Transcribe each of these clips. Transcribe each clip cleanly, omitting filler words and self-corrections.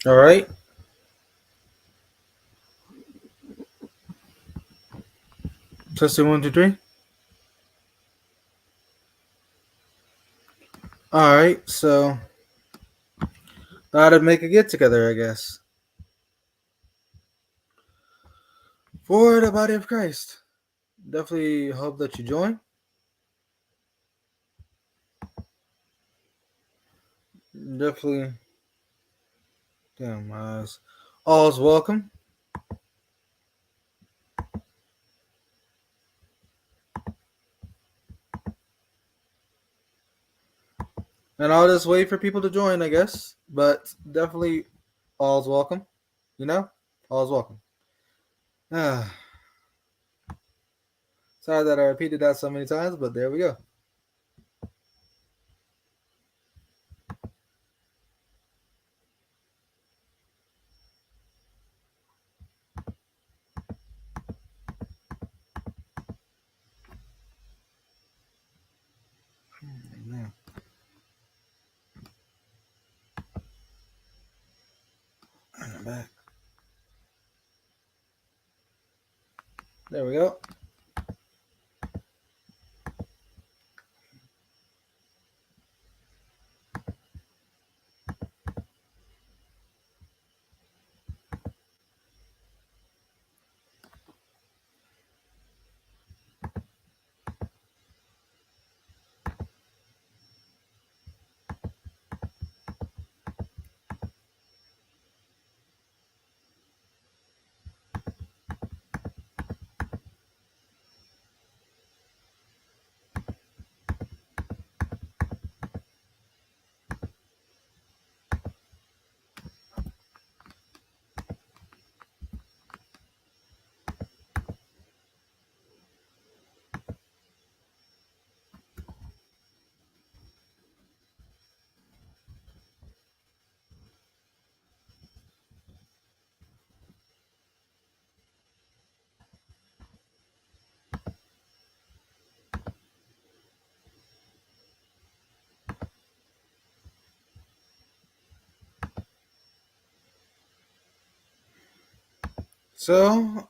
All right. Testing one, two, three. All right. So, how to make a get together, I guess, for the body of Christ. Definitely hope that you join. Definitely, damn, all's welcome. And I'll just wait for people to join, I guess. But definitely, all's welcome. You know, all's welcome. Ah, sorry that I repeated that so many times, but there we go. Amen. I'm back. There we go. So,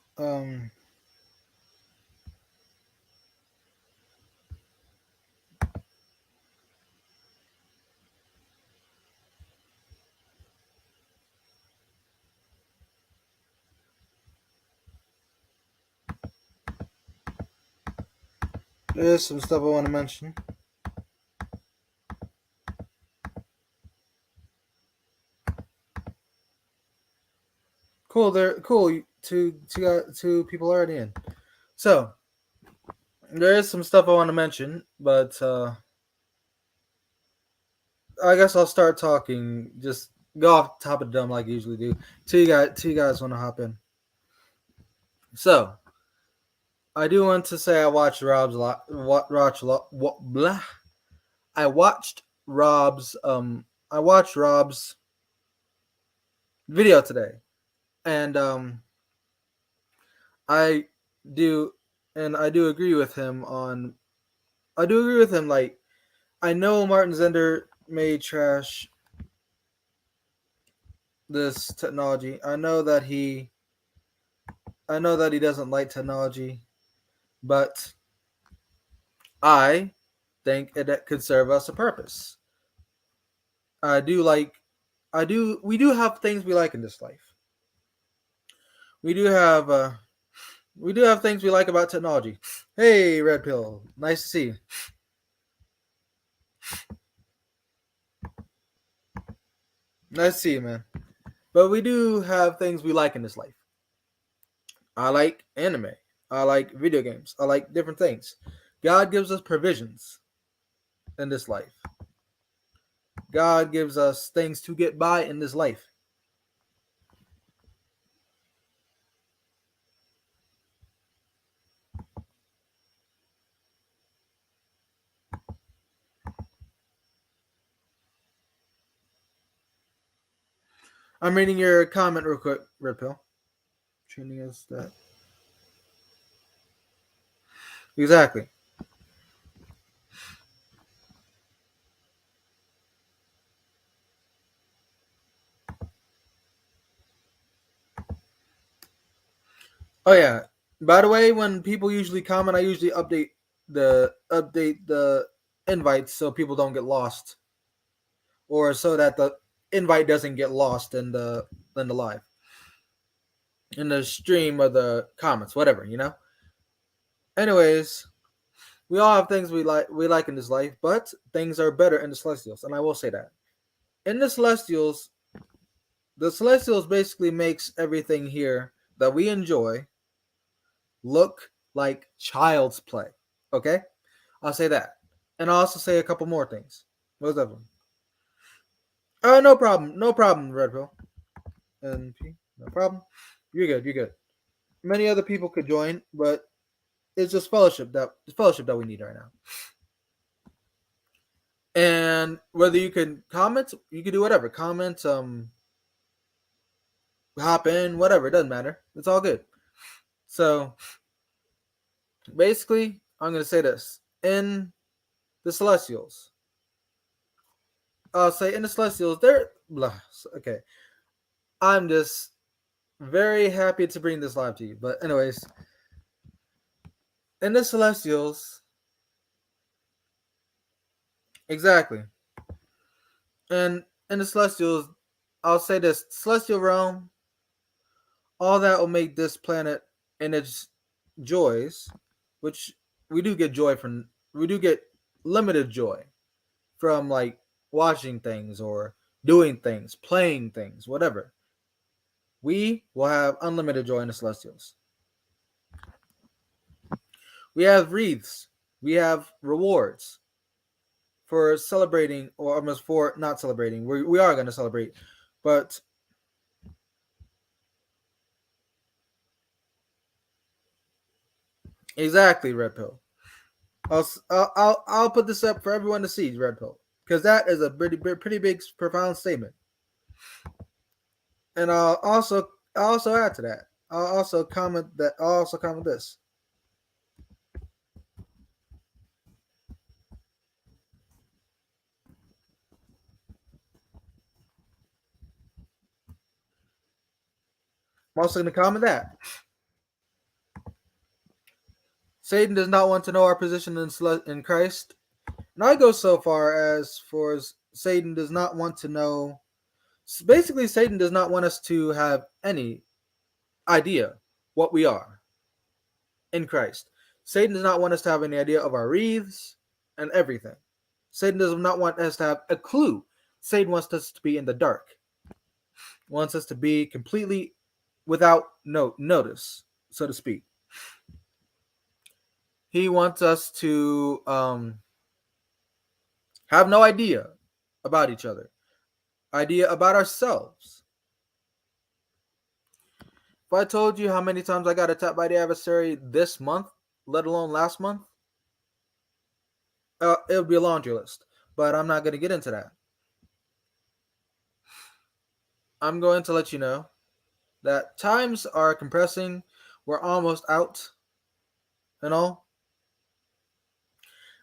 there's some stuff I want to mention. Cool. There. Cool. Two people already in. So there is some stuff I want to mention, but I guess I'll start talking. Just go off the top of the dome like I usually do. Two you guys want to hop in. So I do want to say I watched Rob's lot. What blah. I watched Rob's I watched Rob's video today, and I do I do agree with him on. I do agree with him. Like, I know Martin Zender may trash this technology. I know that he doesn't like technology, but I think it could serve us a purpose. I do like I do we do have things we like in this life. We do have things we like about technology. Hey, Red Pill, nice to see you. Nice to see you, man. But we do have things we like in this life. I like anime. I like video games. I like different things. God gives us provisions in this life. God gives us things to get by in this life. I'm reading your comment real quick, Red Pill. Training us that. Exactly. Oh yeah. By the way, when people usually comment, I usually update the invites so people don't get lost, or so that the invite doesn't get lost in the live, in the stream or the comments, whatever. Anyways, we all have things we like in this life, but things are better in the Celestials, and I will say that. In the Celestials basically makes everything here that we enjoy look like child's play. Okay? I'll say that. And I'll also say a couple more things. What's up? No problem. No problem, Red Pill. And no problem. You're good. You're good. Many other people could join, but it's just fellowship that we need right now. And whether you can comment, you can do whatever. Comment, hop in, whatever. It doesn't matter. It's all good. So basically, I'm gonna say this. In the Celestials, I'll say in the Celestials, they're blah. Okay. I'm just very happy to bring this live to you. But anyways, in the Celestials, exactly. And in the Celestials, I'll say this: Celestial realm, all that will make this planet and its joys, which we do get joy from. We do get limited joy from like watching things or doing things, playing things, whatever. We will have unlimited joy in the Celestials. We have wreaths. We have rewards for celebrating, or almost for not celebrating. We are going to celebrate, but exactly, Red Pill. I'll put this up for everyone to see, Red Pill, because that is a pretty big, profound statement. And I'll also add to that. I'll also comment this. I'm also going to comment that Satan does not want to know our position in Christ. And I go so far as for Satan does not want to know. Basically, Satan does not want us to have any idea what we are in Christ. Satan does not want us to have any idea of our wreaths and everything. Satan does not want us to have a clue. Satan wants us to be in the dark. Wants us to be completely without notice, so to speak. He wants us to have no idea about each other, idea about ourselves. If I told you how many times I got attacked by the adversary this month, let alone last month, it would be a laundry list. But I'm not going to get into that. I'm going to let you know that times are compressing. We're almost out and all.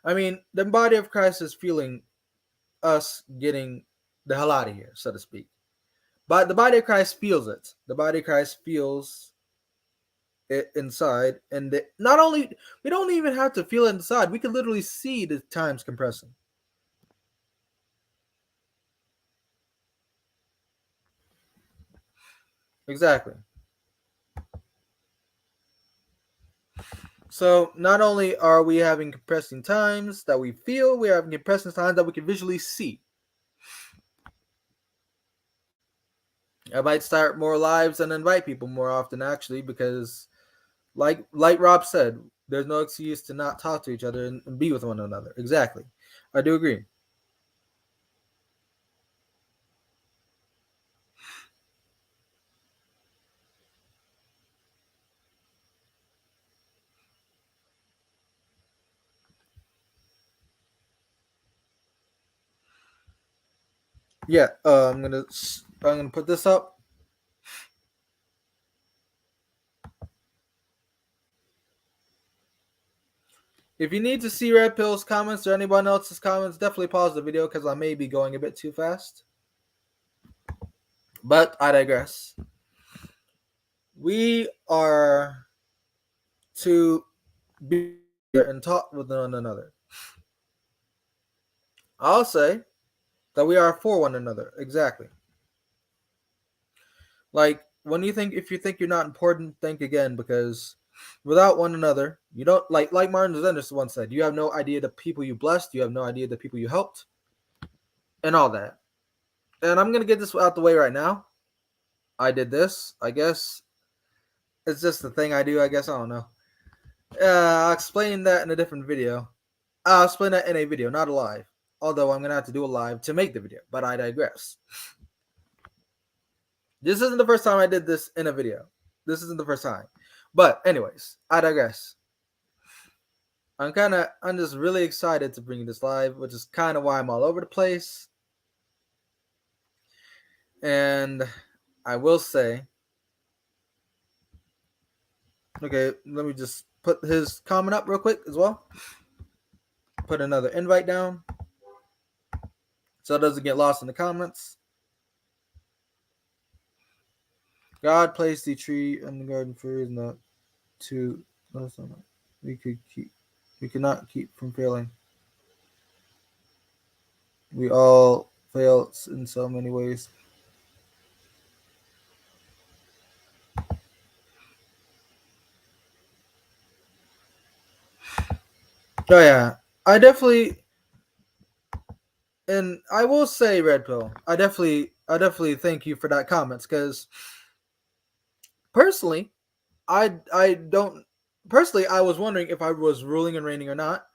I mean, the body of Christ is feeling us getting the hell out of here, so to speak. But the body of Christ feels it. The body of Christ feels it inside. And not only, we don't even have to feel it inside. We can literally see the times compressing. Exactly. So not only are we having compressing times that we feel, we are having compressing times that we can visually see. I might start more lives and invite people more often, actually, because like Rob said, there's no excuse to not talk to each other and be with one another. Exactly. I do agree. Yeah, I'm gonna put this up. If you need to see Red Pill's comments or anyone else's comments, definitely pause the video because I may be going a bit too fast. But I digress. We are to be and talk with one another. I'll say that we are for one another. Exactly. Like when if you think you're not important, think again, because without one another, you don't like Martin Zennis once said, you have no idea the people you blessed, you have no idea the people you helped, and all that. And I'm gonna get this out the way right now. I did this. I guess it's just the thing I do. I guess I don't know. I'll explain that in a different video. I'll explain that in a video, not a live. Although I'm gonna have to do a live to make the video, but I digress. This isn't the first time I did this in a video. This isn't the first time. But anyways, I digress. I'm just really excited to bring this live, which is kind of why I'm all over the place. And I will say, okay, let me just put his comment up real quick as well. Put another invite down so it doesn't get lost in the comments. God placed the tree in the garden for is not to we could not keep from failing. We all fail in so many ways. Oh yeah, I definitely, and I will say, Red Pill, I definitely thank you for that comments, because personally, I don't personally I was wondering if I was ruling and reigning or not.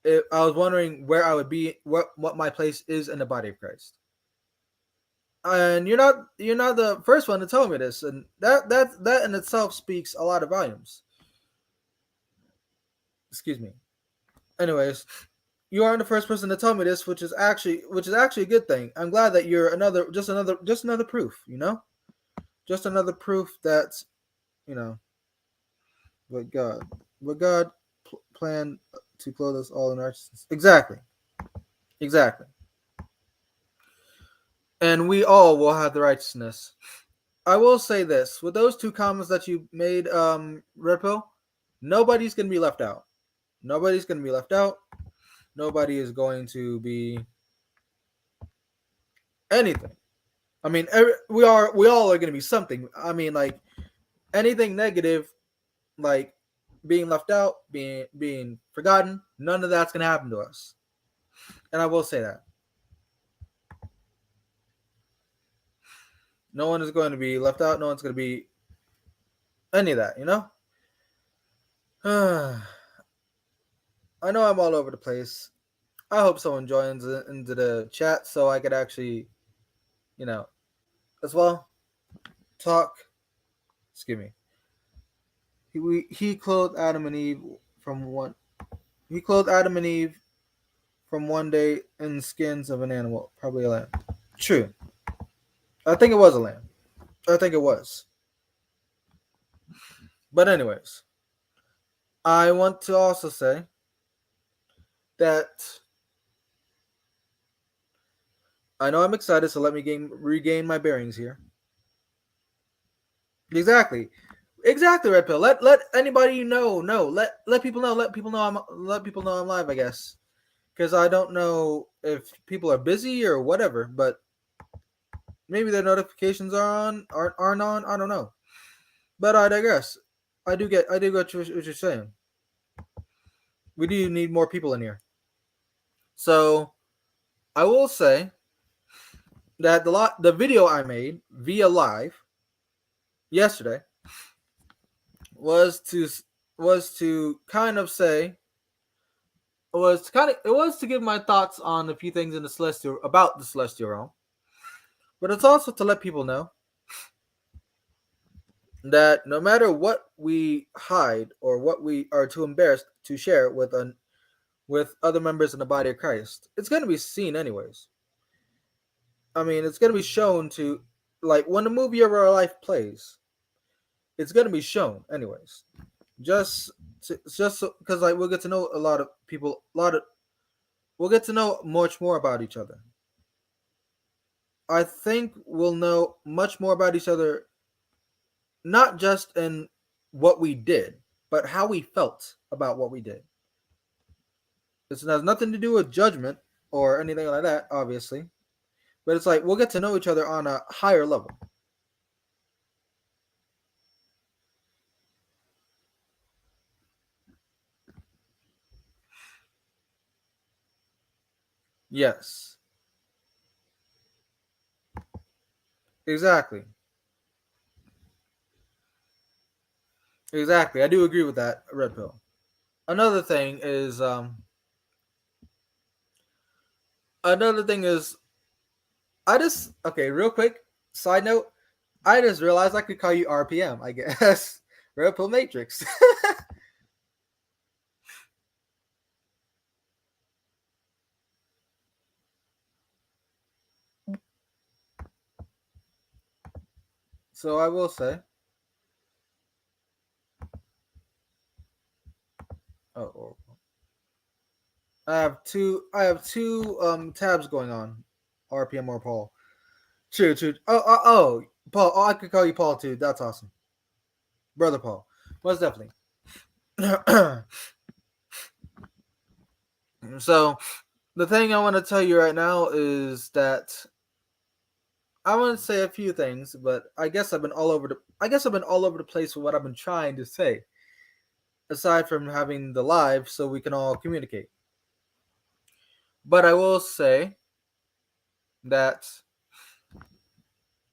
I was wondering where I would be, what my place is in the body of Christ. And you're not the first one to tell me this, and that in itself speaks a lot of volumes. Excuse me. Anyways, you aren't the first person to tell me this, which is actually a good thing. I'm glad that you're just another proof, just another proof that, what God planned to clothe us all in righteousness. Exactly. And we all will have the righteousness. I will say this: with those two comments that you made, Red Pill, nobody's gonna be left out. Nobody's gonna be left out. Nobody is going to be anything. I mean, we all are going to be something. I mean, like anything negative, like being left out, being forgotten, none of that's going to happen to us. And I will say that no one is going to be left out. No one's going to be any of that. I know I'm all over the place. I hope someone joins into the chat so I could actually, as well talk. Excuse me. He clothed Adam and Eve from one. He clothed Adam and Eve from one day in skins of an animal, probably a lamb. True. I think it was a lamb. I think it was. But anyways, I want to also say that I know I'm excited, so let me regain my bearings here. Exactly, Red Pill. Let anybody know. Let people know. Let people know I'm live. I guess, because I don't know if people are busy or whatever, but maybe their notifications aren't on. I don't know, but I digress. I do get what you're saying. We do need more people in here. So I will say that the video I made via live yesterday was to kind of say it was to give my thoughts on a few things in the celestial realm, but it's also to let people know that no matter what we hide or what we are too embarrassed to share with other members in the body of Christ, it's going to be seen anyways. I mean, it's going to be shown to, like, when the movie of our life plays, it's going to be shown anyways. Just because like we'll get to know a lot of people, we'll get to know much more about each other. I think we'll know much more about each other, not just in what we did, but how we felt about what we did. This has nothing to do with judgment or anything like that, obviously. But it's like we'll get to know each other on a higher level. Yes, exactly, exactly. I do agree with that, Red Pill. Another thing is, another thing is, I just okay, real quick. Side note, I just realized I could call you RPM. I guess Red Pill Matrix. So I will say, oh, I have two. I have two tabs going on, RPM or Paul. True, true. Oh, Paul. Oh, I could call you Paul too. That's awesome, brother Paul. Most definitely. So the thing I want to tell you right now is that I want to say a few things, but I guess I've been all over the. I guess I've been all over the place with what I've been trying to say. Aside from having the live, so we can all communicate. But I will say that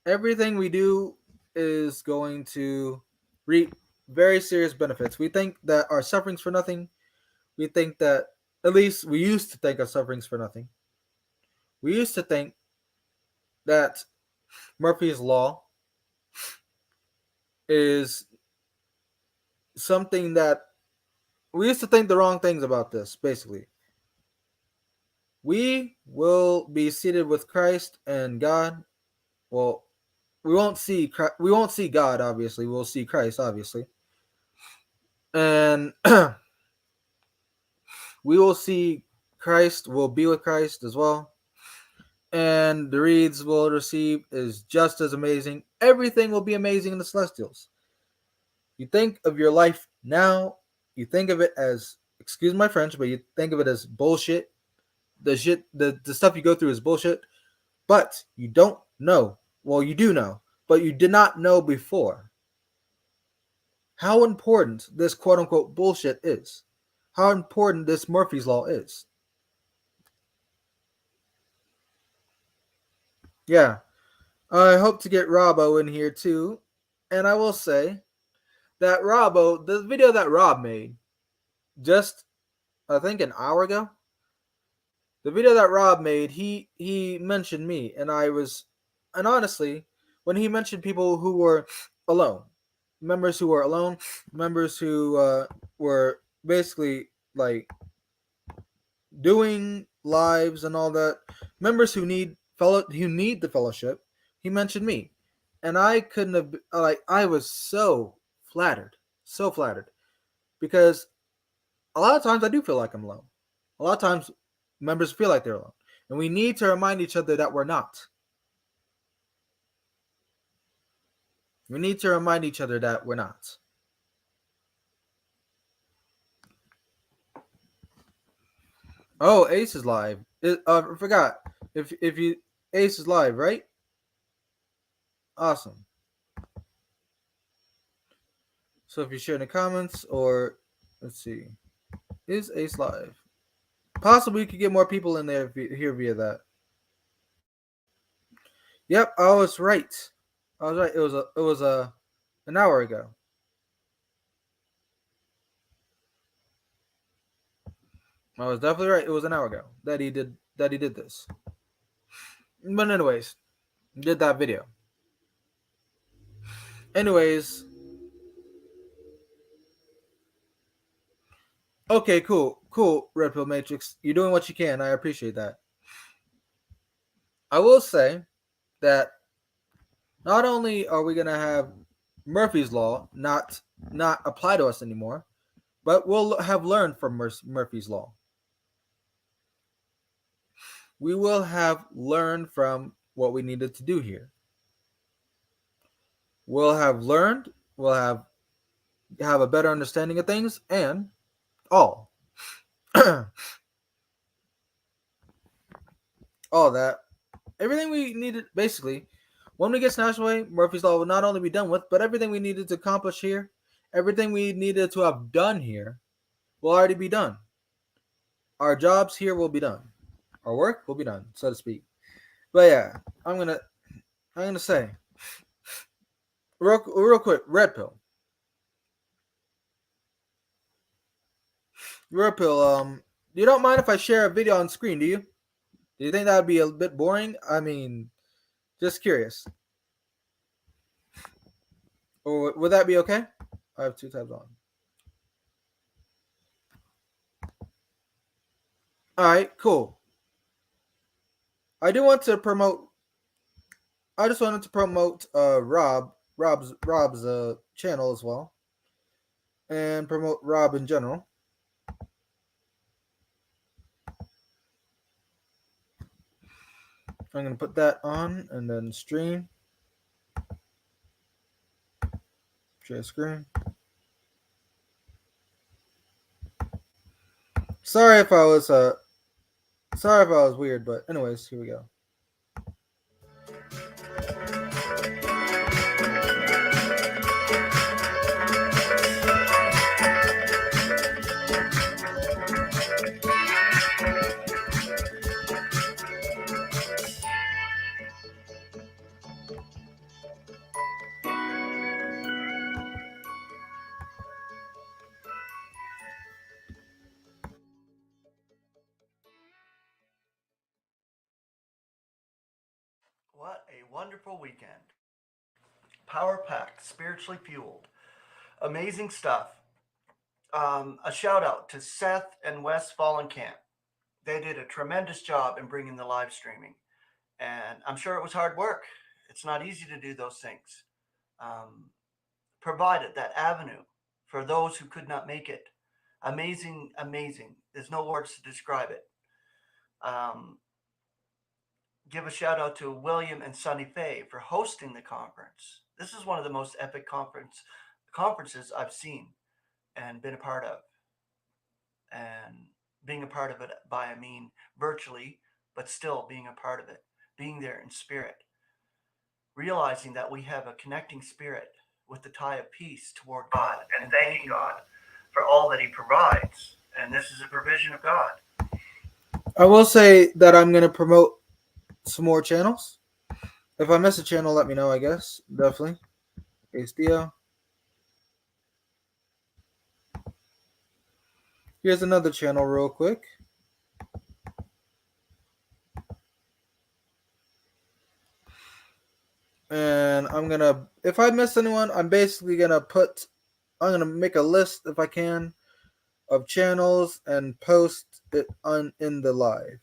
everything we do is going to reap very serious benefits. We think that our suffering's for nothing. We think that, at least we used to think our suffering's for nothing. We used to think that Murphy's Law is something that we used to think the wrong things about this, basically. We will be seated with Christ and God. Well, we won't see God, obviously. We'll see Christ, obviously. And we will see Christ, we'll be with Christ as well. And the reeds we'll receive is just as amazing. Everything will be amazing in the celestials. You think of your life now, you think of it as, excuse my French, but you think of it as bullshit. The stuff you go through is bullshit, but you don't know. Well, you do know, but you did not know before how important this quote unquote bullshit is. How important this Murphy's Law is. Yeah, I hope to get Robbo in here too. And I will say that Robbo, the video that Rob made, just I think an hour ago, the video that Rob made, he mentioned me, and I was, and honestly, when he mentioned people who were alone, members who were alone, members who were basically like doing lives and all that, members who need the fellowship, he mentioned me, and I couldn't have like I was so flattered because a lot of times I do feel like I'm alone. A lot of times members feel like they're alone. And we need to remind each other that we're not. We need to remind each other that we're not. Oh, Ace is live. I forgot. If you Ace is live, right? Awesome. So if you share in the comments or let's see, is Ace live? Possibly we could get more people in there here via that. Yep, I was right. I was right. It was a an hour ago. I was definitely right. It was an hour ago that he did this. But anyways, did that video. Anyways, okay, cool, Red Pill Matrix. You're doing what you can. I appreciate that. I will say that not only are we gonna have Murphy's Law not apply to us anymore, but we'll have learned from Murphy's Law. We will have learned from what we needed to do here. We'll have learned. We'll have have a better understanding of things, and all all that. Everything we needed, basically, when we get snatched away, Murphy's Law will not only be done with, but everything we needed to accomplish here, everything we needed to have done here, will already be done. Our jobs here will be done. Our work will be done, so to speak. But yeah, I'm gonna say real quick, red pill, red pill. You don't mind if I share a video on screen, do you? Do you think that would be a bit boring? I mean, just curious. Or would that be okay? I have two tabs on. All right, cool. I do want to promote. I just wanted to promote Rob's channel as well, and promote Rob in general. I'm gonna put that on and then stream, share screen. Sorry if I was weird, but anyways, here we go. What a wonderful weekend. Power packed, spiritually fueled. Amazing stuff. A shout out to Seth and Wes Fallenkamp. They did a tremendous job in bringing the live streaming. And I'm sure it was hard work. It's not easy to do those things. Um, Provided that avenue for those who could not make it. Amazing, amazing. There's no words to describe it. Um, give a shout out to William and Sunny Faye for hosting the conference. This is one of the most epic conferences I've seen and been a part of. And being a part of it by I mean virtually, but still being a part of it, being there in spirit, realizing that we have a connecting spirit with the tie of peace toward God and thanking God for all that He provides. And this is a provision of God. I will say that I'm gonna promote some more channels. If I miss a channel, let me know. I guess definitely. HBO. Here's another channel, real quick. And I'm gonna, if I miss anyone, I'm basically I'm gonna make a list if I can of channels and post it on in the live.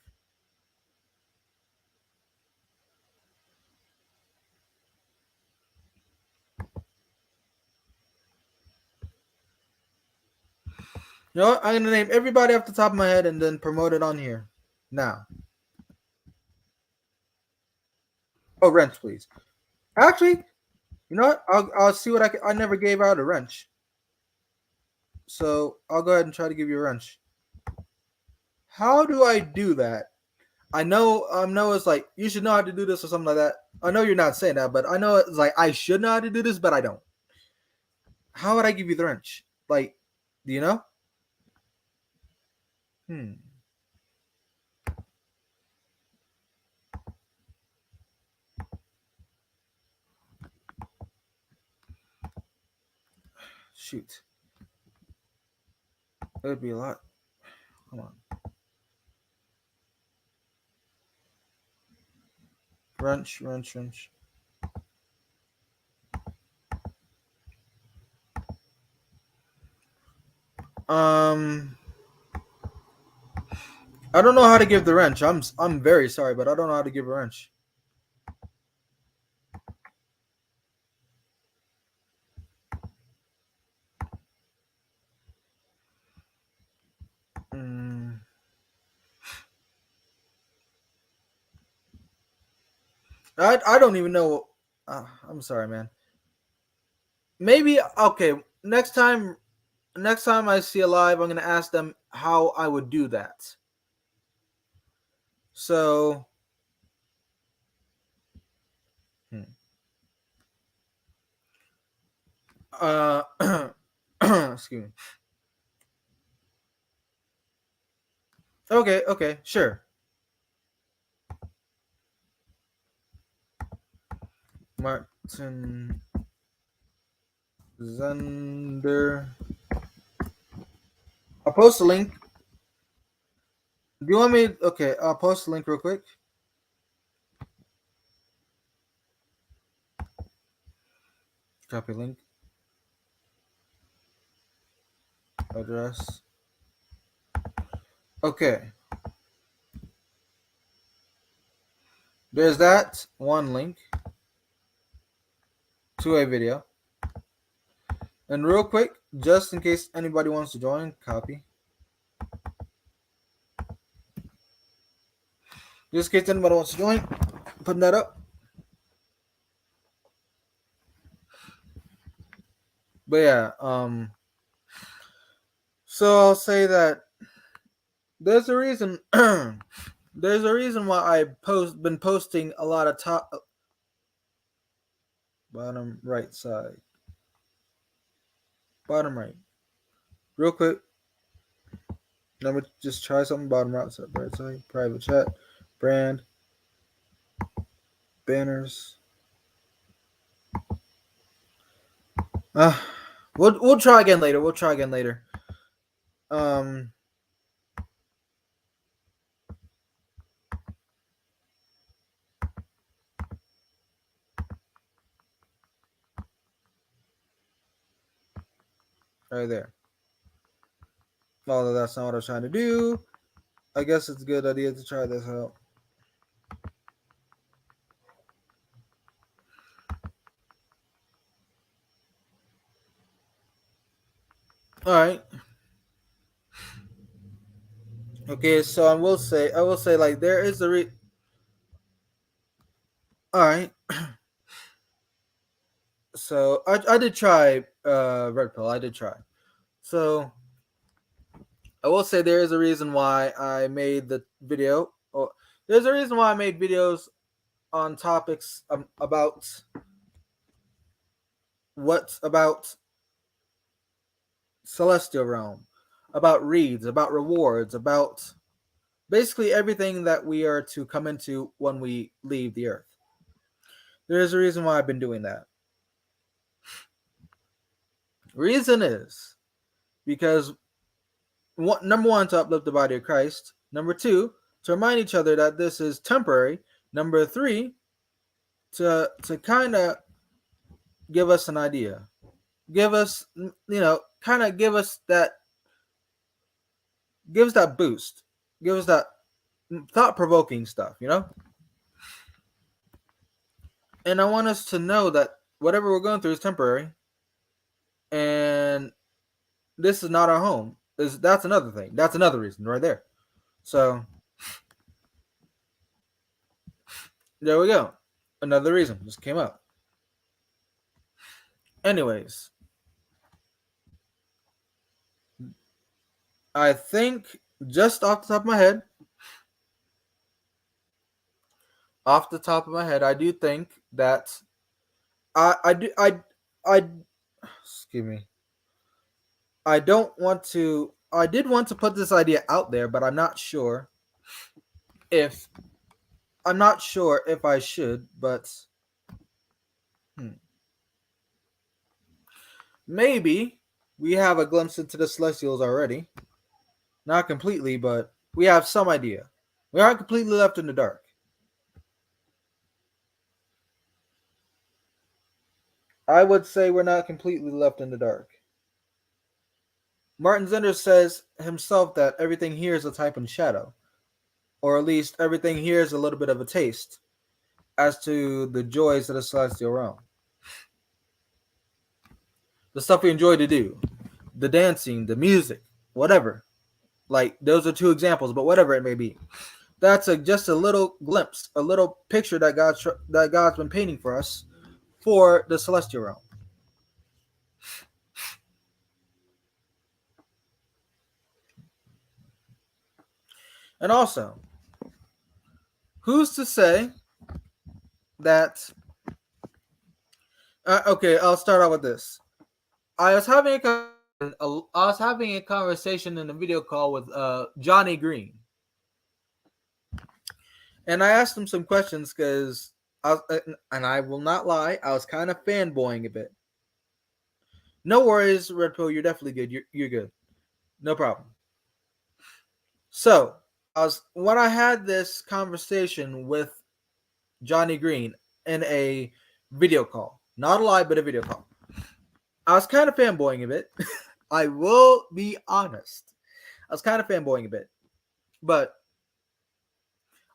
You know what? I'm gonna name everybody off the top of my head and then promote it on here. Now. Oh, wrench, please. Actually, you know what? I'll see what I never gave out a wrench, so I'll go ahead and try to give you a wrench. How do I do that? I know it's like you should know how to do this or something like that. I know you're not saying that, but I know it's like I should know how to do this, but I don't. How would I give you the wrench? Like, do you know? Hmm. Shoot. It would be a lot. Hold on. Wrench, wrench, wrench. Um, I don't know how to give the wrench. I'm very sorry, but I don't know how to give a wrench. Mm, I don't even know. I'm sorry, man. Maybe okay. next time next time I see a live, I'm gonna ask them how I would do that. So, hmm. uh, excuse me. Okay, okay, sure. Martin Zender. I'll post a link. Do you want me? Okay, I'll post a link real quick. Copy link address. Okay, there's that one link to a video. And real quick, just in case anybody wants to join, copy. Just in case anybody wants to join, putting that up. But yeah, so I'll say that there's a reason. There's a reason why been posting a lot of top bottom right side, bottom right. Real quick, let me just try something. Bottom right side, private chat, brand, banners. Uh, we'll try again later. We'll try again later. Um, right there. Although that's not what I was trying to do, I guess it's a good idea to try this out. All right. Okay, so I will say, like there is a All right. So I did try red pill. I did try. So I will say there is a reason why I made the video. Or there's a reason why I made videos on topics about what's about celestial realm, about reeds, about rewards, about basically everything that we are to come into when we leave the earth. There is a reason why I've been doing that. Reason is because number one, to uplift the body of Christ. Number two, to remind each other that this is temporary. Number three, to kind of give us an idea, give us kind of give us that boost, give us that thought provoking stuff, And I want us to know that whatever we're going through is temporary, and this is not our home. That's another thing. That's another reason right there. So there we go. Another reason just came up. Anyways, I think just off the top of my head, I do think that I do I excuse me. I don't want to. I did want to put this idea out there, but if I'm not sure if I should. But hmm, maybe we have a glimpse into the Celestials already. Not completely, but we have some idea. We aren't completely left in the dark. I would say we're not completely left in the dark. Martin Zender says himself that everything here is a type and shadow, or at least everything here is a little bit of a taste as to the joys of the celestial realm. The stuff we enjoy to do, the dancing, the music, whatever. Like those are two examples, but whatever it may be, that's just a little glimpse, a little picture that God's been painting for us for the celestial realm. And also, who's to say that? Okay, I'll start out with this. I was having a conversation. I was having a conversation in a video call with Johnny Green, and I asked him some questions because and I will not lie, I was kind of fanboying a bit. No worries, Red Pill. You're definitely good. You're good. No problem. So I was when I had this conversation with Johnny Green in a video call, not a live, but a video call. I was kind of fanboying a bit. I will be honest. I was kind of fanboying a bit, but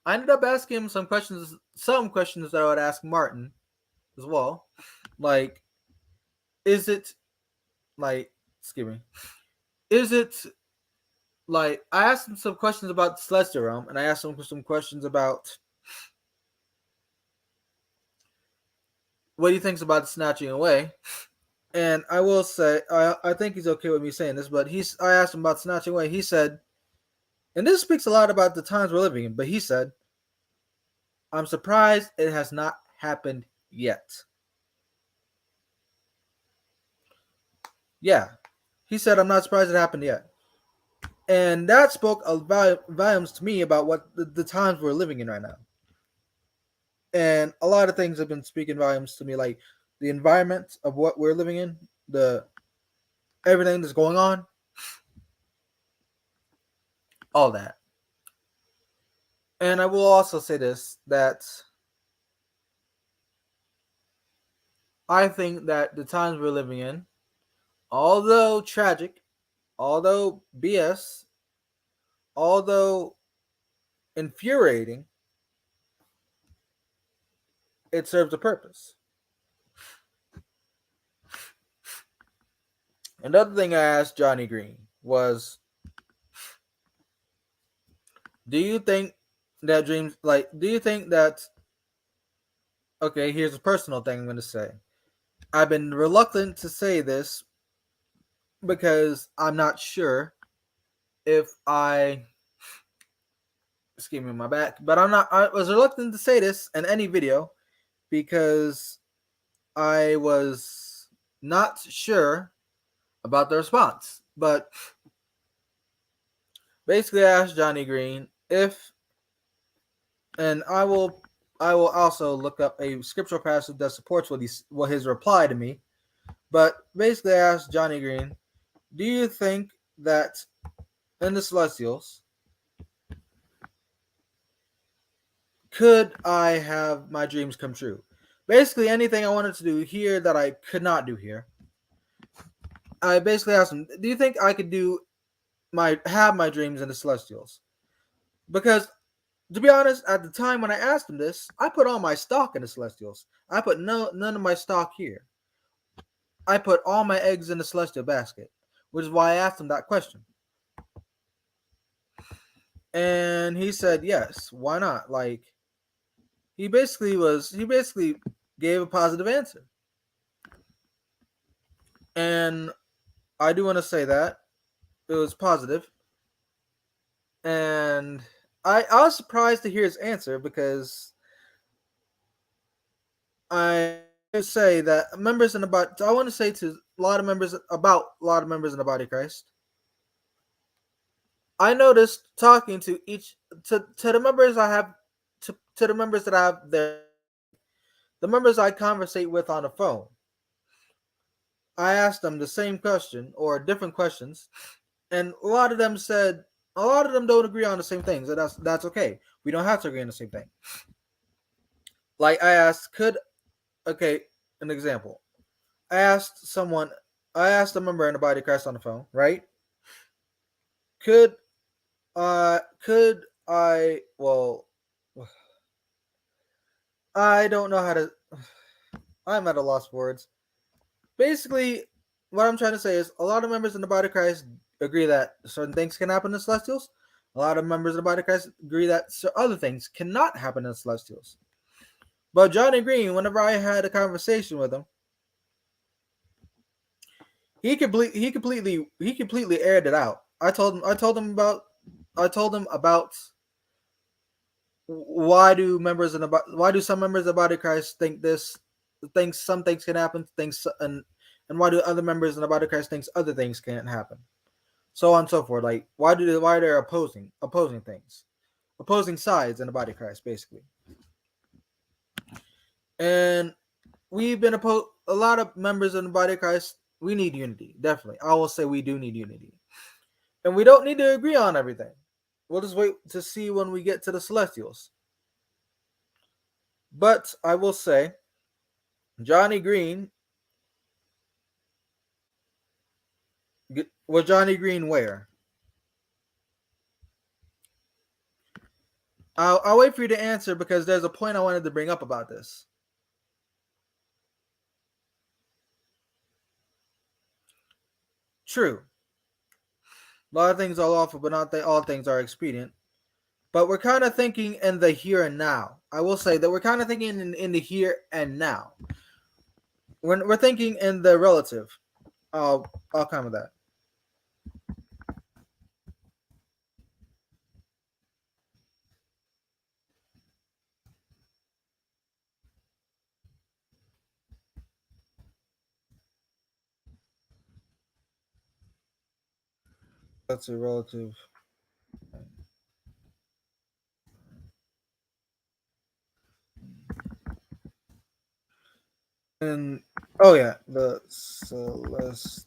I ended up asking him some questions that I would ask Martin as well. Like, is it like, excuse me, is it like I asked him some questions about the Celestial Realm, and I asked him some questions about what he thinks about snatching away. And I will say, I think he's okay with me saying this, but I asked him about snatching away. He said, and this speaks a lot about the times we're living in, but he said, I'm surprised it has not happened yet. Yeah, he said, I'm not surprised it happened yet. And that spoke volumes to me about what the times we're living in right now. And a lot of things have been speaking volumes to me, like the environment of what we're living in, the everything that's going on, all that. And I will also say this that I think that the times we're living in, although tragic, although BS, although infuriating, it serves a purpose. Another thing I asked Johnny Green was, do you think that dreams, like, do you think that, okay, here's a personal thing I'm going to say. I've been reluctant to say this because I'm not sure if excuse me, my back, but I was reluctant to say this in any video because I was not sure about the response. But basically, I asked Johnny Green if, and I will also look up a scriptural passage that supports what his reply to me. But basically, I asked Johnny Green, do you think that in the Celestials, could I have my dreams come true? Basically, anything I wanted to do here that I could not do here. I basically asked him, do you think I could have my dreams in the Celestials? Because to be honest, at the time when I asked him this, I put all my stock in the Celestials. I put none of my stock here. I put all my eggs in the Celestial basket, which is why I asked him that question. And he said, yes, why not? Like, he basically gave a positive answer. And I do want to say that it was positive. And I was surprised to hear his answer because I say that members in the body. I want to say to a lot of members in the body of Christ. I noticed talking to to the members I have to the members that I have there, the members I conversate with on the phone. I asked them the same question or different questions, and a lot of them don't agree on the same things. And that's okay. We don't have to agree on the same thing. Like I asked, okay, an example. I asked someone, I asked a member in the body of Christ on the phone, right? Could could I well I don't know how to I'm at a loss for words. Basically, what I'm trying to say is a lot of members in the body of Christ agree that certain things can happen in the Celestials. A lot of members in the body of Christ agree that other things cannot happen in the Celestials. But Johnny Green, whenever I had a conversation with him, he completely aired it out. I told him about why do some members of the body of Christ think this, thinks some things can happen, things and why do other members in the body of Christ thinks other things can't happen, so on and so forth. Like why they're opposing things, opposing sides in the body of Christ, basically. And we've been opposed. A lot of members in the body of Christ. We need unity, definitely. I will say we do need unity, and we don't need to agree on everything. We'll just wait to see when we get to the celestials. But I will say, Johnny Green, was Johnny Green where? I'll wait for you to answer because there's a point I wanted to bring up about this. True. A lot of things are lawful, but not all things are expedient. But we're kind of thinking in the here and now. I will say that we're kind of thinking in the here and now. We're thinking in the relative. I'll come with that. That's a relative. And oh yeah, the celestial.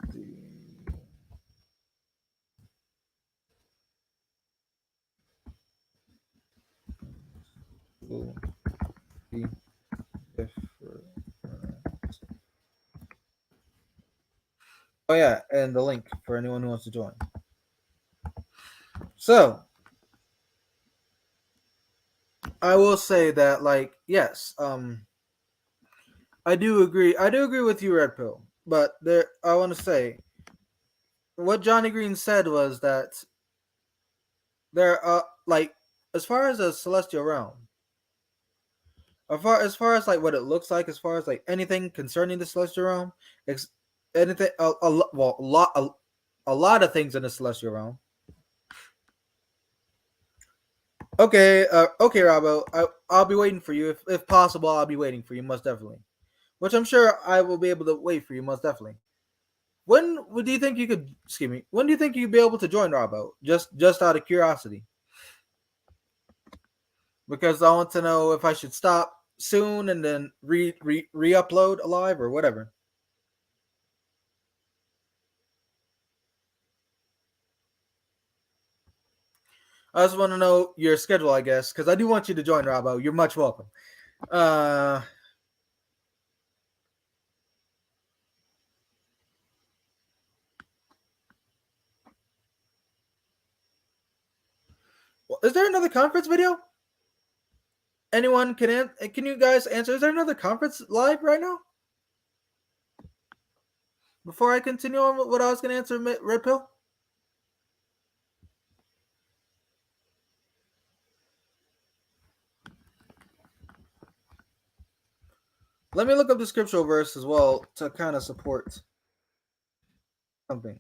Will be different. Oh yeah, and the link for anyone who wants to join. So I will say that, like, yes, I do agree. I do agree with you, Red Pill. But there, I want to say what Johnny Green said was that there are like, as far as a celestial realm, as far as like what it looks like, as far as like anything concerning the celestial realm, ex- anything a lot of things in the celestial realm. Okay, okay, Robbo. I'll be waiting for you if possible. I'll be waiting for you most definitely. Which I'm sure I will be able to wait for you most definitely. When do you think you could? Excuse me. When do you think you'd be able to join Robbo? Just out of curiosity, because I want to know if I should stop soon and then re-upload alive or whatever. I just want to know your schedule, I guess, because I do want you to join Robbo. You're much welcome. Uh, is there another conference video? Anyone can you guys answer? Is there another conference live right now? Before I continue on with what I was going to answer, Red Pill. Let me look up the scriptural verse as well to kind of support something.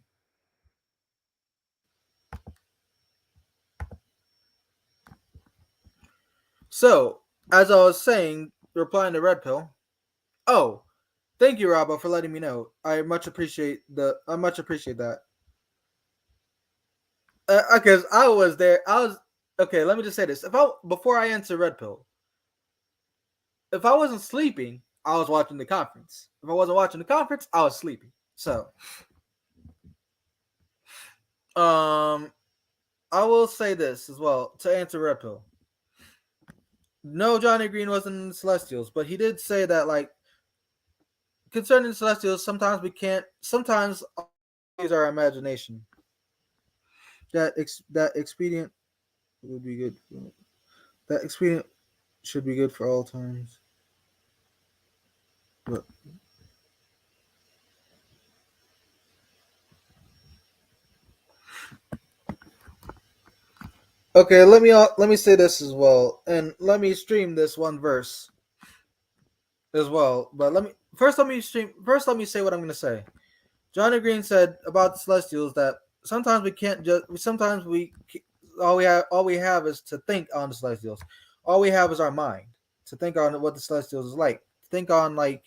So, as I was saying, replying to Red Pill. Oh, thank you, Robbo, for letting me know. I much appreciate that. Because I was there. I was okay. Let me just say this: before I answer Red Pill, if I wasn't sleeping, I was watching the conference. If I wasn't watching the conference, I was sleeping. So, um, I will say this as well to answer Red Pill. No, Johnny Green wasn't in the Celestials, but he did say that, like, concerning the Celestials, sometimes we can't. Sometimes use our imagination. That expedient would be good. That expedient should be good for all times. But okay, let me say this as well, and let me stream this one verse as well. But let me say what I'm going to say. Johnny Green said about the Celestials that sometimes we can't just. Sometimes all we have is to think on the Celestials. All we have is our mind to think on what the celestials is like. Think on like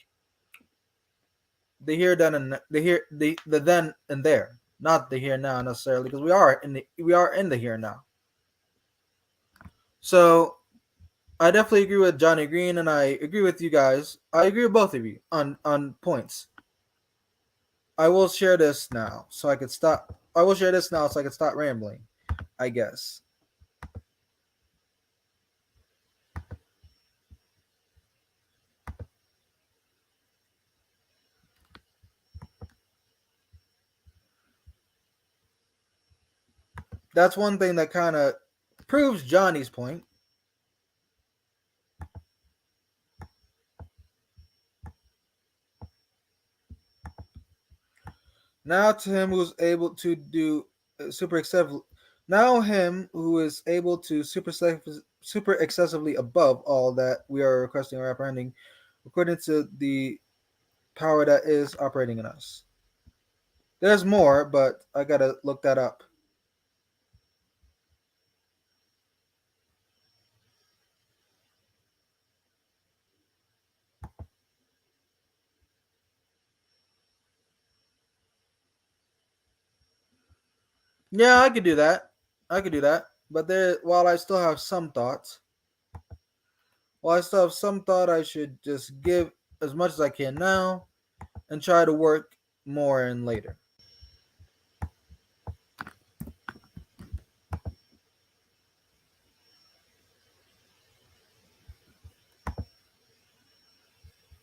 the here, then, and the here, the then and there, not the here now necessarily, because we are in the here now. So I definitely agree with Johnny Green, and I agree with you guys. I agree with both of you on points. I will share this now, so I could stop. I will share this now, so I could stop rambling. I guess that's one thing that kind of proves Johnny's point. Now to him who is able to do super excessive. Now him who is able to super excessively above all that we are requesting or apprehending, according to the power that is operating in us. There's more, but I gotta look that up. Yeah, I could do that. I could do that. But there, while I still have some thought, I should just give as much as I can now and try to work more in later.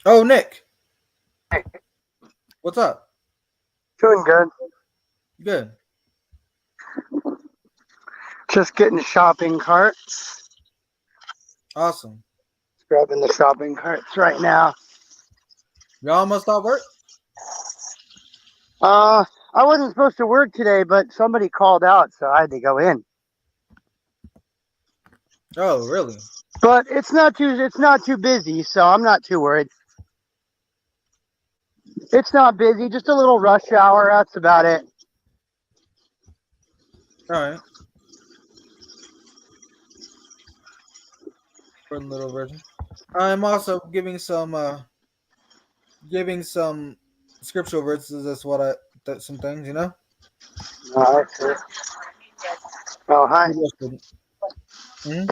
Oh, Nick, what's up? Doing good. Good. Just getting shopping carts. Awesome. Grabbing the shopping carts right now. You almost off work? I wasn't supposed to work today, but somebody called out, so I had to go in. Oh, really? But it's not too busy, so I'm not too worried. It's not busy, just a little rush hour. That's about it. All right. For the little version. I'm also giving some scriptural verses. That's what some things, you know. Oh, I see. Oh, hi. Maybe I shouldn't. Mhm.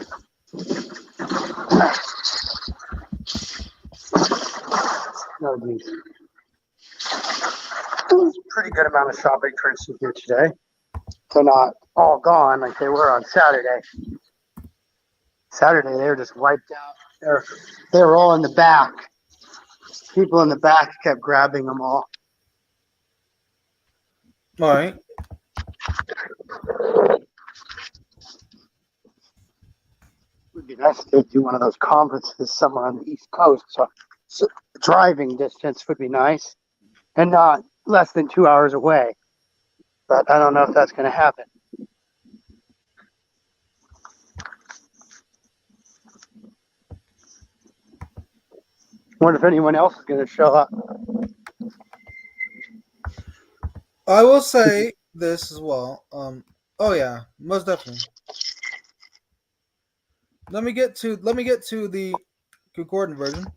Oh, geez. Pretty good amount of shopping carts in here today. They're not all gone like they were on Saturday. Saturday they were just wiped out. They were all in the back. People in the back kept grabbing them all. All right. Would be nice to do one of those conferences somewhere on the East Coast. So driving distance would be nice, and not less than 2 hours away. But I don't know if that's going to happen. Wonder if anyone else is going to show up. I will say this as well. Oh yeah, most definitely. Let me get to the concordant version.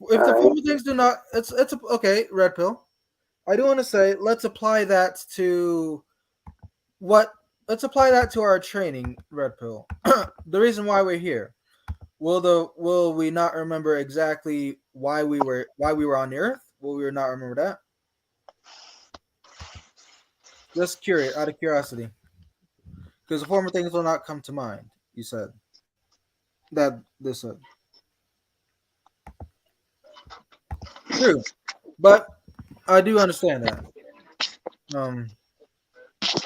If the former things do not, it's okay. Red pill. I do want to say let's apply that to what. Let's apply that to our training. Red pill. The reason why we're here. Will we not remember exactly why we were on the earth? Will we not remember that? Just curious, out of curiosity, because the former things will not come to mind. You said that this said true, but I do understand that. Um, let's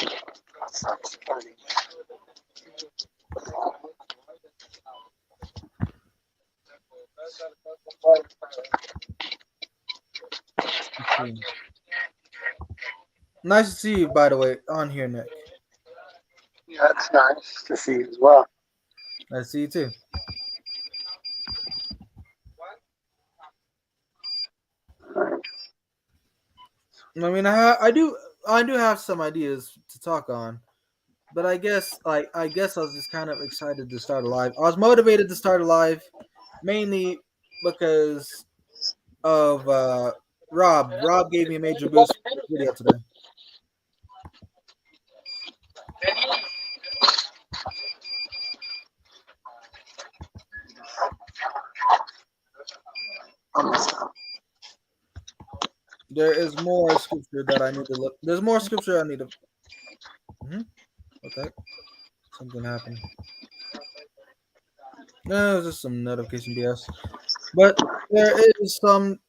see. Nice to see you, by the way, on here, Nick. Yeah, that's nice to see as well. Nice to see you too. I mean, I do have some ideas to talk on, but I guess I was just kind of excited to start alive. I was motivated to start alive mainly because of Rob. Rob gave me a major boost for this video today. There is more scripture that I need to look. There's more scripture I need to. What the heck? Something happened. No, it was just some notification BS. But there is some.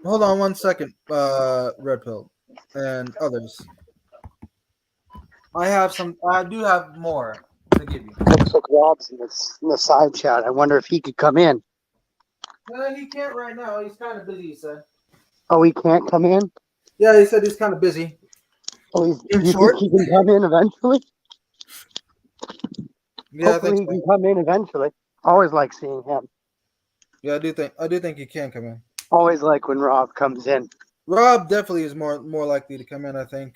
Hold on one second, Red Pill and others. I have some. I do have more to give you. Looks like Rob's in the side chat. I wonder if he could come in. He can't right now. He's kind of busy. He said. Oh, he can't come in? Yeah, he said he's kind of busy. Oh, In you short? think he can come in eventually? Yeah, I Hopefully think he so. can come in eventually. Always like seeing him. Yeah, I do think he can come in. Always like when Rob comes in. Rob definitely is more likely to come in. I think.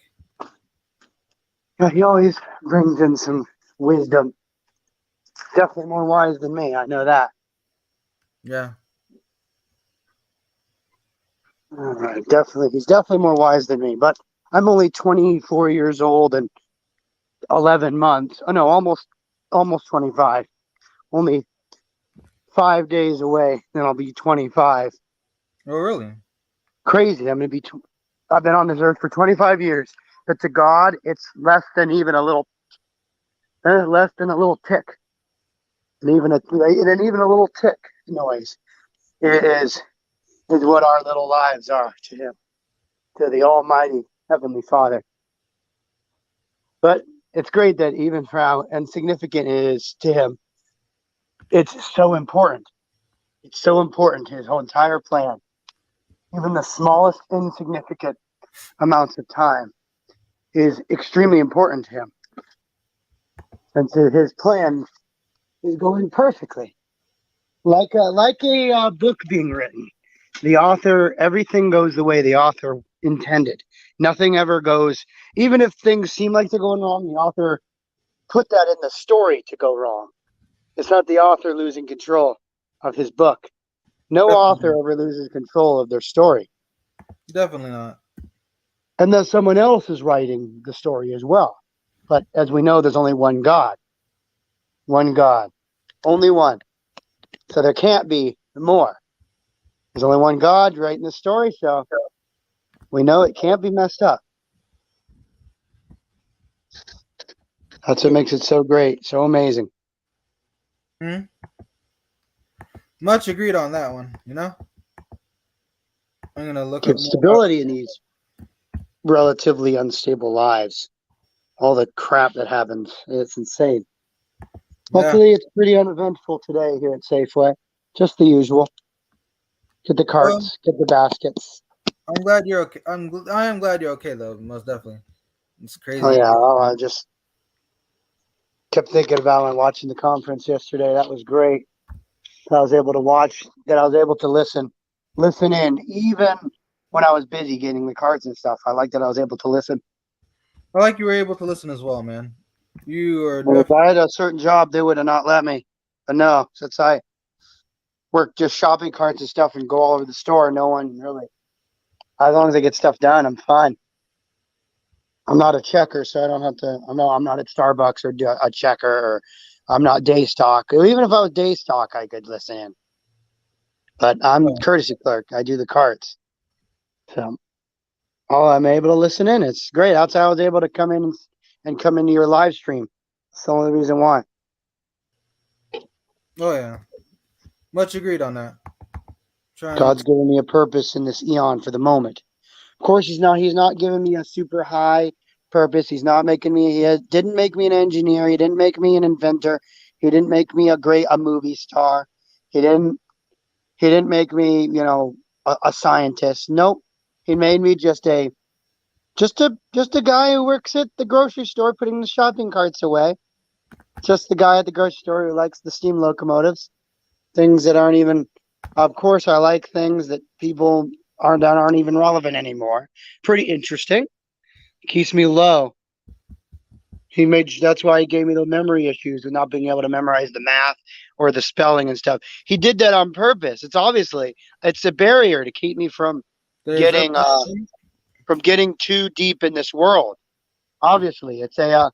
Yeah, he always brings in some wisdom. Definitely more wise than me. I know that. Yeah. All right, definitely. He's definitely more wise than me. But I'm only 24 years old and 11 months. Oh no, almost 25. Only 5 days away, then I'll be 25. Oh, really? Crazy. I've been on this earth for 25 years. But to God, it's less than a little tick, and even a little tick noise is what our little lives are to Him, to the Almighty Heavenly Father. But it's great that even for how insignificant it is to Him, it's so important. It's so important to His whole entire plan. Even the smallest insignificant amounts of time is extremely important to Him. And so His plan is going perfectly. Like a book being written. The author, everything goes the way the author intended. Nothing ever goes, even if things seem like they're going wrong, the author put that in the story to go wrong. It's not the author losing control of his book. No author Definitely, ever loses control of their story. definitely not. And then someone else is writing the story as well. But as we know, there's only one God. One God. Only one. So there can't be more. There's only one God writing the story, so we know it can't be messed up. That's what makes it so great, so amazing. Hmm? Much agreed on that one. I'm gonna look up Gives more about. stability in these relatively unstable lives. All the crap that happens, it's insane. Yeah, Luckily, it's pretty uneventful today here at Safeway. Just the usual. Get the well, carts, get the baskets. I'm glad you're okay. I am glad you're okay though. Most definitely. It's Oh crazy. yeah, I just kept thinking about when watching the conference yesterday. That was great. That I was able to watch, that I was able to listen in, even when I was busy getting the cards and stuff. I like that I was able to listen. I like you were able to listen as well, man. You are Well, if definitely. I had a certain job, they would have not let me. But no, since I work just shopping carts and stuff and go all over the store, no one really. As long as I get stuff done, I'm fine. I'm not a checker, so I don't have to. I'm not at Starbucks or a checker, or I'm not day stock. Even if I was day stock, I could listen in. But I'm courtesy clerk. I do the carts, so I'm able to listen in. It's great. That's how I was able to come in and come into your live stream. That's the only reason why. Oh yeah, much agreed on that. Trying God's to. given me a purpose in this eon for the moment. Of course, He's not giving me a super high purpose. He's not making me. Didn't make me an engineer. He didn't make me an inventor. He didn't make me a movie star. He didn't. He didn't make me, a scientist. Nope. He made me just a guy who works at the grocery store putting the shopping carts away. Just the guy at the grocery store who likes the steam locomotives. Things that aren't even. Of course, I like things that people aren't even relevant anymore. Pretty interesting. Keeps me low. That's why he gave me the memory issues and not being able to memorize the math or the spelling and stuff. He did that on purpose. It's a barrier to keep me There's getting uh definitely from getting too deep in this world. Obviously, it's a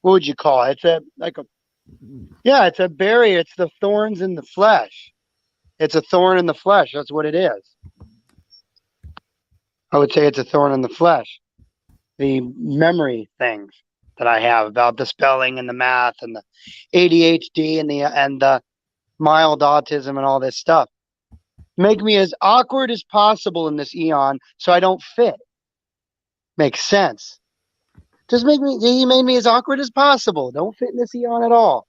what would you call it? It's a barrier. It's the thorns in the flesh. It's a thorn in the flesh. That's what it is. I would say it's a thorn in the flesh. The memory things that I have about the spelling and the math and the ADHD and the mild autism and all this stuff make me as awkward as possible in this eon so I don't fit. Makes sense. He made me as awkward as possible. Don't fit in this eon at all.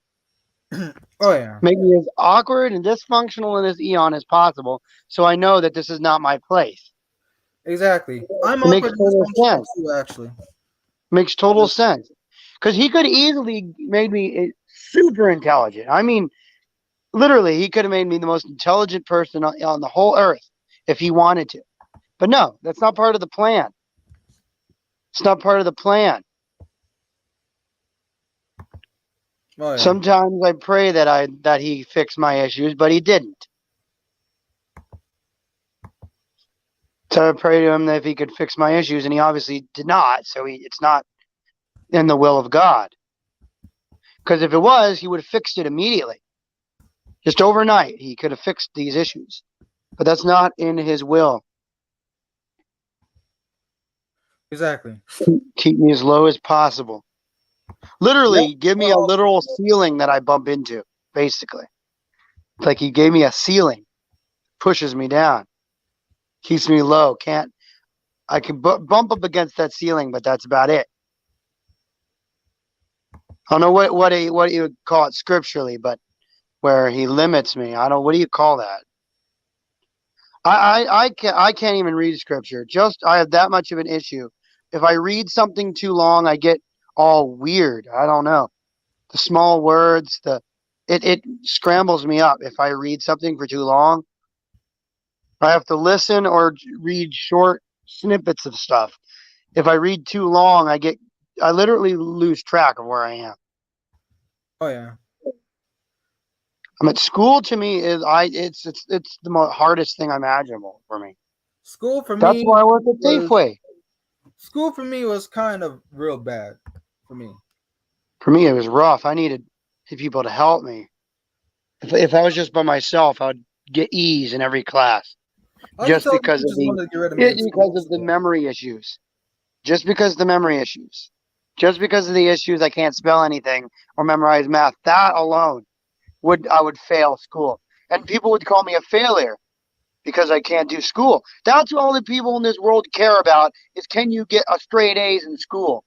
oh yeah, Make me as awkward and dysfunctional in this eon as possible so I know that this is not my place. exactly. I'm It makes awkward and total dysfunctional sense. too, actually. Makes total sense. Because he could easily made me super intelligent. I mean, literally, he could have made me the most intelligent person on the whole earth if he wanted to. But no, that's not part of the plan. It's not part of the plan. Oh yeah, Sometimes I pray that he fixed my issues, but he didn't. So I pray to him that if he could fix my issues, and he obviously did not. So it's not in the will of God. Because if it was, he would have fixed it immediately. Just overnight, he could have fixed these issues. But that's not in his will. exactly. Keep me as low as possible. Literally, Yep. give me a literal ceiling that I bump into, basically. It's like he gave me a ceiling, pushes me down, keeps me low. I can bump up against that ceiling, but that's about it. I don't know what you would call it scripturally, but where he limits me. What do you call that? I can't even read scripture. I have that much of an issue. If I read something too long, I get all weird. I don't know. The small words, it scrambles me up. If I read something for too long, I have to listen or read short snippets of stuff. If I read too long, I literally lose track of where I am. Oh yeah. I'm at school. To me, it's the hardest thing imaginable for me. School for That's me why I work at was Safeway. school for me was kind of real bad for me. For me, it was rough. I needed people to help me. If I was just by myself, I would get E's in every class I can just tell the because of teachers wanted to get rid of me in school. the memory issues. Just because of the memory issues. Just because of the issues, I can't spell anything or memorize math. That alone I would fail school, and people would call me a failure because I can't do school. That's all the people in this world care about is can you get a straight A's in school?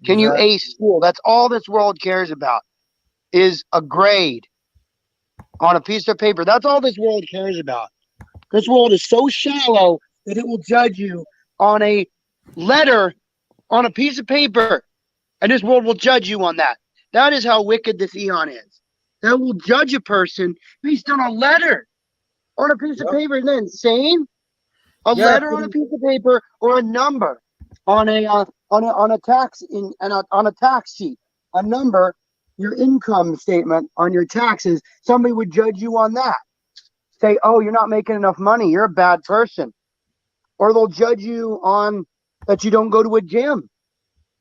Can you Exactly. ace school? That's all this world cares about is a grade on a piece of paper. That's all this world cares about. This world is so shallow that it will judge you on a letter on a piece of paper. And this world will judge you on that. That is how wicked this eon is. That will judge a person based on a letter on a piece of Yep. paper. Isn't that insane? A Yeah. letter on a piece of paper or a number on a tax sheet. A number, your income statement on your taxes. Somebody would judge you on that. Say, oh, you're not making enough money. You're a bad person. Or they'll judge you on that you don't go to a gym.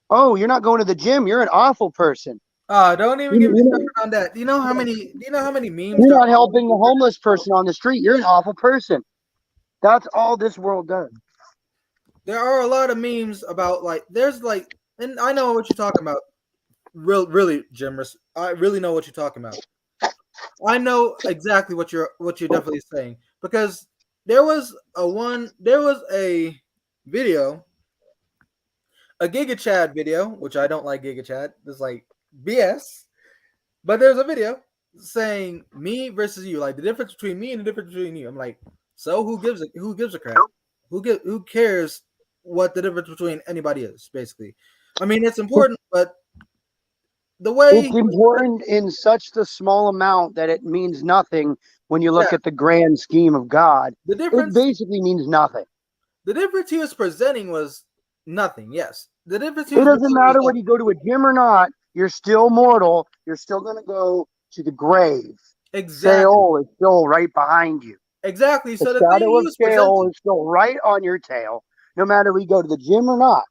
Oh, you're not going to the gym. You're an awful person. Don't even get me started on that. Do you know how many memes You're there not are? helping the homeless person on the street. You're an awful person. That's all this world does. There are a lot of memes about and I know what you're talking about. Really, Jim. I really know what you're talking about. I know exactly what you're definitely saying because there was a video, a Giga Chad video, which I don't like Giga Chad. It's like BS. But there's a video saying me versus you, like the difference between me and the difference between you. I'm like, so who gives a crap? Who cares what the difference between anybody is? Basically, I mean it's important, but the way It's important in such the small amount that it means nothing when you yeah, look at the grand scheme of God. the It difference basically means nothing. the difference he was presenting was Nothing. Yes, the difference It is doesn't between matter whether you go to a gym or not. You're still mortal. You're still going to go to the grave. exactly, Sheol is still right behind you. exactly. The So the thing shadow he of was Sheol presenting, is still right on your tail, no matter we go to the gym or not.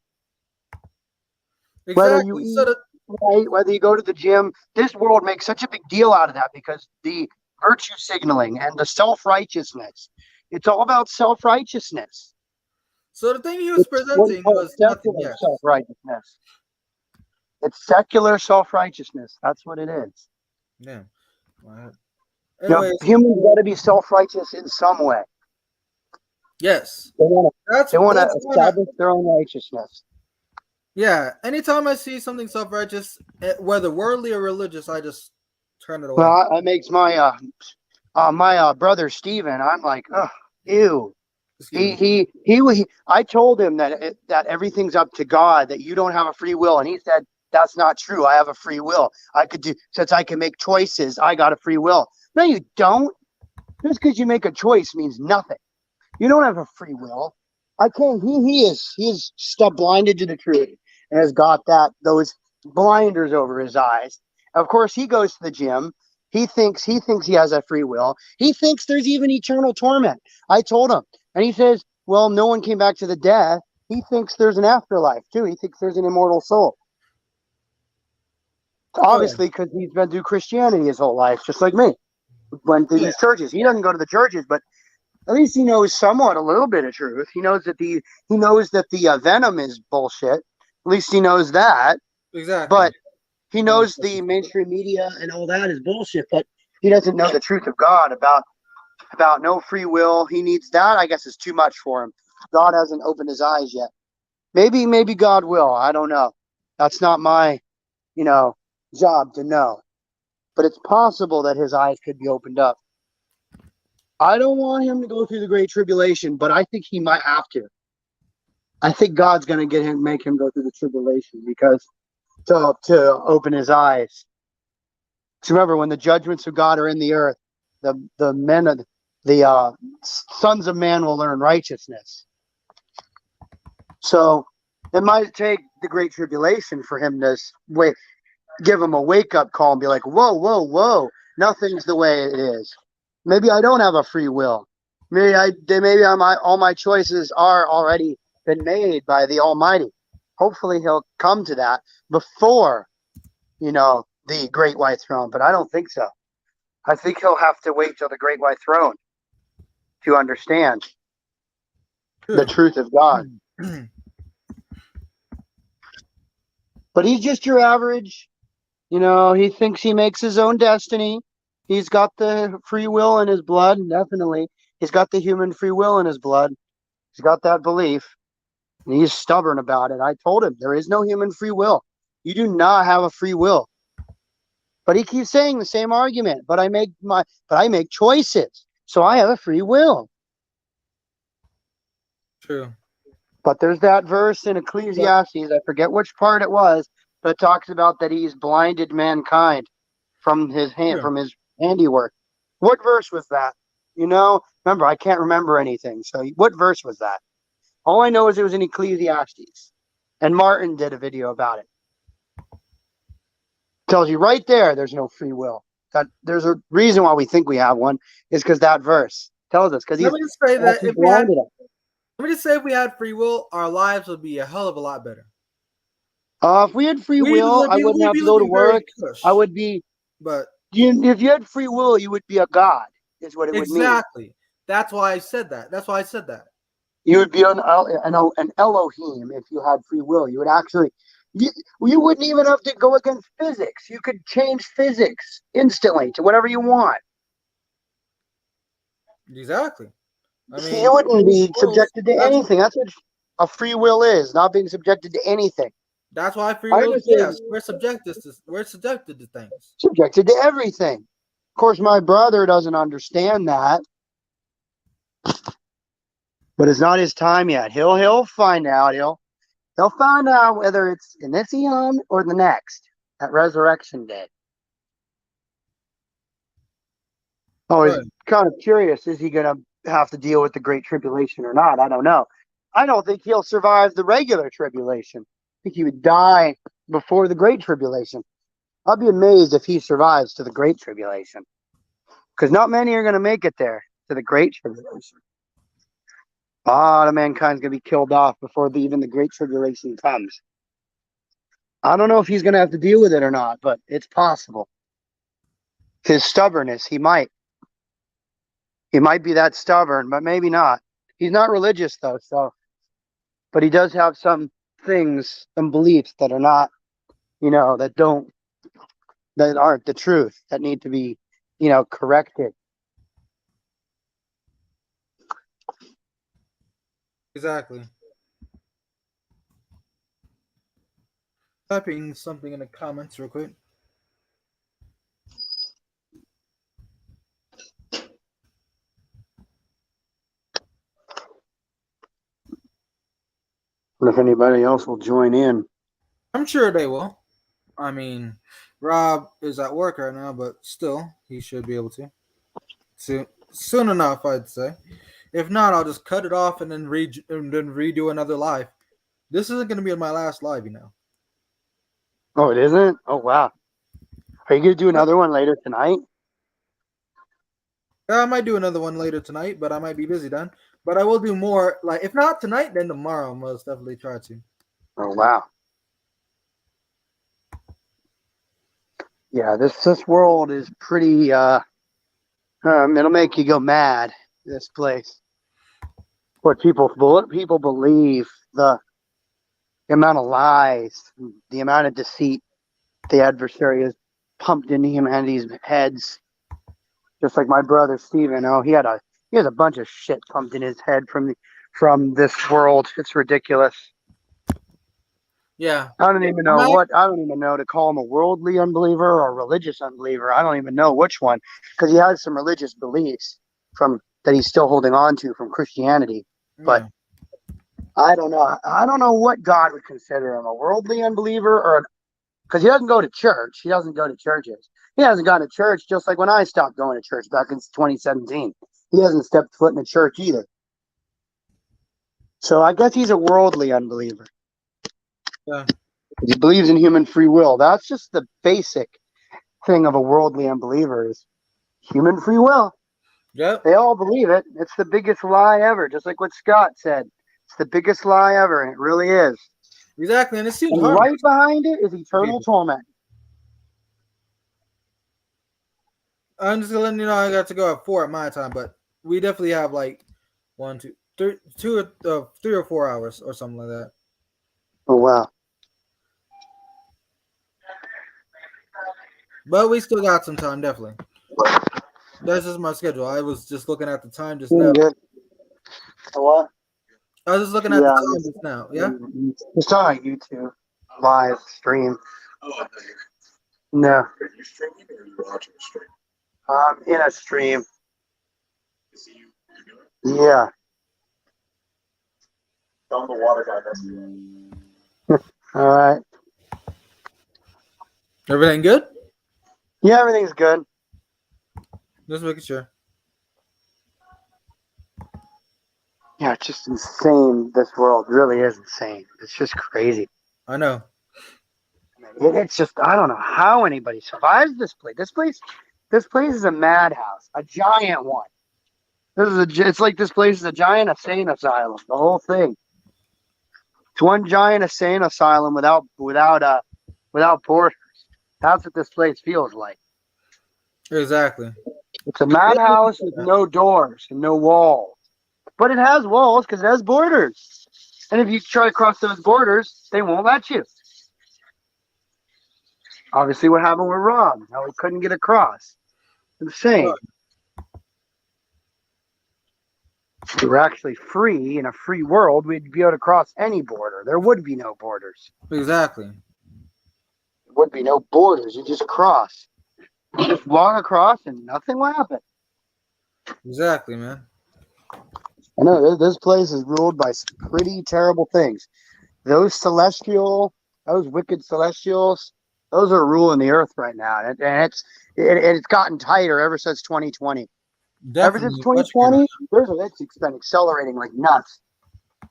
Whether you exactly. So eat the right, whether you go to the gym, this world makes such a big deal out of that because the virtue signaling and the self righteousness. It's all about self righteousness. so the thing he was It's what we presenting call was nothing. secular self Yes. righteousness. It's secular self righteousness. That's what it is. Yeah. Well, You know, anyways, humans got to be self righteous in some way. yes. They want to. That's They want to that's kind of establish their own righteousness. yeah. Anytime I see something self-righteous, whether worldly or religious, I just turn it away. Well, that makes my brother Steven, I'm like, oh, ew. Excuse me. I told him that everything's up to God, that you don't have a free will, and he said that's not true. I have a free will. I could do since I can make choices. I got a free will. No, you don't. Just because you make a choice means nothing. You don't have a free will. I can't. He is stuck blinded to the truth and has got those blinders over his eyes. Of course, he goes to the gym. He thinks he has a free will. He thinks there's even eternal torment. I told him, and he says, "Well, no one came back to the death." He thinks there's an afterlife too. He thinks there's an immortal soul. Oh yeah. Obviously, because he's been through Christianity his whole life, just like me. Went through Yeah. these churches. He doesn't go to the churches, but at least he knows somewhat a little bit of truth. He knows that the venom is bullshit. At least he knows that. Exactly. But he knows the mainstream media and all that is bullshit. But he doesn't know the truth of God about no free will. He needs that. I guess is too much for him. God hasn't opened his eyes yet. Maybe God will. I don't know. That's not my you know job to know. But it's possible that his eyes could be opened up. I don't want him to go through the great tribulation, but I think he might have to. I think God's going to make him go through the tribulation because to open his eyes. So remember, when the judgments of God are in the earth, the men of the sons of man will learn righteousness. So it might take the great tribulation for him to give him a wake up call and be like, whoa, whoa, whoa, nothing's the way it is. Maybe I don't have a free will. All my choices are already been made by the Almighty. Hopefully he'll come to that before, the great white throne, but I don't think so. I think he'll have to wait till the great white throne to understand the True. truth of God. But he's just your average. He thinks he makes his own destiny. He's got the free will in his blood, definitely. He's got the human free will in his blood. He's got that belief. And he's stubborn about it. I told him there is no human free will. You do not have a free will. But he keeps saying the same argument. But I make choices. So I have a free will. True. But there's that verse in Ecclesiastes, I forget which part it was, but it talks about that he's blinded mankind from his True. handiwork. What verse was that? Remember, I can't remember anything. So what verse was that? All I know is it was in Ecclesiastes. And Martin did a video about it. Tells you right there's no free will. That there's a reason why we think we have one, is because that verse tells us, because Let he's me just say that actually blinded us. let me just say if we had free will, our lives would be a hell of a lot better. If we had free will, I wouldn't We'd have be to go to living very work. cush. I would be But if you had free will, you would be a god, is what it would mean. exactly. That's why I said that. That's why I said that. You would be an Elohim if you had free will. You would actually, you wouldn't even have to go against physics. You could change physics instantly to whatever you want. Exactly. I mean, You wouldn't be subjected to anything. That's what a free will is, not being subjected to anything. that's why free I will. understand. Yes, we're subjected to things. Subjected to everything. Of course, my brother doesn't understand that, but it's not his time yet. He'll find out. He'll find out whether it's in this eon or the next, at Resurrection Day. Oh, he's Right. kind of curious. Is he going to have to deal with the Great Tribulation or not? I don't know. I don't think he'll survive the regular tribulation. I think he would die before the great tribulation. I'll be amazed if he survives to the great tribulation, because not many are going to make it there to the great tribulation. A lot of mankind's going to be killed off before even the great tribulation comes. I don't know if he's going to have to deal with it or not, but it's possible. His stubbornness, he might. He might be that stubborn, but maybe not. He's not religious though, but he does have some things, some beliefs that are not, that aren't the truth, that need to be, corrected. Exactly. Typing something in the comments real quick. If anybody else will join in. I'm sure they will. I mean, Rob is at work right now, but still, he should be able to. Soon enough, I'd say. If not, I'll just cut it off and then redo another live. This isn't going to be my last live, Oh, it isn't? Oh, wow. Are you going to do another one later tonight? I might do another one later tonight, but I might be busy then. But I will do more. Like, if not tonight, then tomorrow. I'll most definitely try to. Oh, wow. Yeah, this world is pretty, it'll make you go mad, this place. What people believe, the amount of lies, the amount of deceit the adversary has pumped into humanity's heads. Just like my brother Steven, he has a bunch of shit pumped in his head from this world. It's ridiculous. Yeah. I don't even know to call him a worldly unbeliever or a religious unbeliever. I don't even know which one, because he has some religious beliefs that he's still holding on to from Christianity. But I don't know. I don't know what God would consider him, a worldly unbeliever because he doesn't go to church. He doesn't go to churches. He hasn't gone to church, just like when I stopped going to church back in 2017. He hasn't stepped foot in a church either. So I guess he's a worldly unbeliever. Yeah. He believes in human free will. That's just the basic thing of a worldly unbeliever is human free will. Yep. They all believe it. It's the biggest lie ever, just like what Scott said. It's the biggest lie ever, and it really is. Exactly, and it seems and right behind it is eternal torment. I'm just letting you know I got to go at 4 at my time, but we definitely have like 3 or 4 hours or something like that. Oh, wow. But we still got some time, definitely. That's just my schedule. I was just looking at the time just now. What? I was just looking at the time just now. Yeah? It's on YouTube. Live stream. Oh, no. Are you streaming or are you watching a stream? I'm in a stream. Is it you doing? Yeah. Tell the water guy that's you. All right. Everything good? Yeah, everything's good. Just making sure. Yeah, it's just insane. This world really is insane. It's just crazy. I know. It's just, I don't know how anybody survives this place. This place is a madhouse, a giant one. It's like this place is a giant insane asylum. The whole thing. It's one giant insane asylum without borders. That's what this place feels like. Exactly. It's a madhouse with no doors and no walls. But it has walls because it has borders. And if you try to cross those borders, they won't let you. Obviously, what happened with Rob? How he couldn't get across. Insane. If we were actually free in a free world, we'd be able to cross any border. There would be no borders. Exactly. There would be no borders. You just cross. You just walk across and nothing will happen. Exactly, man. I know this place is ruled by some pretty terrible things. Those wicked celestials, those are ruling the earth right now, and it's gotten tighter ever since 2020. Definitely. Ever since 2020, it's been accelerating like nuts.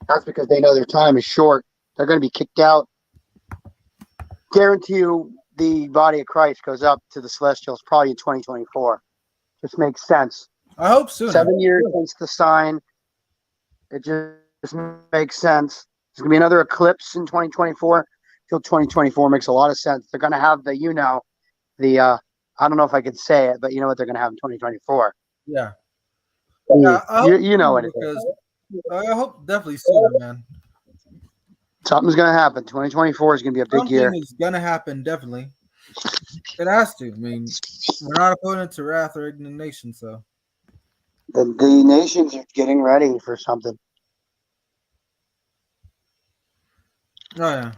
That's because they know their time is short. They're going to be kicked out. Guarantee you the body of Christ goes up to the celestials probably in 2024. Just makes sense. I hope sooner. 7 years since the sign. It just makes sense. There's going to be another eclipse in 2024. Till 2024 makes a lot of sense. They're going to have the, I don't know if I could say it, but you know what they're going to have in 2024. Yeah. You, I hope you know what it because is. I hope definitely sooner, man. Something's going to happen. 2024 is going to be a big Something year. is gonna happen, definitely. It has to. I mean, we're not opponent to wrath or indignation, so The nations are getting ready for something. oh yeah.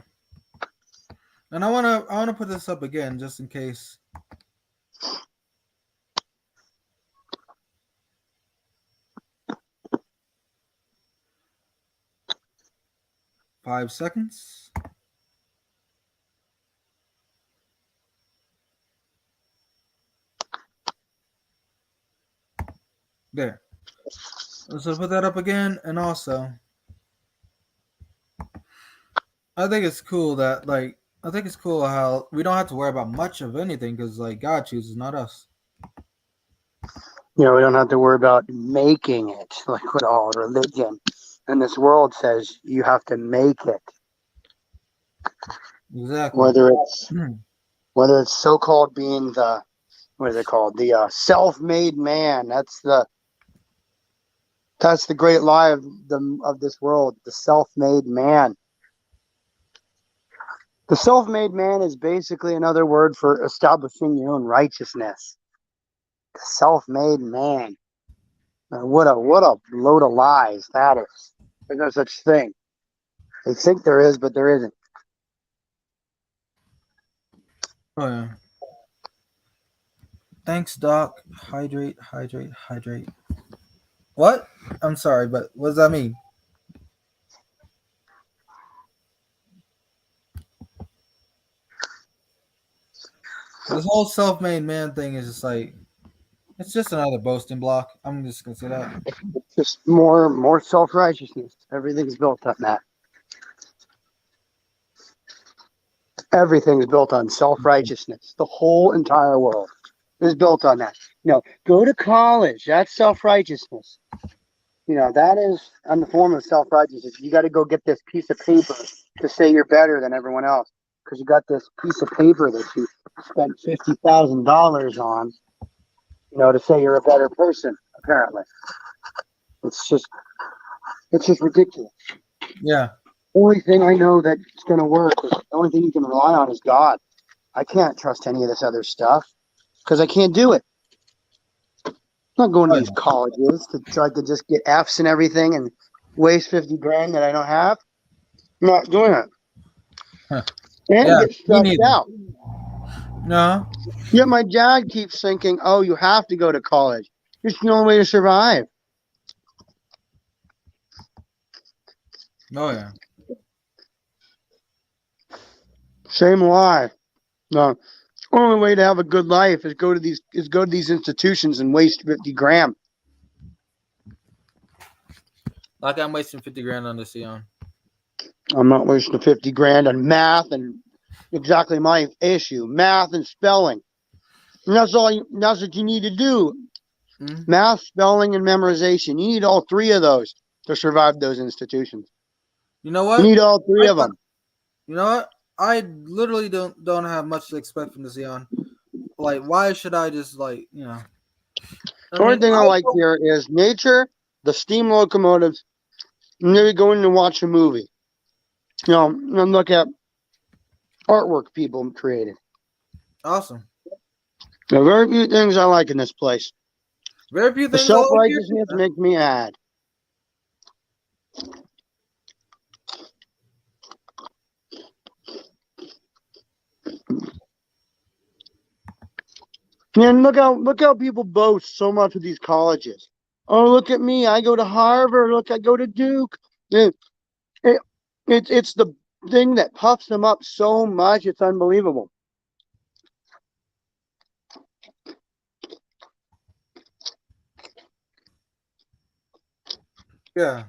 And I wanna put this up again just in case. Five seconds. There. So put that up again, and also, I think it's cool that I think it's cool how we don't have to worry about much of anything because God chooses, not us. We don't have to worry about making it like with all religion. And this world says you have to make it. Exactly. Whether it's so-called being the, what is it called? The self-made man. That's the great lie of this world. The self-made man. The self-made man is basically another word for establishing your own righteousness. The self-made man. What a load of lies that is. There's no such thing. They think there is, but there isn't. Oh yeah. Thanks, Doc. Hydrate, hydrate, hydrate. What? I'm sorry, but what does that mean? This whole self-made man thing is just it's just another boasting block. I'm just gonna say that. It's just more self-righteousness. Everything's built on that. Everything's built on self-righteousness. The whole entire world is built on that. Go to college. That's self-righteousness. That is a form of self-righteousness. You got to go get this piece of paper to say you're better than everyone else because you got this piece of paper that you spent $50,000 on, to say you're a better person. Apparently, it's just ridiculous. Yeah. Only thing I know that's going to work, the only thing you can rely on is God. I can't trust any of this other stuff because I can't do it. I'm not going to these colleges so I could just get F's and everything and waste 50 grand that I don't have. I'm not doing it. Huh. And Yeah, get me stressed neither. out. No. Yet my dad keeps thinking, oh, you have to go to college. It's the only way to survive. Oh yeah. Same lie. No. Only way to have a good life is go to these institutions and waste 50 grand. Like I'm wasting 50 grand on this, Eon. I'm not wasting 50 grand on math and exactly my issue. Math and spelling. And that's what you need to do. Mm-hmm. Math, spelling, and memorization. You need all three of those to survive those institutions. You know what? You need all three of them. You know what? I literally don't have much to expect from this, Eon. Why should I just The only thing I like here is nature, the steam locomotives, and maybe going to watch a movie. And look at artwork people created. Awesome. There are very few things I like in this place. Very few The things. self-righteousness makes me mad. And look how people boast so much of these colleges. Oh, look at me! I go to Harvard. Look, I go to Duke. It's the thing that puffs them up so much. It's unbelievable. Yeah.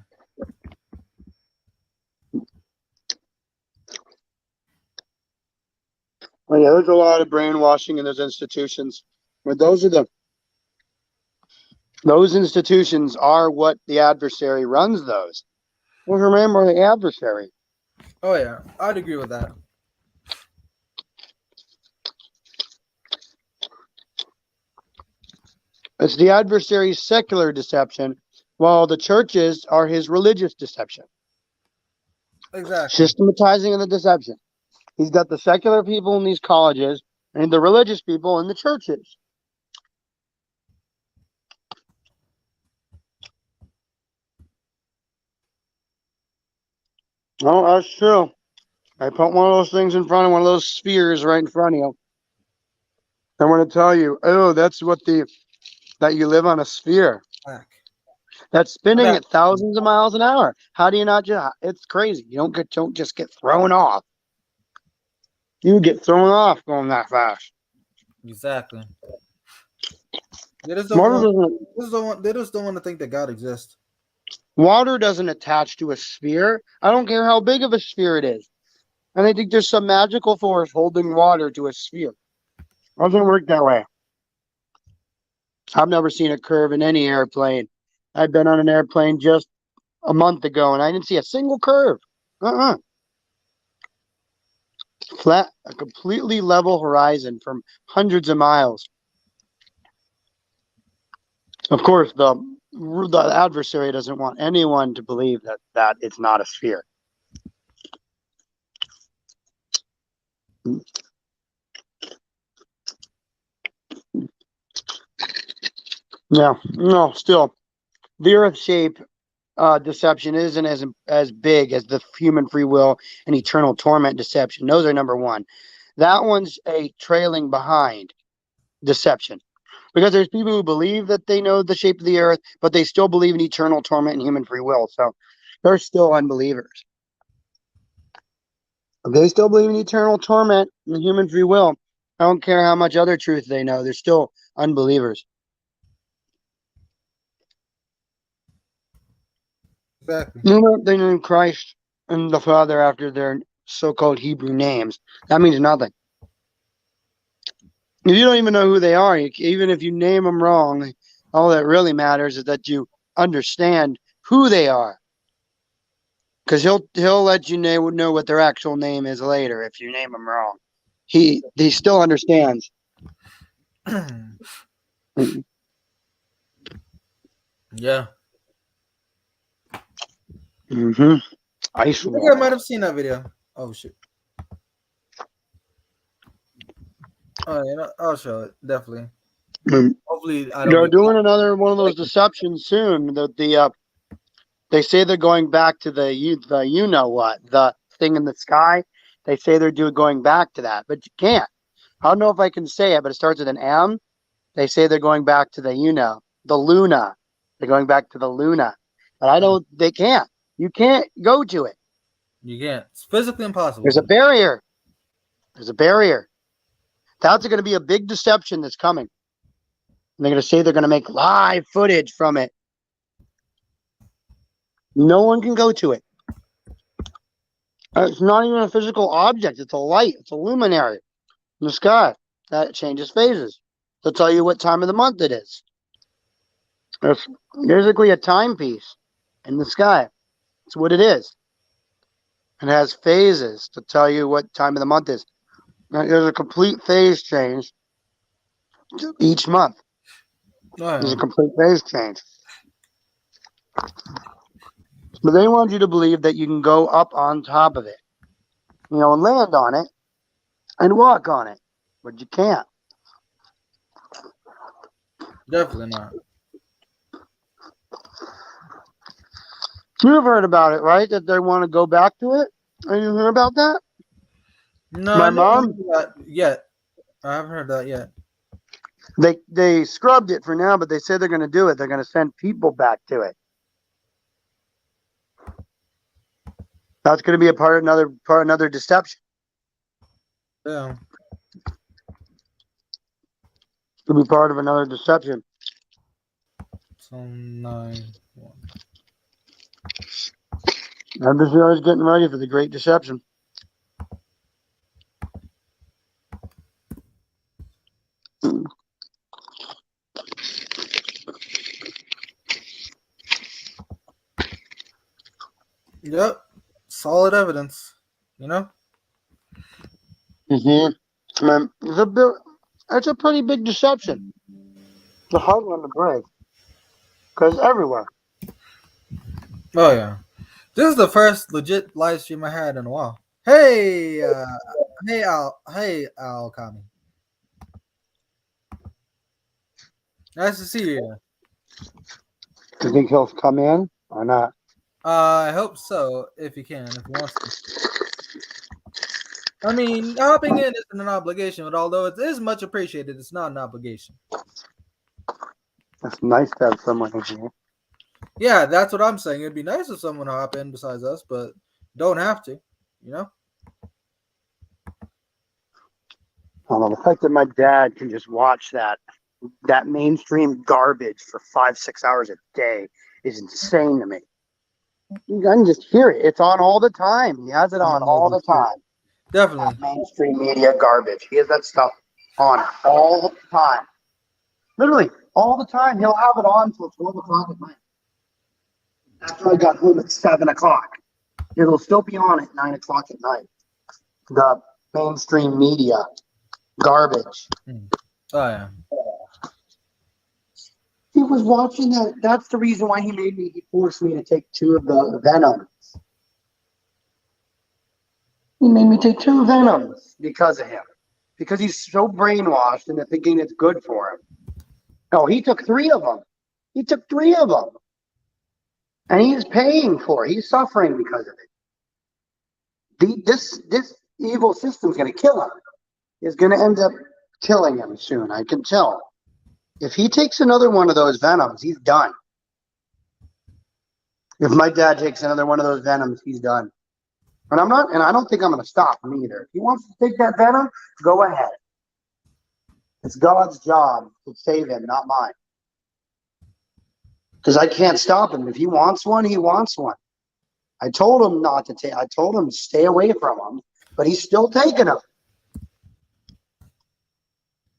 Well, yeah, there's a lot of brainwashing in those institutions. But those institutions are what the adversary runs those. Well, remember the adversary. Oh yeah, I'd agree with that. It's the adversary's secular deception, while the churches are his religious deception. Exactly. Systematizing the deception. He's got the secular people in these colleges and the religious people in the churches. Oh, that's true. I put one of those things in front of one of those spheres right in front of you. I want to tell you, oh, that's that you live on a sphere Black. that's spinning That at thousands of miles an hour. How do you not just? It's crazy. You don't just get thrown off. You get thrown off going that fast. exactly. They just don't Water want. doesn't. They just don't want to think that God exists. Water doesn't attach to a sphere. I don't care how big of a sphere it is. And they think there's some magical force holding water to a sphere. It doesn't work that way. I've never seen a curve in any airplane. I've been on an airplane just a month ago and I didn't see a single curve. Flat, a completely level horizon from hundreds of miles. Of course, the adversary doesn't want anyone to believe that it's not a sphere. Yeah, no, still, the Earth shape deception isn't as big as the human free will and eternal torment deception. Those are number one. That one's a trailing behind deception because there's people who believe that they know the shape of the Earth, but they still believe in eternal torment and human free will. So they're still unbelievers. If they still believe in eternal torment and human free will, I don't care how much other truth they know. They're still unbelievers. Exactly. You know, they name Christ and the Father after their so-called Hebrew names. That means nothing. If you don't even know who they are, even if you name them wrong, all that really matters is that you understand who they are. Because he'll let you know what their actual name is later if you name them wrong. He still understands. Yeah. Mm-hmm. Ice I think I wall. might have seen that video. Oh shit. Oh yeah, I'll show it definitely. Mm. Hopefully, I don't They're get. doing another one of those Like, deceptions soon. They say they're going back to the you know what, the thing in the sky. They say they're going back to that, but you can't. I don't know if I can say it, but it starts with an M. They say they're going back to the Luna. They're going back to the Luna, but I don't. They can't. You can't go to it. you can't. It's physically There's impossible. a barrier. There's a barrier. That's going to be a big deception that's coming. And they're going to say they're going to make live footage from it. No one can go to it. It's not even a physical object. It's a light. It's a luminary in the sky that changes phases to tell you what time of the month it is. It's basically a timepiece in the sky. It's what it is. And it has phases to tell you what time of the month is. There's a complete phase change each month. Oh, There's a yeah. complete phase change. But they want you to believe that you can go up on top of it, and land on it and walk on it. But you can't. Definitely not. You've heard about it, right? That they want to go back to it? Have you heard about that? No, I My never heard mom, of that yet. I haven't heard that yet. they scrubbed it for now, but they said they're going to do it. They're going to send people back to it. That's going to be a part of another deception. Yeah. It'll be part of another deception. So 9-1. Adversary is getting ready for the great deception. Yep. Solid evidence. You know? Mm-hmm. Man, it's a pretty big deception. It's a hard one to break. Because everywhere. Oh yeah. This is the first legit live stream I had in a while. Hey, Al Kami. Nice to see you. Do you think he'll come in or not? I hope so, if he can, if he wants to. I mean, hopping in isn't an obligation, but although it is much appreciated, it's not an obligation. It's nice to have someone in here. Yeah, that's what I'm saying. It'd be nice if someone hop in besides us, but don't have to, you know? I don't know, the fact that my dad can just watch that mainstream garbage for 5-6 hours a day is insane to me. You can just hear it. It's on all the time. He has it on all the time. Definitely. That mainstream media garbage. He has that stuff on all the time. Literally, all the time. He'll have it on until 12 o'clock at night. After I got home at 7 o'clock. It'll still be on at 9 o'clock at night. The mainstream media garbage. Oh yeah. He was watching that. That's the reason why he forced me to take 2 of the Venoms. He made me take 2 Venoms because of him. Because he's so brainwashed into thinking it's good for him. No, he took 3 of them. He took 3 of them. And he's paying for it. He's suffering because of it. This evil system's going to kill him. It's going to end up killing him soon. I can tell. If he takes another one of those Venoms, he's done. If my dad takes another one of those Venoms, he's done. And I don't think I'm going to stop him either. If he wants to take that Venom, go ahead. It's God's job to save him, not mine. Because I can't stop him. If he wants one, he wants one. I told him not to take. I told him to stay away from him, but he's still taking them.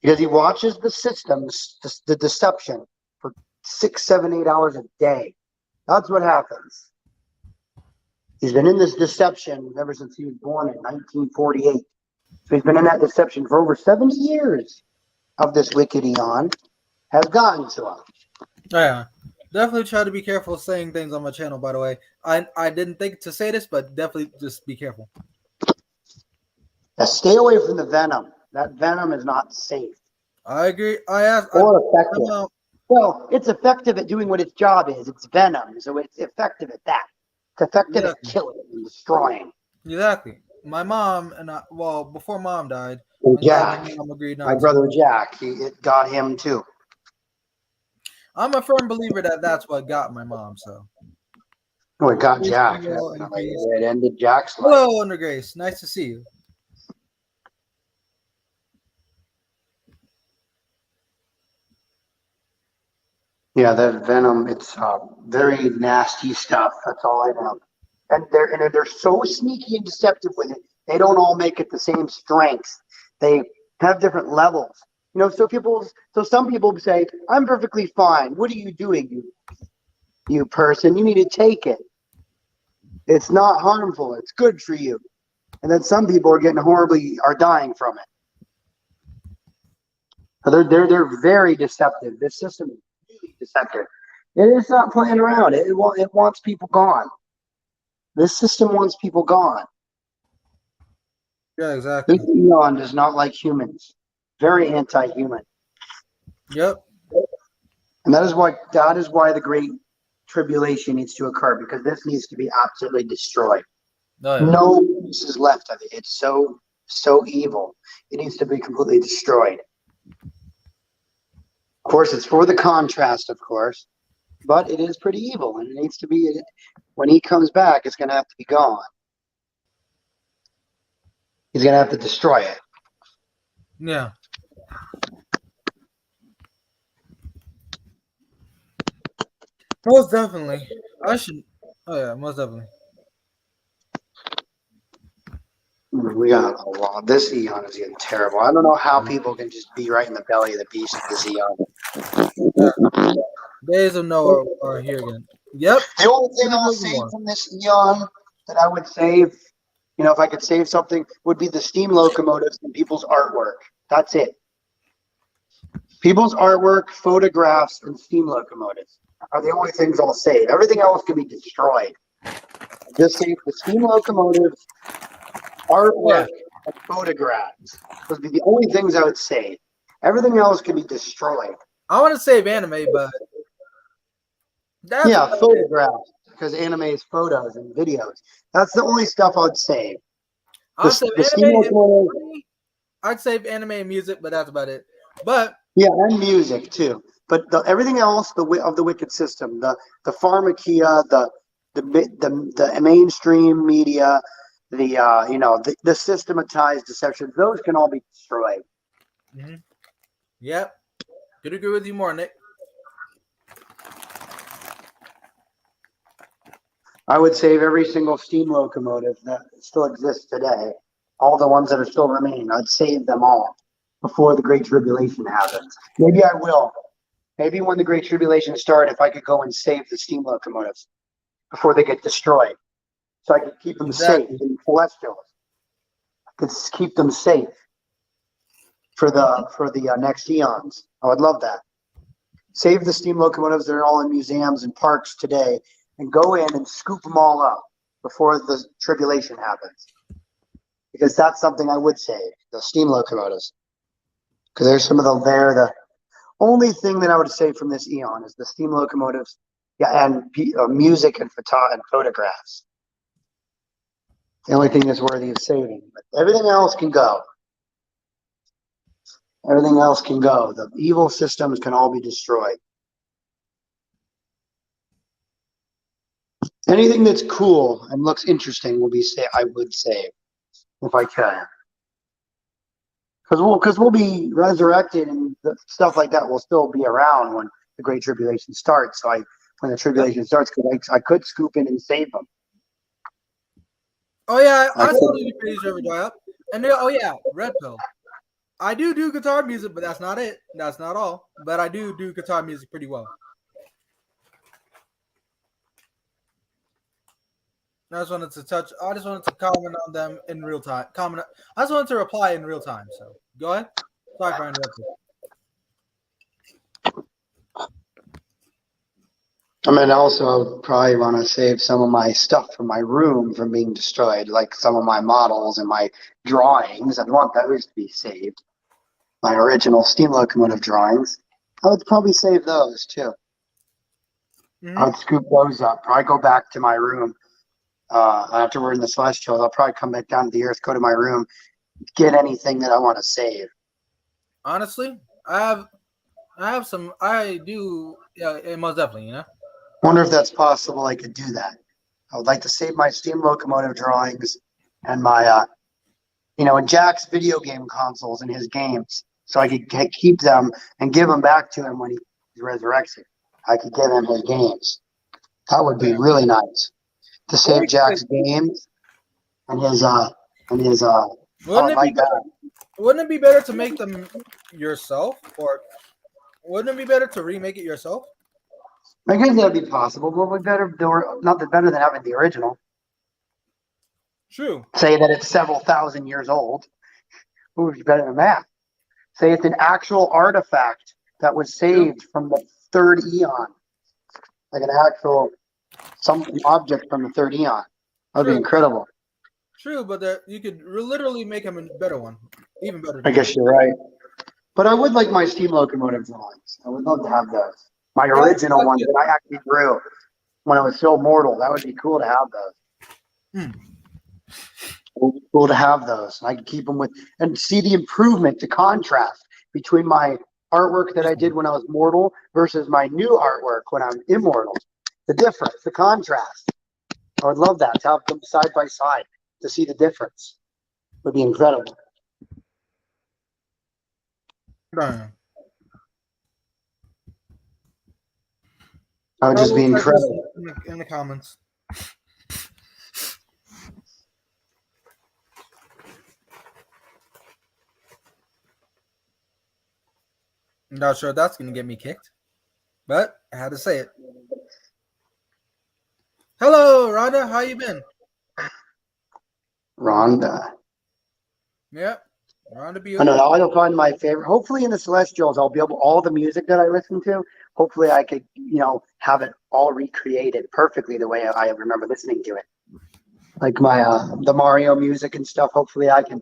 Because he watches the systems, the deception, for 6, 7, 8 hours a day. That's what happens. He's been in this deception ever since he was born in 1948. So he's been in that deception for over 70 years of this wicked eon has gotten to him. Oh yeah. Definitely try to be careful saying things on my channel, by the way. I didn't think to say this, but definitely just be careful. Now stay away from the Venom. That Venom is not safe. I agree. I asked. Or effective. Well, it's effective at doing what its job is. It's Venom, so it's effective at that. It's effective at killing and destroying. Exactly. My mom and before mom died, Jack, my mom agreed not my brother Jack, it got him too. I'm a firm believer that that's what got my mom. So. Oh, it got Jack. It ended Jack's life. Hello, Under Grace. Nice to see you. Yeah, that Venom, it's very nasty stuff. That's all I know. And they're so sneaky and deceptive with it. They don't all make it the same strength. They have different levels. You know, so some people say, "I'm perfectly fine. What are you doing, you person? You need to take it. It's not harmful. It's good for you." And then some people are dying from it. They're very deceptive. This system is really deceptive. It is not playing around. It wants people gone. This system wants people gone. Yeah, exactly. This eon does not like humans. Very anti-human. Yep. And that is why the great tribulation needs to occur, because this needs to be absolutely destroyed. Oh, yeah. No use is left of it. It's so evil. It needs to be completely destroyed. Of course, it's for the contrast, of course, but it is pretty evil, and it needs to be. When he comes back, it's going to have to be gone. He's going to have to destroy it. Yeah. Most definitely. I should. Oh yeah, most definitely. We got a lot. This Eon is getting terrible. I don't know how people can just be right in the belly of the beast with this Eon. Days of Noah are here again. Yep. The only thing Couldn't I'll agree save more. from this Eon that I would save, if I could save something, would be the steam locomotives and people's artwork. That's it. People's artwork, photographs, and steam locomotives are the only things I'll save. Everything else can be destroyed. Just save the steam locomotives, artwork, and photographs. Those would be the only things I would save. Everything else can be destroyed. I want to save anime, but that's Yeah, photographs, because anime is photos and videos. That's the only stuff I'd save. I'll save The steam anime. locomotive, I'd save anime and music, but that's about it. But yeah, and music too. But everything else, of the Wicked system, the pharmakia, the mainstream media, the systematized deceptions, those can all be destroyed. Yep, could agree with you more, Nick. I would save every single steam locomotive that still exists today, all the ones that are still remaining. I'd save them all before the Great Tribulation happens. Maybe I will. Maybe when the Great Tribulation starts, if I could go and save the steam locomotives before they get destroyed, so I could keep them safe in Celestials. I could keep them safe for the next eons. I would love that. Save the steam locomotives that are all in museums and parks today, and go in and scoop them all up before the tribulation happens. Because that's something I would save, the steam locomotives. Because there's some of the only thing that I would save from this eon is the steam locomotives, and music and photographs. The only thing that's worthy of saving. But everything else can go. Everything else can go. The evil systems can all be destroyed. Anything that's cool and looks interesting I would save if I can. Because we'll be resurrected and stuff like that will still be around when the Great Tribulation starts. So when the tribulation starts, I could scoop in and save them. Oh yeah, I saw the page over dry up, and Red Pill. I do guitar music, but that's not it. That's not all. But I do guitar music pretty well. I just wanted to comment on them in real time. I just wanted to reply in real time. So go ahead. Sorry for interrupting. I mean, also, I would probably want to save some of my stuff from my room from being destroyed, like some of my models and my drawings. I'd want those to be saved. My original steam locomotive drawings. I would probably save those too. I would scoop those up. Probably go back to my room after we're in the Celestials. I'll probably come back down to the Earth, go to my room, get anything that I want to save. Honestly, I have some. I do. Yeah, most definitely. Wonder if that's possible. I could do that. I would like to save my steam locomotive drawings and my, and Jack's video game consoles and his games, so I could keep them and give them back to him when he resurrects it. I could give him his games. That would be really nice to save Jack's games and his. Wouldn't it be better to make them yourself, or wouldn't it be better to remake it yourself? I guess that'd be possible, but we're not better than having the original. True. Say that it's several thousand years old. What would be better than that? Say it's an actual artifact that was saved from the third eon, like an actual something object from the third eon. That'd be incredible. True, but you could literally make him a better one, even better. I guess you're right. But I would like my steam locomotive drawings. I would love to have those. My original ones that I actually drew when I was still mortal. That would be cool to have those. It would be cool to have those. I could keep them and see the improvement, the contrast between my artwork that I did when I was mortal versus my new artwork when I'm immortal. The difference, the contrast. I would love that, to have them side by side, to see the difference. It would be incredible. That would just be incredible. In the comments. I'm not sure if that's going to get me kicked, but I had to say it. Hello, Rhonda. How you been? Rhonda. Yep. Rhonda I don't Buell. know. I'll find my favorite. Hopefully, in the Celestials, I'll be able all the music that I listen to. Hopefully, I could, have it all recreated perfectly the way I remember listening to it. Like my the Mario music and stuff. Hopefully, I can.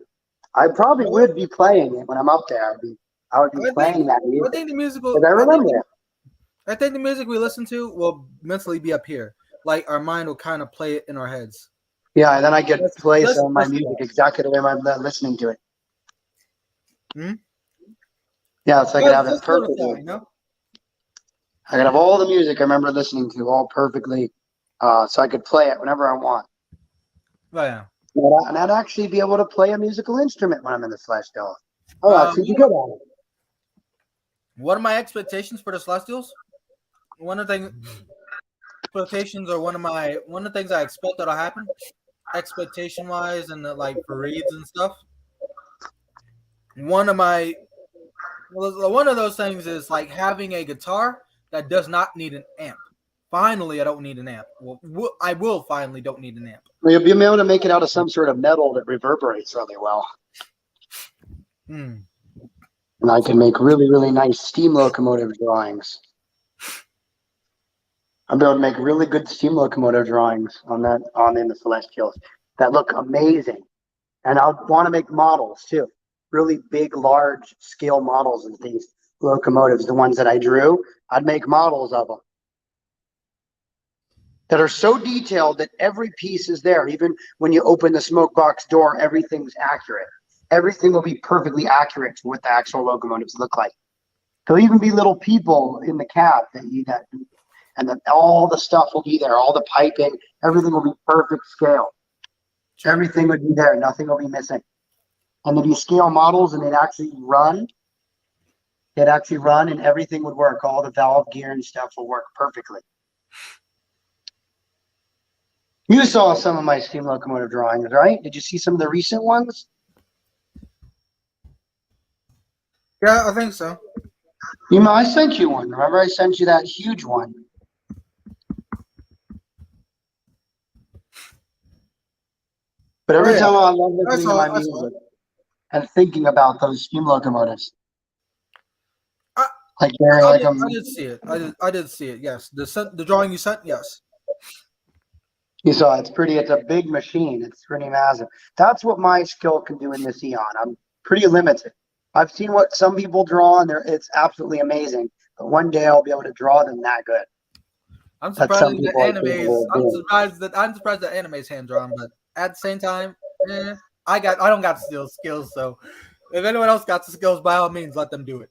I probably Well, would be playing it when I'm up there. I would be I think playing that I music think the musical. because I remember it. I think the music we listen to will mentally be up here. Like our mind will kind of play it in our heads. Yeah, and then I could play That's some the of my first music thought. exactly the way I'm listening to it. Hmm? Yeah, so I could Well, have it's it just a little perfectly. thought, you know. I could have all the music I remember listening to all perfectly, so I could play it whenever I want. But yeah. And I'd actually be able to play a musical instrument when I'm in the Celestials. Oh, Um, actually be good at it. one of my expectations for the Celestials, one of the expectations, or one of the things I expect that'll happen, expectation wise, and like for reads and stuff. One of my one of those things is like having a guitar that does not need an amp. Finally, I don't need an amp. Well, I will finally don't need an amp. Well, you'll be able to make it out of some sort of metal that reverberates really well. Hmm. And I can make really, really nice steam locomotive drawings. I'll be able to make really good steam locomotive drawings in the Celestials that look amazing. And I'll want to make models too. Really big, large scale models of these locomotives, the ones that I drew. I'd make models of them that are so detailed that every piece is there. Even when you open the smoke box door, everything's accurate. Everything will be perfectly accurate to what the actual locomotives look like. There'll even be little people in the cab and then all the stuff will be there, all the piping, everything will be perfect scale. Sure. Everything would be there, nothing will be missing. And they'd be scale models and they'd actually run. They'd actually run and everything would work. All the valve gear and stuff will work perfectly. You saw some of my steam locomotive drawings, right? Did you see some of the recent ones? Yeah, I think so. I sent you one. Remember I sent you that huge one? But Oh every yeah, time I love I listening to saw my it. I saw it. music and thinking about those steam locomotives. I, Like they're I like did. I did see it. I did see it. Yes, the drawing you sent. Yes. you saw it's a big machine. It's pretty massive. That's what my skill can do in this eon. I'm pretty limited. I've seen what some people draw and it's absolutely amazing. But one day I'll be able to draw them that good. I'm That surprised some that people are capable of doing. I'm surprised that anime is hand drawn, but at the same time, I don't got skills. So if anyone else got the skills, by all means, let them do it.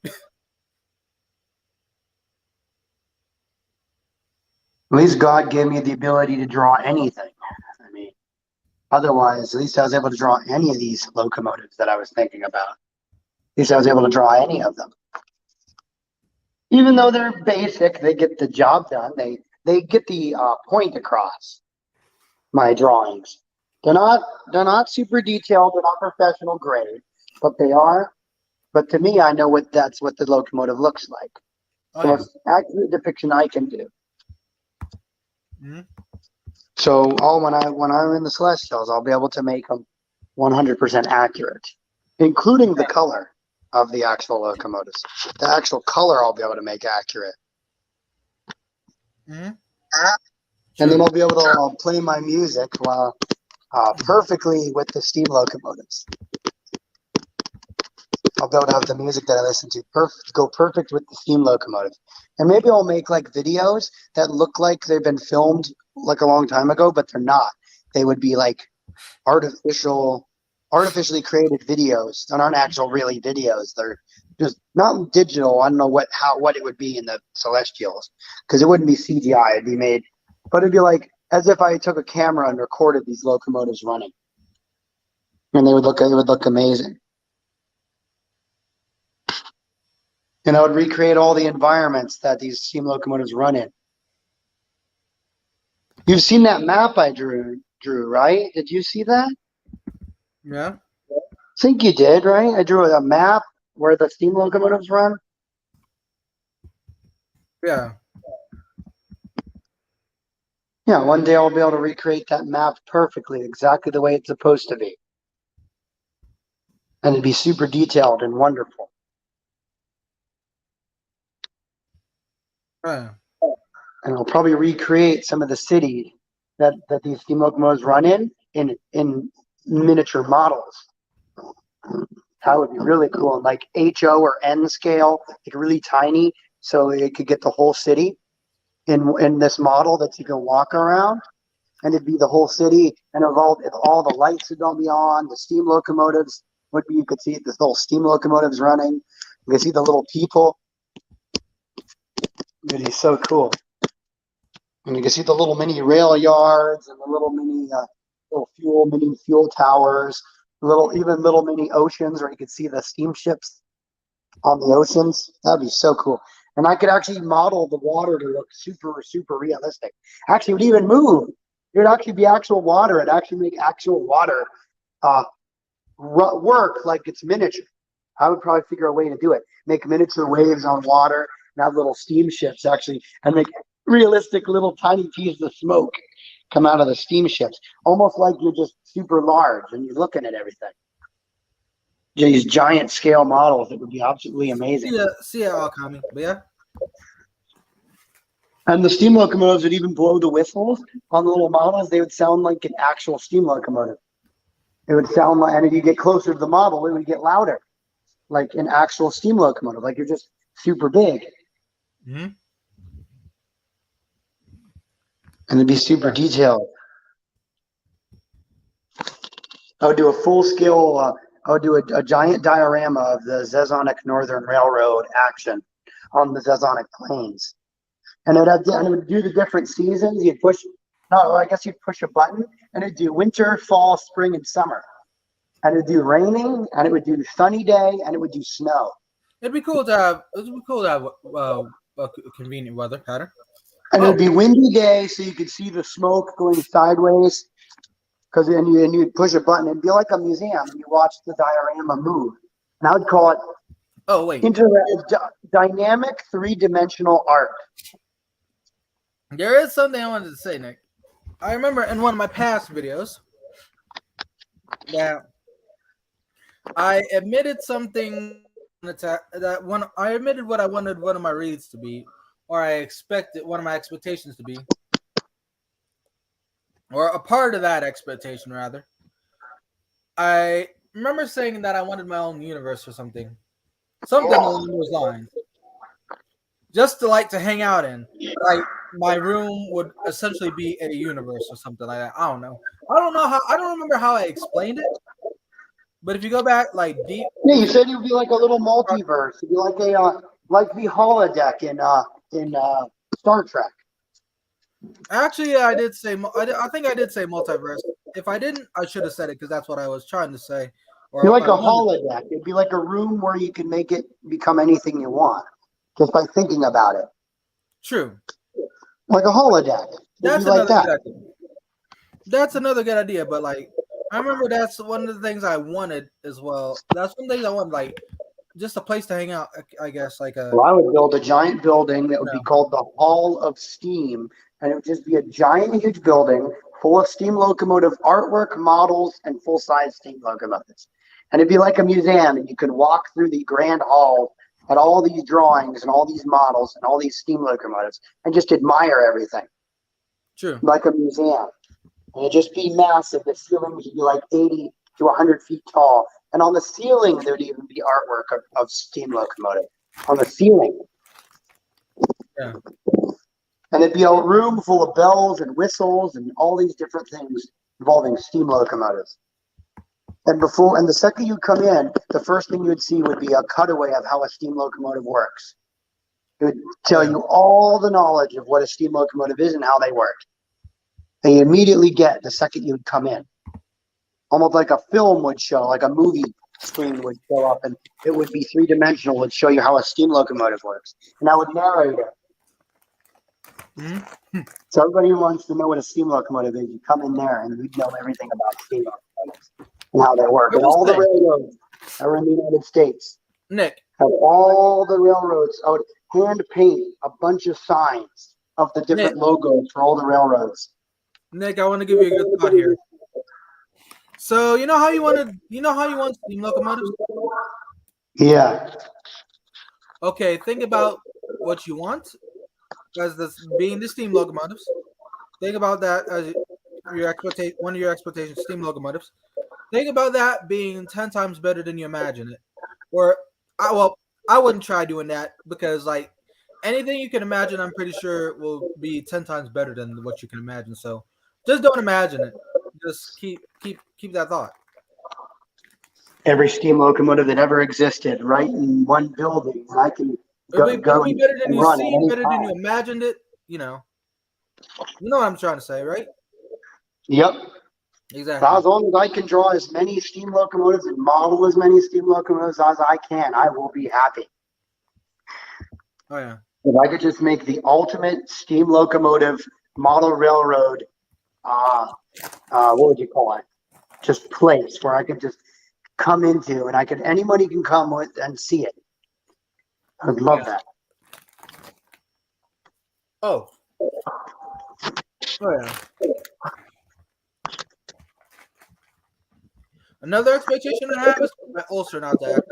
At least God gave me the ability to draw anything. I mean, otherwise, at least I was able to draw any of these locomotives that I was thinking about. At least I was able to draw any of them. Even though they're basic, they get the job done. They get the point across. My drawings. They're not super detailed. They're not professional grade, but they are. But to me, I know that's what the locomotive looks like. Oh The yeah. most accurate depiction I can do. Mm-hmm. So when I'm in the Celestials, I'll be able to make them 100% accurate, including the color of the actual locomotives. The actual color I'll be able to make accurate. Mm-hmm. And then I'll be able to play my music while perfectly with the steam locomotives. I'll be able to have the music that I listen to go perfect with the steam locomotive. And maybe I'll make like videos that look like they've been filmed like a long time ago, but they're not. They would be like artificially created videos. They aren't actual really videos. They're just not digital. I don't know what it would be in the Celestials, because it wouldn't be CGI. It'd be made, but it'd be like as if I took a camera and recorded these locomotives running, and it would look amazing. And I would recreate all the environments that these steam locomotives run in. You've seen that map I drew, right? Did you see that? Yeah. I think you did, right? I drew a map where the steam locomotives run. Yeah. Yeah, one day I'll be able to recreate that map perfectly, exactly the way it's supposed to be. And it'd be super detailed and wonderful. Yeah. And I'll probably recreate some of the cities that these steam locomotives run in miniature models. That would be really cool. And like HO or N scale, like really tiny, so it could get the whole city in this model that you can walk around. And it'd be the whole city, and all the lights would all be on. The steam locomotives would be. You could see the little steam locomotives running. You could see the little people. It'd be so cool. And you can see the little mini rail yards and the little mini mini fuel towers. Even little mini oceans where you could see the steamships on the oceans. That'd be so cool. And I could actually model the water to look super, super realistic. Actually, it would even move. It would actually be actual water. It'd actually make actual water work like it's miniature. I would probably figure a way to do it. Make miniature waves on water and have little steamships actually, and make realistic little tiny pieces of smoke come out of the steamships. Almost like you're just super large and you're looking at everything. These giant scale models, it would be absolutely amazing. See it all coming. But yeah. And the steam locomotives would even blow the whistles on the little models. They would sound like an actual steam locomotive. It would sound like, and if you get closer to the model, it would get louder, like an actual steam locomotive, like you're just super big. Mm-hmm. And it'd be super detailed. I would do a full scale, I would do a giant diorama of the Zezonic Northern Railroad action on the Zezonic Plains. And it would do the different seasons. You'd push a button, and it'd do winter, fall, spring, and summer. And it'd do raining, and it would do sunny day, and it would do snow. It'd be cool to have a convenient weather pattern. And it'd be windy day, so you could see the smoke going sideways. And you'd push a button. It'd be like a museum, and you watch the diorama move. And I would call it dynamic three-dimensional art. There is something I wanted to say, Nick. I remember in one of my past videos that I admitted something I admitted what I wanted one of my reads to be, or I expected one of my expectations to be, or a part of that expectation rather. I remember saying that I wanted my own universe or something along those lines, just to hang out in. Like my room would essentially be a universe or something like that. I don't know. I don't remember how I explained it. But if you go back deep, yeah, you said it would be like a little multiverse. It'd be like the holodeck in Star Trek. Actually, I did say. I think I did say multiverse. If I didn't, I should have said it because that's what I was trying to say. You're like a holodeck. It'd be like a room where you can make it become anything you want just by thinking about it. True. Like a holodeck. That's another good idea. That's another good idea. But I remember that's one of the things I wanted as well. That's one thing I wanted, just a place to hang out. I guess Well, I would build a giant building that would be called the Hall of Steam, and it would just be a giant, huge building full of steam locomotive artwork, models, and full-size steam locomotives. And it'd be like a museum, and you could walk through the grand hall at all these drawings and all these models and all these steam locomotives and just admire everything. True. Like a museum. And it'd just be massive. The ceiling would be like 80 to 100 feet tall. And on the ceiling, there'd even be artwork of steam locomotive. On the ceiling. Yeah. And it'd be a room full of bells and whistles and all these different things involving steam locomotives. And the second you come in, the first thing you would see would be a cutaway of how a steam locomotive works. It would tell you all the knowledge of what a steam locomotive is and how they work. And you immediately get the second you would come in. Almost like a film would show, like a movie screen would show up, and it would be three-dimensional, would show you how a steam locomotive works. And I would narrate it. Mm-hmm. So everybody who wants to know what a steam locomotive is, you come in there and you'd know everything about steam locomotives and how they work. And all the railroads that are in the United States. Nick. Have all the railroads. I would hand paint a bunch of signs of the different logos for all the railroads. Nick, I want to give you a good thought here. So you know how you want steam locomotives? Yeah. Okay, think about what you want as this being the steam locomotives. Think about that as one of your expectations, steam locomotives. Think about that being 10 times better than you imagine it. Or I wouldn't try doing that because like anything you can imagine, I'm pretty sure will be 10 times better than what you can imagine. So just don't imagine it. Just keep that thought. Every steam locomotive that ever existed, right in one building, and I can It'll go, be, go it'll be better than and you run at seen, any better than you time. imagined it. You know what I'm trying to say, right? Yep. Exactly. As long as I can draw as many steam locomotives and model as many steam locomotives as I can, I will be happy. Oh yeah. If I could just make the ultimate steam locomotive model railroad, what would you call it? Just place where I could just come into, and anybody can come with and see it. I would love that. Oh. Oh yeah. Another expectation I have is my ulcer not to act up.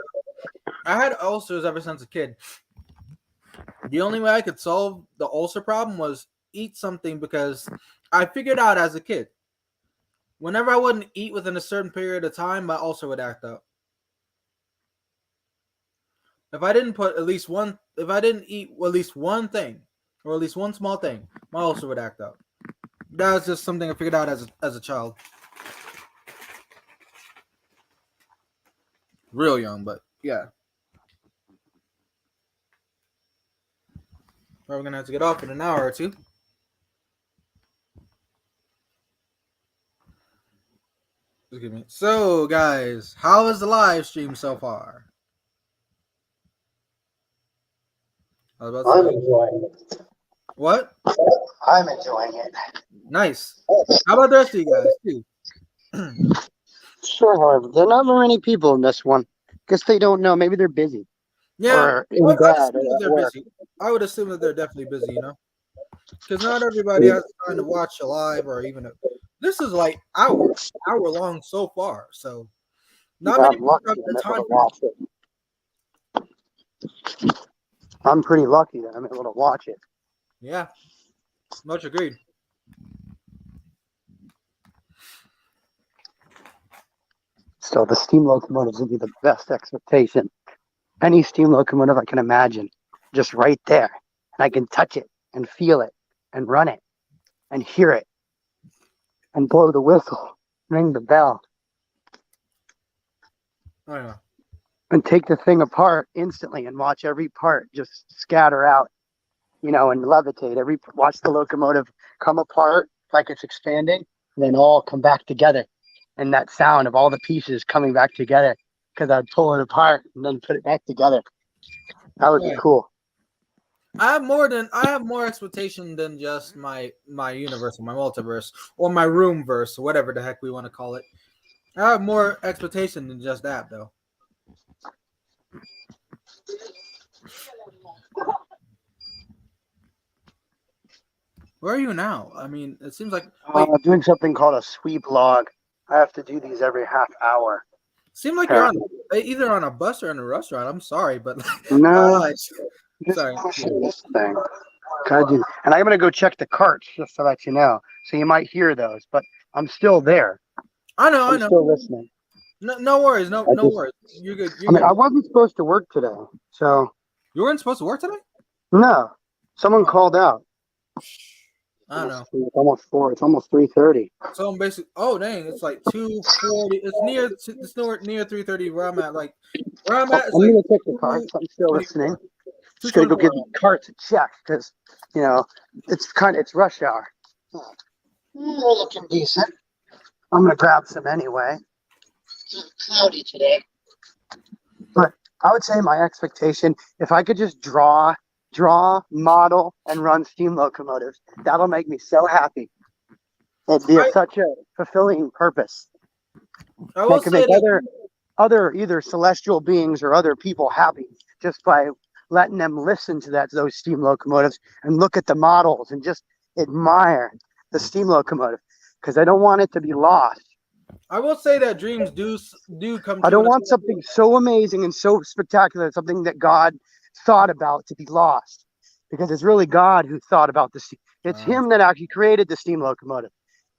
I had ulcers ever since a kid. The only way I could solve the ulcer problem was eat something because I figured out as a kid, whenever I wouldn't eat within a certain period of time, my ulcer would act up. If I didn't eat at least one thing, or at least one small thing, my ulcer would act up. That was just something I figured out as a child. Real young, but yeah. We're gonna have to get off in an hour or two. Excuse me. So, guys, how is the live stream so far? I was about to I'm say. enjoying it. What? I'm enjoying it. Nice. How about the rest of you guys too? Sure, however, there are not very many people in this one. Guess they don't know. Maybe they're busy Yeah, or in I'd bed assume or that at they're work. busy. I would assume that they're definitely busy, because not everybody has time to watch a live or even this is like hour long so far. So not Yeah, many I'm people lucky have I'm the able time to for that. watch it. I'm pretty lucky that I'm able to watch it. Yeah, much agreed. So the steam locomotives would be the best expectation. Any steam locomotive I can imagine, just right there. And I can touch it and feel it and run it and hear it and blow the whistle, ring the bell, Oh yeah. and take the thing apart instantly and watch every part just scatter out, and levitate. Watch the locomotive come apart like it's expanding, and then all come back together. And that sound of all the pieces coming back together, because I'd pull it apart and then put it back together. That would be cool. I have more expectation than just my universe or my multiverse or my room verse or whatever the heck we want to call it. I have more expectation than just that though. Where are you now? I mean, it seems like Doing something called a sweep log. I have to do these every half hour. seem like you're either on a bus or in a restaurant. I'm sorry, but No, just sorry. pushing this thing. And I'm gonna go check the carts just to let you know. So you might hear those, but I'm still there. I know. I'm still listening. No worries. No worries. You're good. I wasn't supposed to work today, so You weren't supposed to work today? no. Someone called out. I don't know. It's almost 4. It's almost 3:30. So I'm basically. Oh dang! It's like 2:40. It's near 3:30 where I'm at. Like where I'm at is I'm like gonna check the carts. I'm still listening. Just gonna go give the carts a check because it's rush hour. They're looking decent. I'm gonna grab some anyway. It's cloudy today. But I would say my expectation, if I could just draw, model, and run steam locomotives, that'll make me so happy. It'd be such a fulfilling purpose. I will Can say make that other either celestial beings or other people happy just by letting them listen to those steam locomotives and look at the models and just admire the steam locomotive, because I don't want it to be lost. I will say that dreams do come I true. don't want something so amazing and so spectacular, something that God thought about, to be lost, because it's really God who thought about the steam. It's him that actually created the steam locomotive.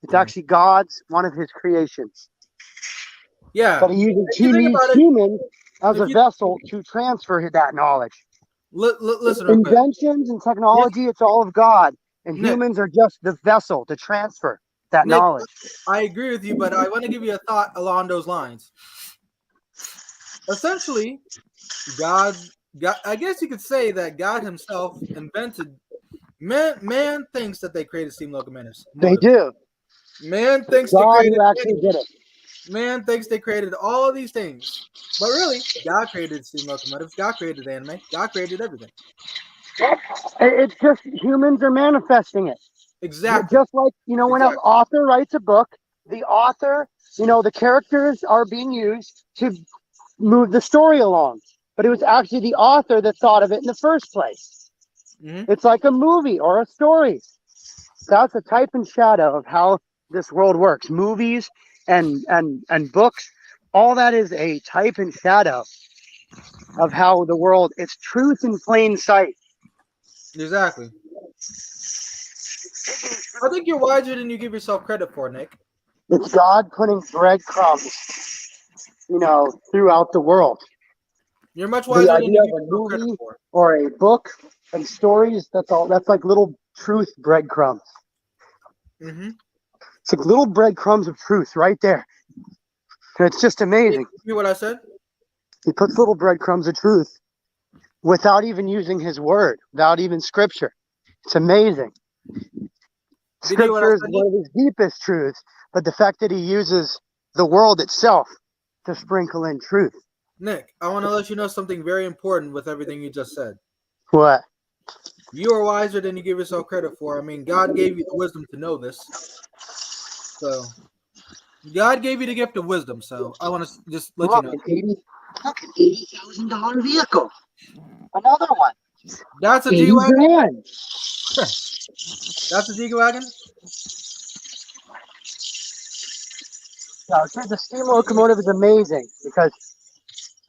It's actually God's, one of his creations. Yeah. But he uses If you think about it, humans as if a you vessel to transfer that knowledge. listen real quick, Inventions and technology, it's all of God. And Nick, humans are just the vessel to transfer that Nick, knowledge. I agree with you, but I want to give you a thought along those lines. Essentially, God, I guess you could say that God himself invented. Man thinks that they created steam locomotives. They do. Man thinks they God created who actually manuals. did it. Man thinks they created all of these things. But really, God created steam locomotives. God created anime. God created everything. It's just humans are manifesting it. Exactly. Just like, when an author writes a book, the author, the characters are being used to move the story along. But it was actually the author that thought of it in the first place. Mm-hmm. It's like a movie or a story. That's a type and shadow of how this world works. Movies and books, all that is a type and shadow of how the world, it's truth in plain sight. Exactly. I think you're wiser than you give yourself credit for, Nick. It's God putting breadcrumbs, throughout the world. You're much The wiser than idea you of give a yourself credit movie for. or a book and stories, that's all. That's like little truth breadcrumbs. Mm-hmm. It's like little breadcrumbs of truth right there. And it's just amazing. You hear what I said? He puts little breadcrumbs of truth without even using his word, without even scripture. It's amazing. Did you hear what I Scripture is said, Nick? one of his deepest truths, but the fact that he uses the world itself to sprinkle in truth. Nick, I want to let you know something very important with everything you just said. What? You are wiser than you give yourself credit for. I mean, God gave you the wisdom to know this. So, God gave you the gift of wisdom. So, I want to just let you Look, know. an $80,000 vehicle. Another one. That's a G 80 wagon. grand. That's a G wagon. Now, the steam locomotive is amazing because,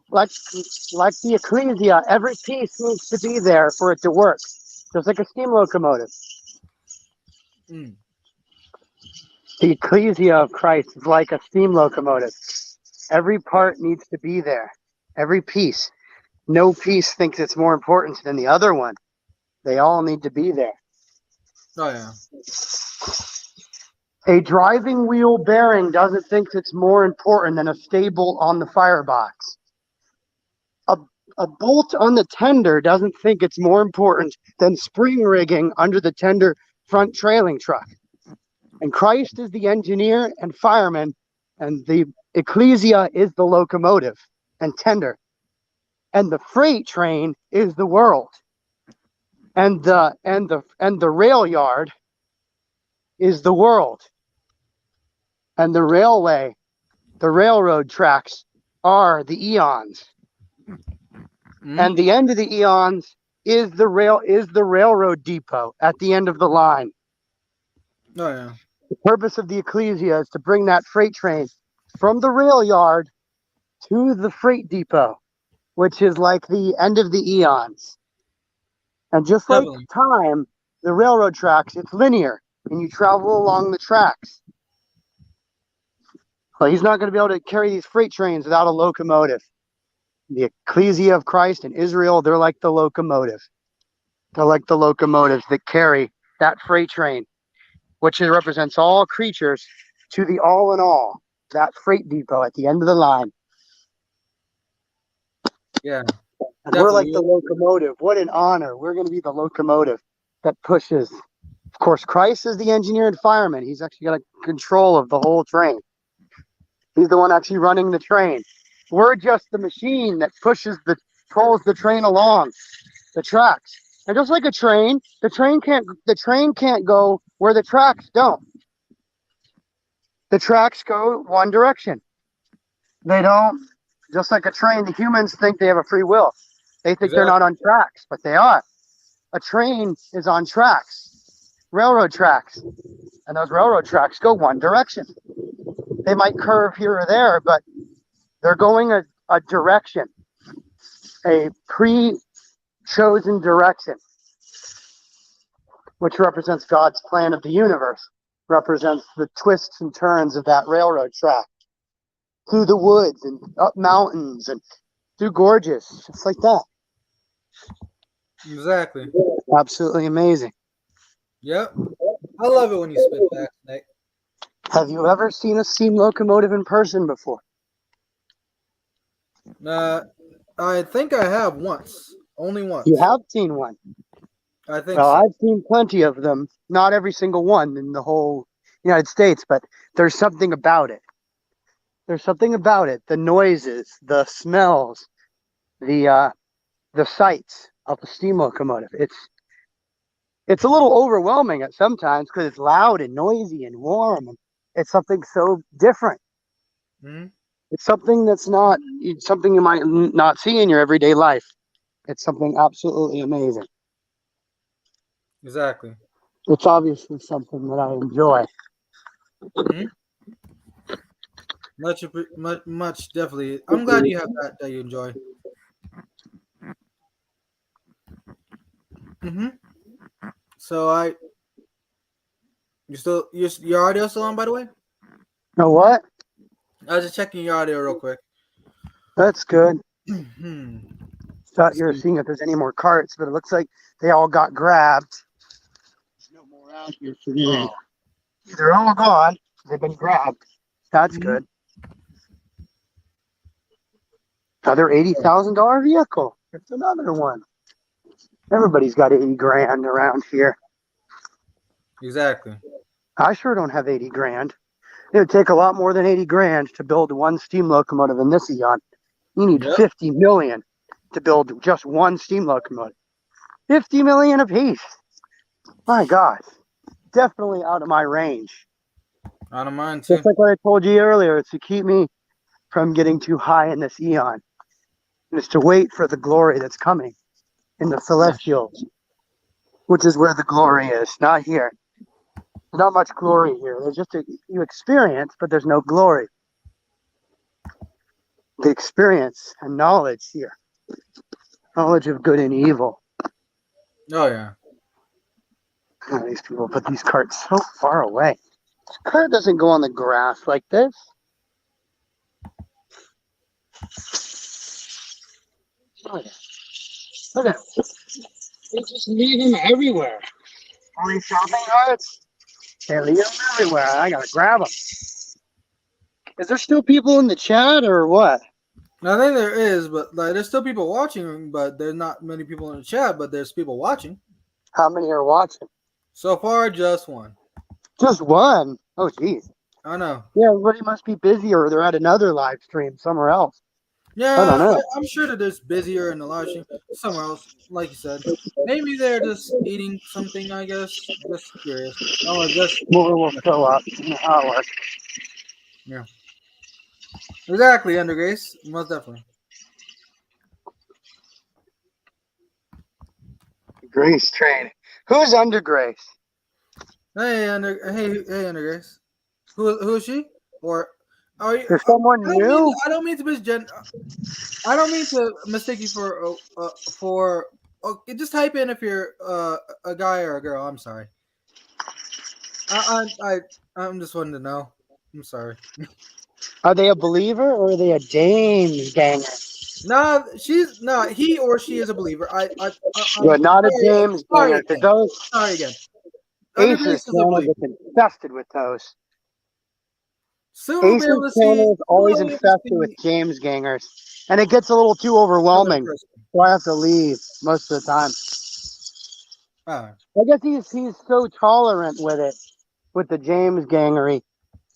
like the ecclesia, every piece needs to be there for it to work, just like a steam locomotive. Mm. The ecclesia of Christ is like a steam locomotive. Every part needs to be there. Every piece. No piece thinks it's more important than the other one. They all need to be there. Oh yeah. A driving wheel bearing doesn't think it's more important than a stable on the firebox. A bolt on the tender doesn't think it's more important than spring rigging under the tender front trailing truck. And Christ is the engineer and fireman, and the ecclesia is the locomotive and tender. And the freight train is the world. And the rail yard is the world. And the railroad tracks are the eons. Mm. And the end of the eons is the railroad depot at the end of the line. Oh yeah. The purpose of the ecclesia is to bring that freight train from the rail yard to the freight depot, which is like the end of the eons. And just like Definitely. time, the railroad tracks, it's linear, and you travel along the tracks. Well, he's not going to be able to carry these freight trains without a locomotive. The ecclesia of Christ and Israel, they're like the locomotive. They're like the locomotives that carry that freight train, which represents all creatures, to the all in all, that freight depot at the end of the line. Yeah. And we're like Definitely. the locomotive. What an honor. We're going to be the locomotive that pushes. Of course, Christ is the engineer and fireman. He's actually got control of the whole train. He's the one actually running the train. We're just the machine that pulls the train along the tracks. And just like a train, the train can't go where the tracks don't. The tracks go one direction. They don't. Just like a train, the humans think they have a free will. They think they're not on tracks, but they are. A train is on tracks, railroad tracks, and those railroad tracks go one direction. They might curve here or there, but they're going a direction, a pre-chosen direction, which represents God's plan of the universe, represents the twists and turns of that railroad track through the woods and up mountains and through gorges, just like that. Exactly. Absolutely amazing. Yep. I love it when you spit facts, Nick. Have you ever seen a steam locomotive in person before? I think I have once. Only once. You have seen one. I think Well, so. I've seen plenty of them. Not every single one in the whole United States, but there's something about it. There's something about it. The noises, the smells, the sights of a steam locomotive. It's a little overwhelming at sometimes because it's loud and noisy and warm. And it's something so different. Hmm? It's something that's not something you might not see in your everyday life. It's something absolutely amazing. Exactly. It's obviously something that I enjoy. Hmm? Much definitely. I'm glad you have that you enjoy. Hmm. So your audio still on, by the way? Know what? I was just checking your audio real quick. That's good. Hmm. Thought you were seeing if there's any more carts, but it looks like they all got grabbed. There's no more out here today. They're all gone. They've been grabbed. That's good. Another $80,000 vehicle. It's another one. Everybody's got 80 grand around here. Exactly. I sure don't have 80 grand. It would take a lot more than 80 grand to build one steam locomotive in this eon. You need 50 million to build just one steam locomotive. 50 million apiece. My gosh. Definitely out of my range. Out of mine too. Just like what I told you earlier, it's to keep me from getting too high in this eon. And it's to wait for the glory that's coming in the celestials, which is where the glory is, not here. There's not much glory here. There's just you experience, but there's no glory. The experience and knowledge here. Knowledge of good and evil. Oh yeah. Oh, these people put these carts so far away. This cart doesn't go on the grass like this. Look at them. They just leave them everywhere. All these shopping carts, they leave them everywhere. I gotta grab them. Is there still people in the chat or what? I think there is, but there's still people watching, but there's not many people in the chat, but there's people watching. How many are watching? So far, just one. Just one? Oh, geez. I know. Yeah, everybody must be busy or they're at another live stream somewhere else. Yeah, I don't know. I'm sure that there's busier in the live stream somewhere else, like you said. Maybe they're just eating something, I guess. Just curious. Oh, just We'll fill up. How it works. yeah. Exactly, Under Grace. Most definitely. Grace train. Who's under Grace? Hey, Under Grace. Who is she? Or are you? There's someone new? I don't mean to I don't mean to mistake you for. Just type in if you're a guy or a girl. I'm sorry. I'm just wanting to know. I'm sorry. Are they a believer or are they a James ganger? No, he or she is a believer. You're not a James ganger. Because those Sorry again. Under Grace Aces is a believer. channel gets infested with those. Soon we'll be Aces able to see. channel is always we'll be able to infested see with James gangers. And it gets a little too overwhelming. another person. So I have to leave most of the time. Alright. I guess he's so tolerant with it, with the James gangery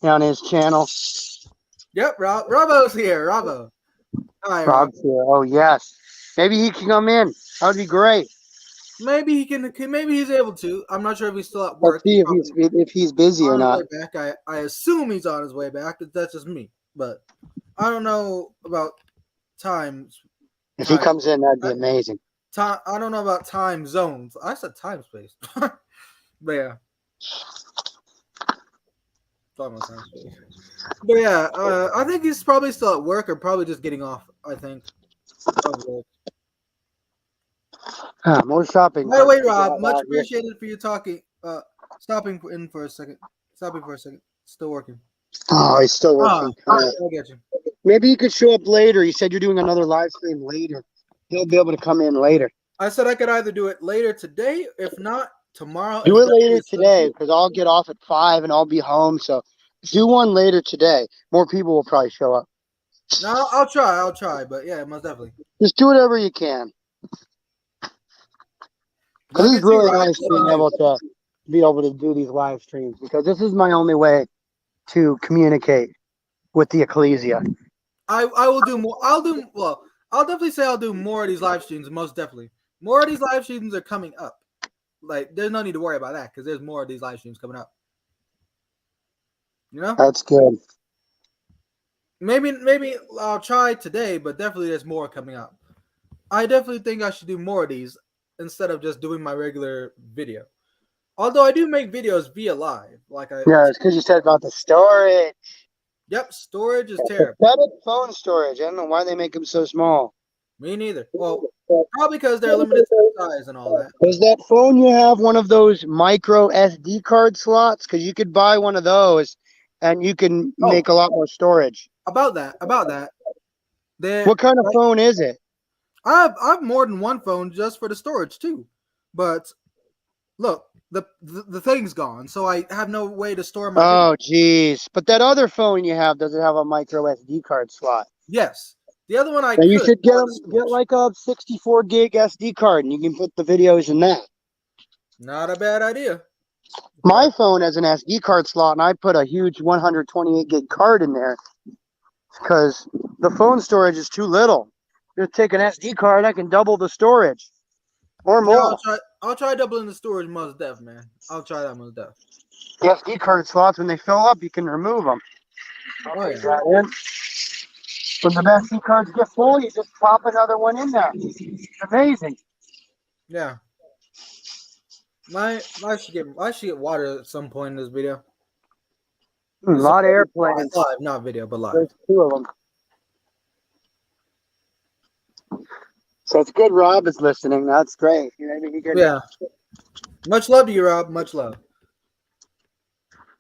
on his channel. Yep, Robo's here. Robo. Hi, Rob. Rob's here. Oh, yes. Maybe he can come in. That would be great. Maybe he can. Maybe he's able to. I'm not sure if he's still at Let's work. see if he's busy or On not. his way back. I assume he's on his way back. That's just me. But I don't know about times If he comes in, that'd be amazing. Time. I don't know about time zones. I said time space, but yeah. Talking about time space. But yeah, I think he's probably still at work or probably just getting off. I think. Probably. More shopping. By the way, Rob, much appreciated for you talking. Stopping in for a second. Stopping for a second. Still working. Oh, he's still working. I get you. Maybe you could show up later. You said you're doing another live stream later. He'll be able to come in later. I said I could either do it later today, if not tomorrow. Do it later today because I'll get off at 5 and I'll be home. So do one later today. More people will probably show up. No, I'll try. But yeah, most definitely. Just do whatever you can. Because it's really nice being able to do these live streams because this is my only way to communicate with the ecclesia. I will do more. I'll definitely say I'll do more of these live streams. Most definitely, more of these live streams are coming up. Like, there's no need to worry about that because there's more of these live streams coming up. You know, that's good. Maybe I'll try today, but definitely there's more coming up. I definitely think I should do more of these instead of just doing my regular video. Although I do make videos via live, it's because you said about the storage. Yep, storage is terrible. Pathetic phone storage. I don't know why they make them so small. Me neither. Well, probably because they're limited to size and all that. Does that phone you have one of those micro SD card slots? Because you could buy one of those, and you can make a lot more storage. About that. What kind of phone is it? I have more than one phone just for the storage too, but look, the thing's gone, so I have no way to store my. Oh, geez! But that other phone you have, does it have a micro SD card slot? Yes, the other one You should get like a 64 gig SD card, and you can put the videos in that. Not a bad idea. My phone has an SD card slot, and I put a huge 128 gig card in there because the phone storage is too little. Just take an SD card, I can double the storage or more. Yeah, I'll try doubling the storage most def, man. I'll try that most def. The SD card slots, when they fill up, you can remove them. Oh, yeah. When the SD cards get full, you just pop another one in there. It's amazing. Yeah. I should get water at some point in this video. A lot of airplanes. Live, not video, but live. There's 2 of them. So it's good Rob is listening. That's great. Maybe he could. Yeah. Much love to you, Rob. Much love.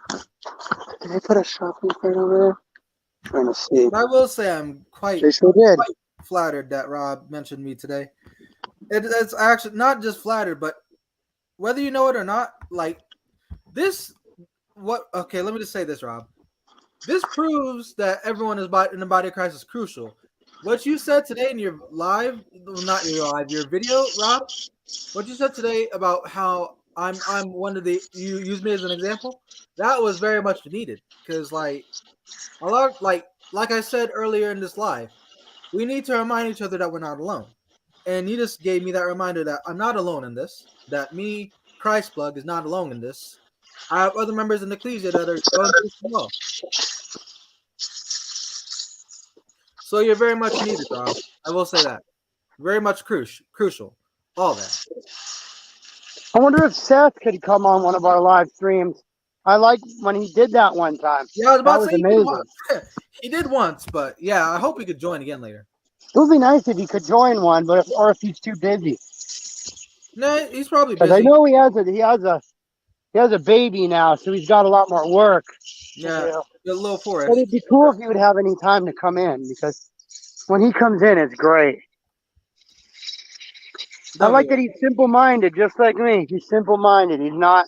Did they put a shopping cart over there? I'm trying to see. I will say I'm quite flattered that Rob mentioned me today. It's actually not just flattered, but whether you know it or not, like this. Okay, let me just say this, Rob. This proves that everyone in the body of Christ is crucial. What you said today in your live, not your live, your video, Rob. What you said today about how I'm one of the, you use me as an example. That was very much needed because like a lot, like I said earlier in this live, we need to remind each other that we're not alone. And you just gave me that reminder that I'm not alone in this. That me, Christ Plug, is not alone in this. I have other members in the ecclesia that are going through as well. So you're very much needed, Rob. I will say that. Very much crucial. All that. I wonder if Seth could come on one of our live streams. I like when he did that one time. Yeah, I was about to say amazing. He did once, but yeah, I hope he could join again later. It would be nice if he could join one, but if he's too busy. No, he's probably busy. I know he has a baby now, so he's got a lot more work. Yeah, a little for it. But it'd be cool if he would have any time to come in because when he comes in, it's great. I like that he's simple-minded, just like me. He's simple-minded. He's not,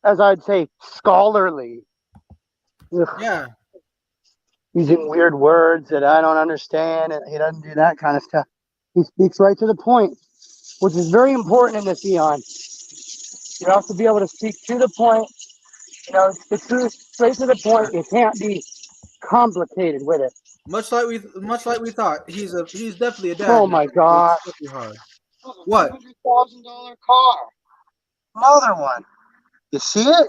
as I'd say, scholarly. Ugh. Yeah. Using weird words that I don't understand, and he doesn't do that kind of stuff. He speaks right to the point, which is very important in this eon. You have to be able to speak to the point, the truth, straight to the point. You can't be complicated with it. Much like we thought, he's definitely a dad. Oh my God! Hard. What? $100,000 car. Another one. You see it?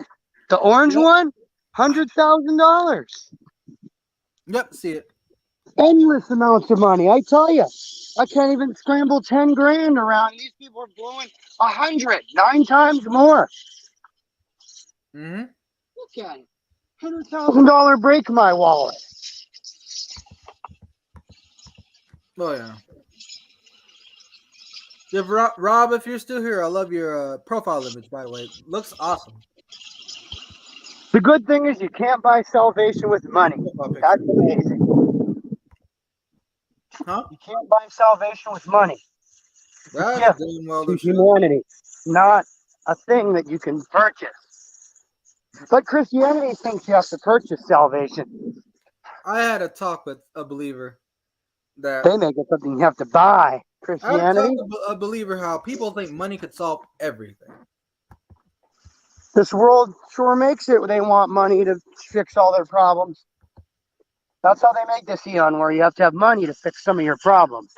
The orange one. $100,000. Yep, see it. endless amounts of money. I tell you, I can't even scramble 10 grand around. These people are blowing 100, 9 times more. Mm-hmm. Look at it. $100,000 break my wallet. Oh yeah. If Rob, if you're still here, I love your profile image. By the way, looks awesome. The good thing is you can't buy salvation with money. Profile That's picture. amazing. Huh? You can't buy salvation with money. It's a That's gift damn well the to truth. humanity, not a thing that you can purchase. But Christianity thinks you have to purchase salvation. I had a talk with a believer that They make it something you have to buy. I had a talk Christianity, with a believer how people think money could solve everything. this world sure makes it. They want money to fix all their problems. That's how they make this eon, where you have to have money to fix some of your problems.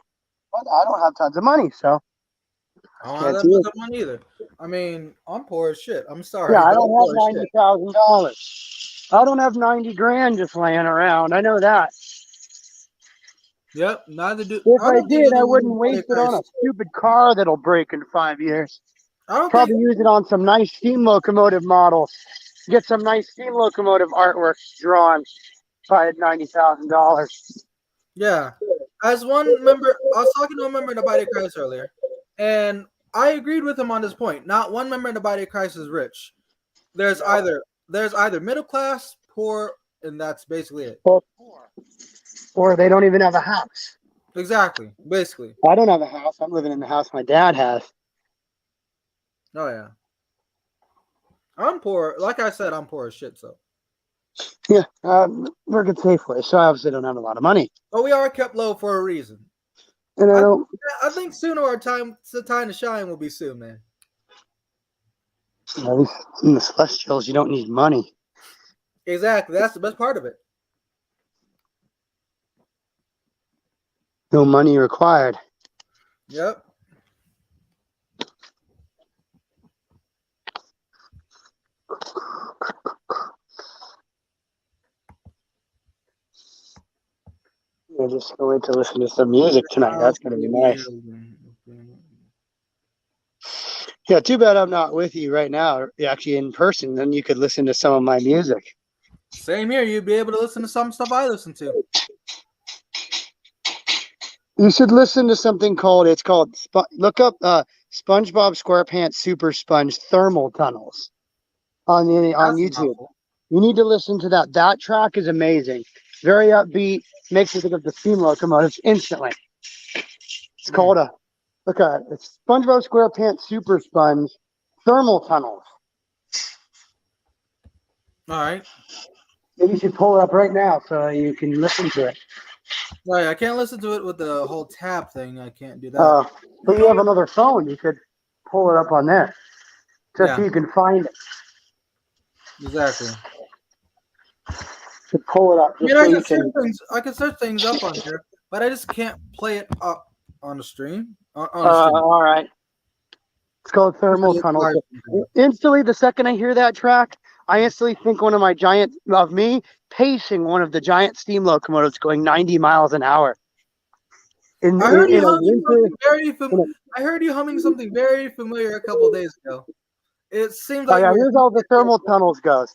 But I don't have tons of money, so I don't have can't that do much it. money either. I mean, I'm poor as shit. I'm Yeah, sorry, I but don't I'm have poor as shit. $90,000. I don't have 90 grand just laying around. I know that. Yep, neither do If I. I Don't think did, I anyone in wouldn't the body waste of it on a Christ. stupid car that'll break in 5 years. I don't think. Probably use it on some nice steam locomotive models. Get some nice steam locomotive artwork drawn if I had $90,000. Yeah, as one member, I was talking to a member in the body of Christ earlier, and I agreed with him on this point. Not one member in the body of Christ is rich. There's either middle class, poor, and that's basically it. Or they don't even have a house. Exactly, basically. I don't have a house. I'm living in the house my dad has. Oh yeah, I'm poor. Like I said, I'm poor as shit. So, Yeah, work at Safeway, so I obviously don't have a lot of money. but we are kept low for a reason. And I I, don't. I think sooner or time, the time to shine will be soon, man. At least in the Celestials, you don't need money. Exactly, that's the best part of it. No money required. Yep. I just can't wait to listen to some music tonight. That's gonna be nice. Yeah, too bad I'm not with you right now, actually in person. Then you could listen to some of my music. Same here. You'd be able to listen to some stuff I listen to. You should listen to something called. It's called. Look up SpongeBob SquarePants Super Sponge Thermal Tunnels on That's YouTube. awful. You need to listen to that. That track is amazing. Very upbeat. Makes you think of the steam locomotives instantly. It's called a look at it's SpongeBob SquarePants Super Sponge Thermal Tunnels. All right. Maybe you should pull it up right now so you can listen to it. Right. I can't listen to it with the whole tab thing. I can't do that. But you have another phone. You could pull it up on there just so Yeah. you can find it. Exactly. To pull it up I just mean, so I you can search can. things. I can search things up on here, but I just can't play it up on the stream. On the stream. All right. It's called Thermal Tunnels. Instantly, the second I hear that track, I instantly think one of my of me pacing one of the giant steam locomotives going 90 miles an hour. I heard you In a humming winter. I heard you humming something very familiar a couple days ago. It seems Oh like yeah, you were. here's how the thermal tunnels goes.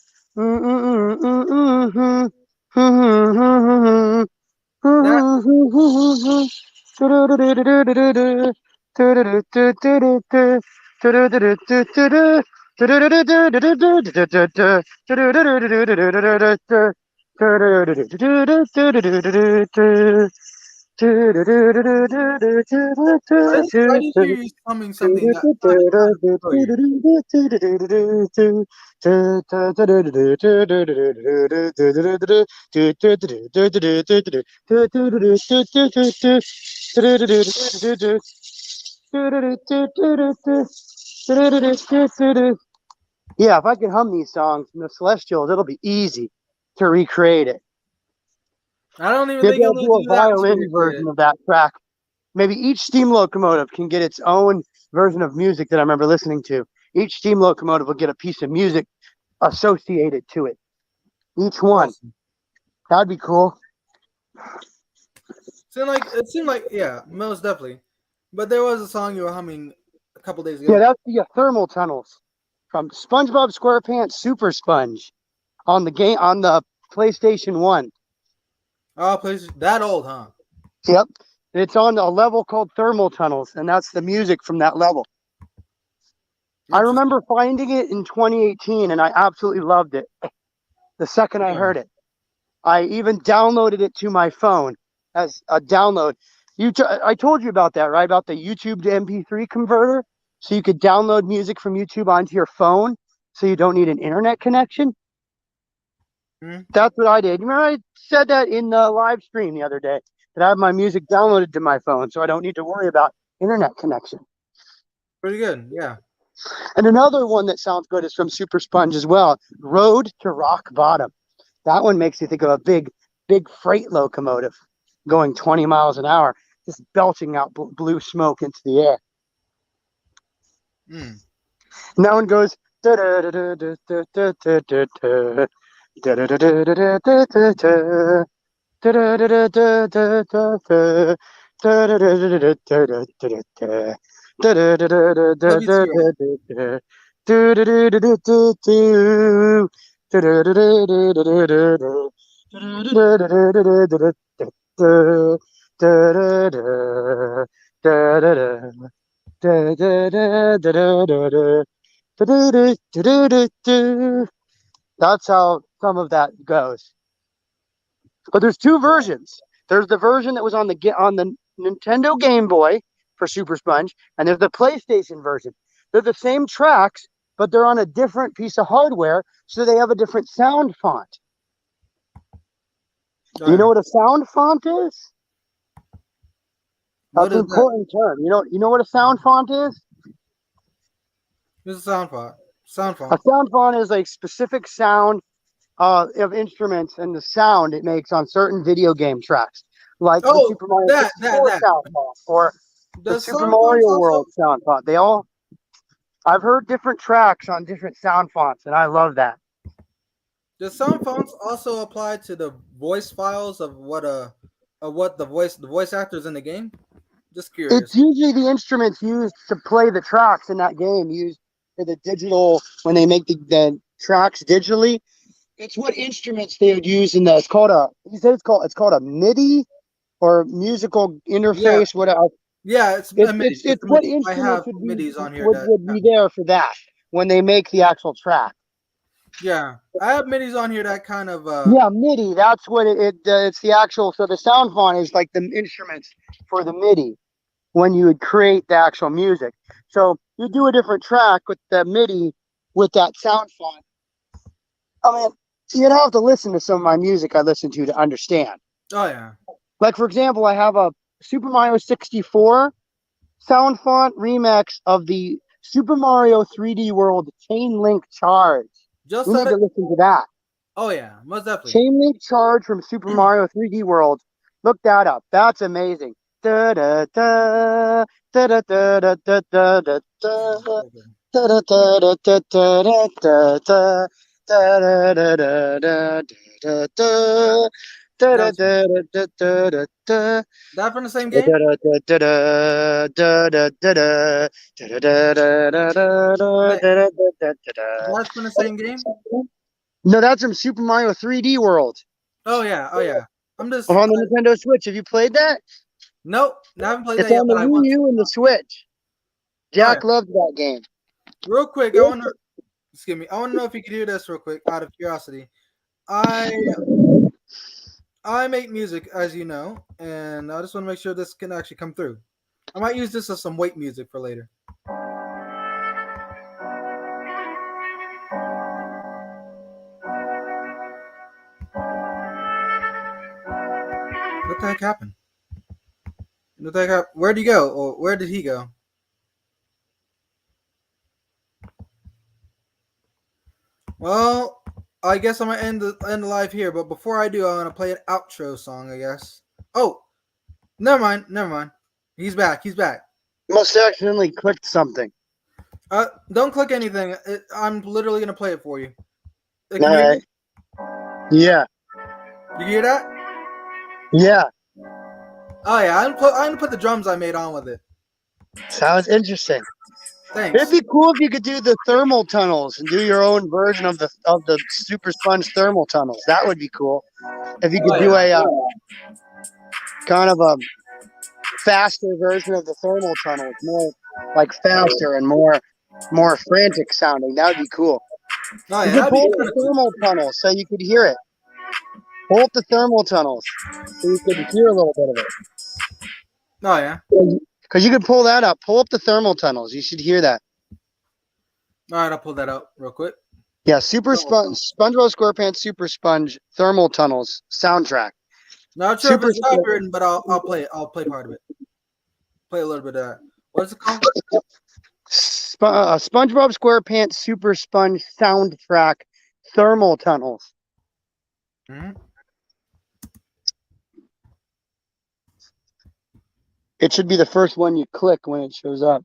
That I did hear you humming something that kind of familiar. Yeah, if I could hum these songs from the Celestials, it'll be easy to recreate it. I don't even Maybe think I'll you'll need do to a do that to violin recreate it. version of that track. Maybe each steam locomotive can get its own version of music that I remember listening to. Each steam locomotive will get a piece of music associated to it. Each one. Awesome. That'd be cool. It seemed like yeah, most definitely. But there was a song you were humming a couple days Yeah, ago. that's the thermal tunnels from SpongeBob SquarePants Super Sponge on the PlayStation 1. Oh, please, that old, huh? Yep. It's on a level called Thermal Tunnels, and that's the music from that level. I Interesting. remember finding it in 2018, and I absolutely loved it the second I Yeah. heard it. I even downloaded it to my phone as a download. I told you about that, right? About the YouTube to MP3 converter. So you could download music from YouTube onto your phone so you don't need an internet connection. Hmm? That's what I did. Remember, I said that in the live stream the other day that I have my music downloaded to my phone so I don't need to worry about internet connection. Pretty good. Yeah. And another one that sounds good is from Super Sponge as well, Road to Rock Bottom. That one makes you think of a big freight locomotive going 20 miles an hour, just belching out blue smoke into the air. Mm. And that one goes. What beats you up? That's how some of that goes. But there's two versions. There's the version that was on the Nintendo Game Boy for Super Sponge, and there's the PlayStation version. They're the same tracks, but they're on a different piece of hardware, so they have a different sound font. Oh, Do you know yeah. what a sound font is? What That's an is that? important term. You know what a sound font is? This is sound font. Sound A font. sound font is a specific sound of instruments and the sound it makes on certain video game tracks, like the Oh, Super Mario that 64 that. sound font or the Does Super sound fonts Mario also? World sound font. I've heard different tracks on different sound fonts, and I love that. Does sound fonts also apply to the voice files of what the voice actors in the game? Just It's curious. usually the instruments used to play the tracks in that game, used for the digital when they make the tracks digitally. It's what instruments they would use in the. It's called a. He said it's called a MIDI or musical Yeah, interface. What yeah. It's It's a MIDI. it's It's it's a what MIDI. I instruments have would be MIDIs on here would that. would be there for that when they make the actual track. Yeah, I have MIDIs on here that kind of. Yeah, MIDI. That's what it's the actual. So the sound font is like the instruments for the MIDI when you would create the actual music. So you do a different track with the MIDI with that sound font. I mean, you'd have to listen to some of my music I listen to understand. Oh yeah. Like for example, I have a Super Mario 64 sound font remix of the Super Mario 3D World Chain Link Charge. Just You said need to it. listen to that. Oh yeah, most definitely. Chain Link Charge from Super Mario 3D World. Look that up. That's amazing. Da da da da da da da da da da da. Okay. Da da da da da da da da. Da da da da da da da. Da da Gotcha. da da da da da. That from the same Da game? da da da da da da da da. Da da da da da da da Wait, da da da da. that's from the same game? No, that's from Super Mario 3D World. Oh yeah, oh yeah. I'm just On the Nintendo Switch. Have you played that? nope, I haven't played It's that yet, on the but I Wii want to. U and the Switch. Oh yeah. Jack loved that game. Real quick, I want to excuse me. I want to know if you could hear this real quick out of curiosity. I I make music, as you know, and I just want to make sure this can actually come through. I might use this as some weight music for later. What the heck happened? What the heck happened? Where'd he go? Or where did he go? Well, I guess I'm gonna end the live here, but before I do, I'm gonna play an outro song, I guess. Oh, never mind, never mind. He's back. He's back. Must have accidentally clicked something. Don't click anything. I'm literally gonna play it for you. Can All you hear right. me? Yeah. You hear that? Yeah. Oh yeah, I'm gonna put the drums I made on with it. Sounds interesting. Thanks. It'd be cool if you could do the thermal tunnels and do your own version of the Super Sponge thermal tunnels. That would be cool. If you Oh could do yeah. a kind of a faster version of the thermal tunnels, more like faster and more frantic sounding. That would be cool. Oh You yeah, could that'd be pull up kind the of cool. thermal tunnels so you could hear it. Pull up the thermal tunnels so you could hear a little bit of Oh yeah. it. Because you could pull that up. Pull up the thermal tunnels. You should hear that. All right, I'll pull that out real quick. Yeah, SpongeBob SquarePants Super Sponge thermal tunnels soundtrack. Not sure if Super it's copywritten, but I'll play it. I'll play part of it. Play a little bit of that. What's it called? SpongeBob SquarePants Super Sponge soundtrack thermal tunnels. Hmm. It should be the first one you click when it shows up.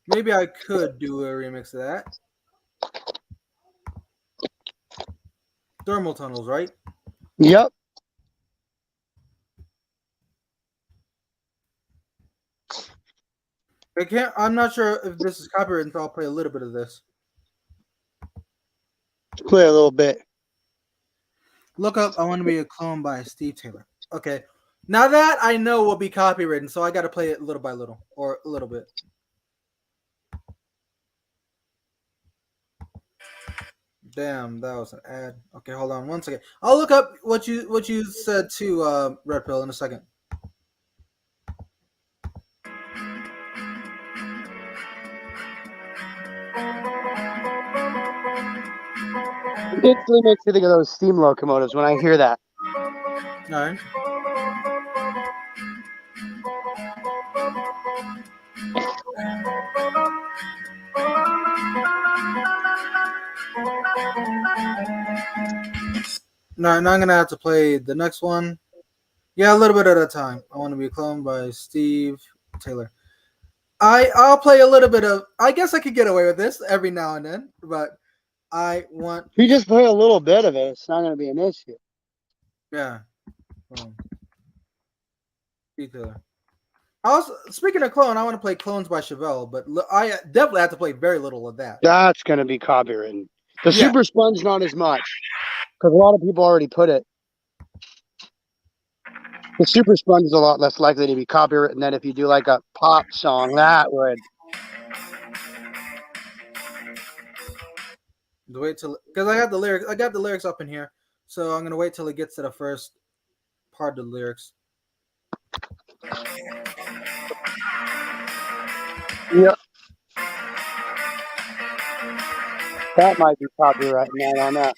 Maybe I could do a remix of that. Thermal tunnels, right? Yep. I can't. I'm not sure if this is copywritten, so I'll play a little bit of this. Play a little bit. Look up. I want to be a clone by Steve Taylor. Okay. Now that I know will be copywritten, so I got to play it little by little, or a little bit. Damn, that was an ad. Okay, hold on one second. I'll look up what you said to Red Pill in a second. It instantly makes me think of those steam locomotives when I hear that. All right. Now I'm gonna have to play the next one. Yeah, a little bit at a time. I want to be a clone by Steve Taylor. I'll play a little bit of. I guess I could get away with this every now and then, but I want. If you just play a little bit of it, it's not going to be an issue. Yeah. Steve Taylor. Also, speaking of clone, I want to play Clones by Chevelle, but I definitely have to play very little of that. That's going to be copywritten. The Yeah. Super Sponge, not as much, because a lot of people already put it. The Super Sponge is a lot less likely to be copywritten than if you do like a pop song. That would. Wait till, because I have the lyrics. I got the lyrics up in here, so I'm gonna wait till it gets to the first part of the lyrics. Yep. That might be copyright. I don't know.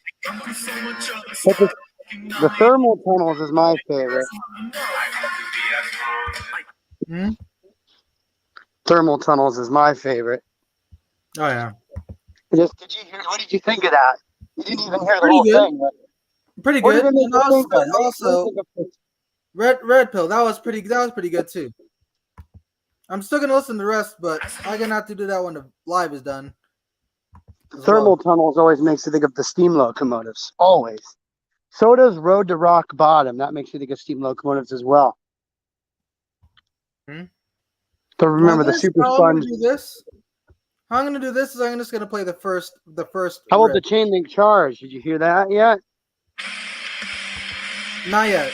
But the thermal tunnels is my favorite. Hmm? Thermal tunnels is my favorite. Oh yeah, Did you hear? What did you think of that? You didn't even hear the pretty whole good. thing. But Pretty what good. did it make And you think of? also Red Pill. That was pretty good too. I'm still gonna listen to the rest, but I'm gonna have to do that when the live is done. Thermal tunnels always makes you think of the steam locomotives. Always. So does Road to Rock Bottom. That makes you think of steam locomotives as well. Hmm? So remember the Super How I'm Sponge. gonna do this? How I'm gonna do this is I'm just gonna play the first. How about the riff. chain link charge? Did you hear that yet? Not yet.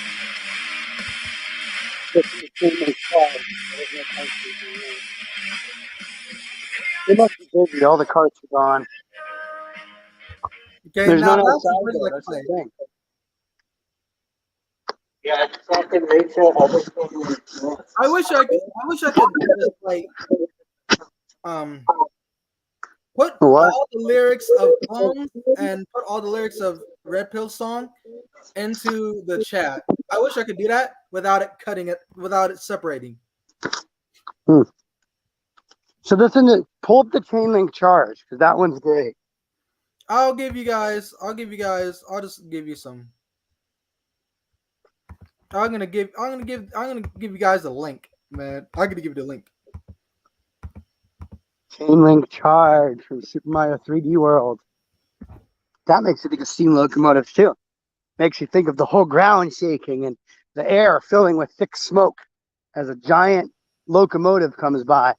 It must be busy. All the carts are gone. Okay, There's now none that's the outside first though. I That's play. the thing. Yeah, fucking Rachel. I wish I could like put What? all the lyrics of Clones and put all the lyrics of Red Pill song into the chat. I wish I could do that without it separating. So pull up the chain link charge because that one's great. I'll just give you some. I'm gonna give you guys a link, man. I'm gonna give you the link. Chain link charge from Super Mario 3D World. That makes you think of steam locomotives too. makes you think of the whole ground shaking and the air filling with thick smoke as a giant locomotive comes by,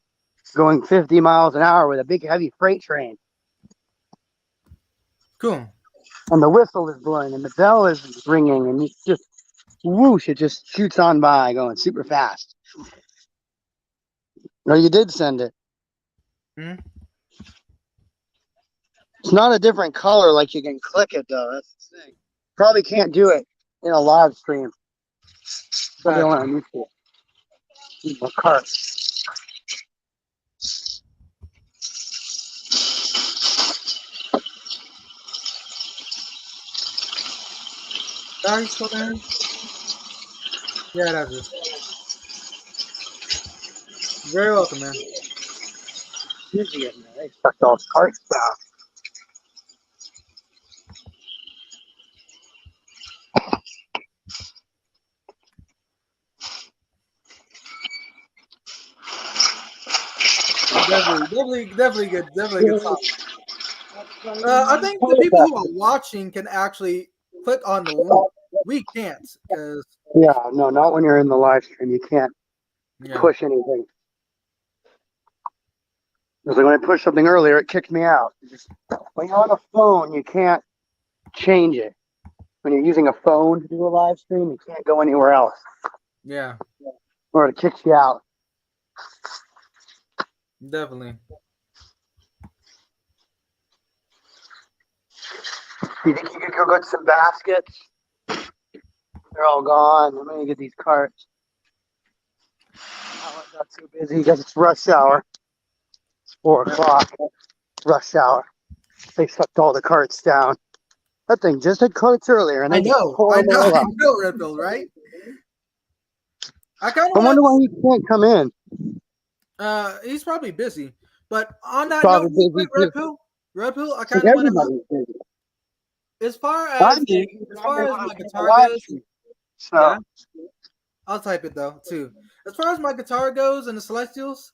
going 50 miles an hour with a big heavy freight train. Cool. And the whistle is blowing and the bell is ringing and it's just whoosh, it just shoots on by going super fast. No, you did send it. Hmm? It's not a different color like you can click it though. That's the thing. Probably can't do it in a live stream. Probably Gotcha. on YouTube. Need my cart. Are you still there? Yeah, that's it. Very welcome, man. Usually in there. They stuck those carts down. Definitely good song. I think the people who are watching can actually click on the link. We can't because Yeah, no, not when you're in the live stream. You can't push anything. Because when I pushed something earlier, it kicked me out. When you're on a phone, you can't change it. When you're using a phone to do a live stream, you can't go anywhere else. Yeah, Or it kicks you out. definitely. You think you could go get some baskets? They're all gone. I'm gonna get these carts. Oh, I got too busy because it's rush hour. It's 4 o'clock. Rush hour. They sucked all the carts down. That thing just had carts earlier, and they just tore them all up. Red Pill, right? I kind I of wonder want why he can't come in. to. He's probably busy. But on that Probably note, real busy quick, too. Red Pill, I Like kind of want to. everybody's busy. As far I'm as busy. as I'm far as able to my do the guitar live goes, stream. yeah, So I'll type it though too. As far as my guitar goes and the Celestials,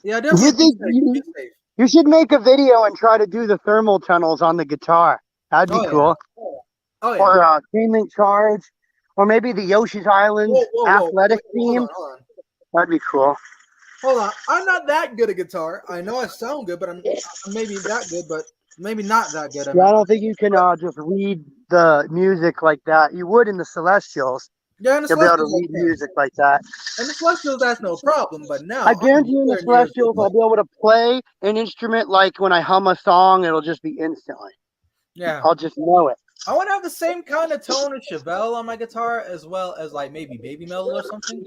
yeah, you definitely think be safe. you should make a video and try to do the thermal tunnels on the guitar? That'd be Oh yeah, cool. oh yeah. Or chain link charge, or maybe the Yoshi's Island Whoa! athletic Wait, theme. hold on. That'd be cool. Hold on. I'm not that good at guitar. I know I sound good, but I'm maybe that good, but maybe not that good. I Yeah, I mean, don't think you can just read the music like that. You would in the Celestials. yeah, in the You'll be able to Celestials I read can. music like that. And the Celestials, that's no problem. But I now I'm guarantee you in the nowhere near as good Celestials, as I'll be able to play an instrument like when I hum a song, it'll just be instantly. yeah. I'll just know it. I want to have the same kind of tone as Chevelle on my guitar, as well as like maybe Baby Metal or something.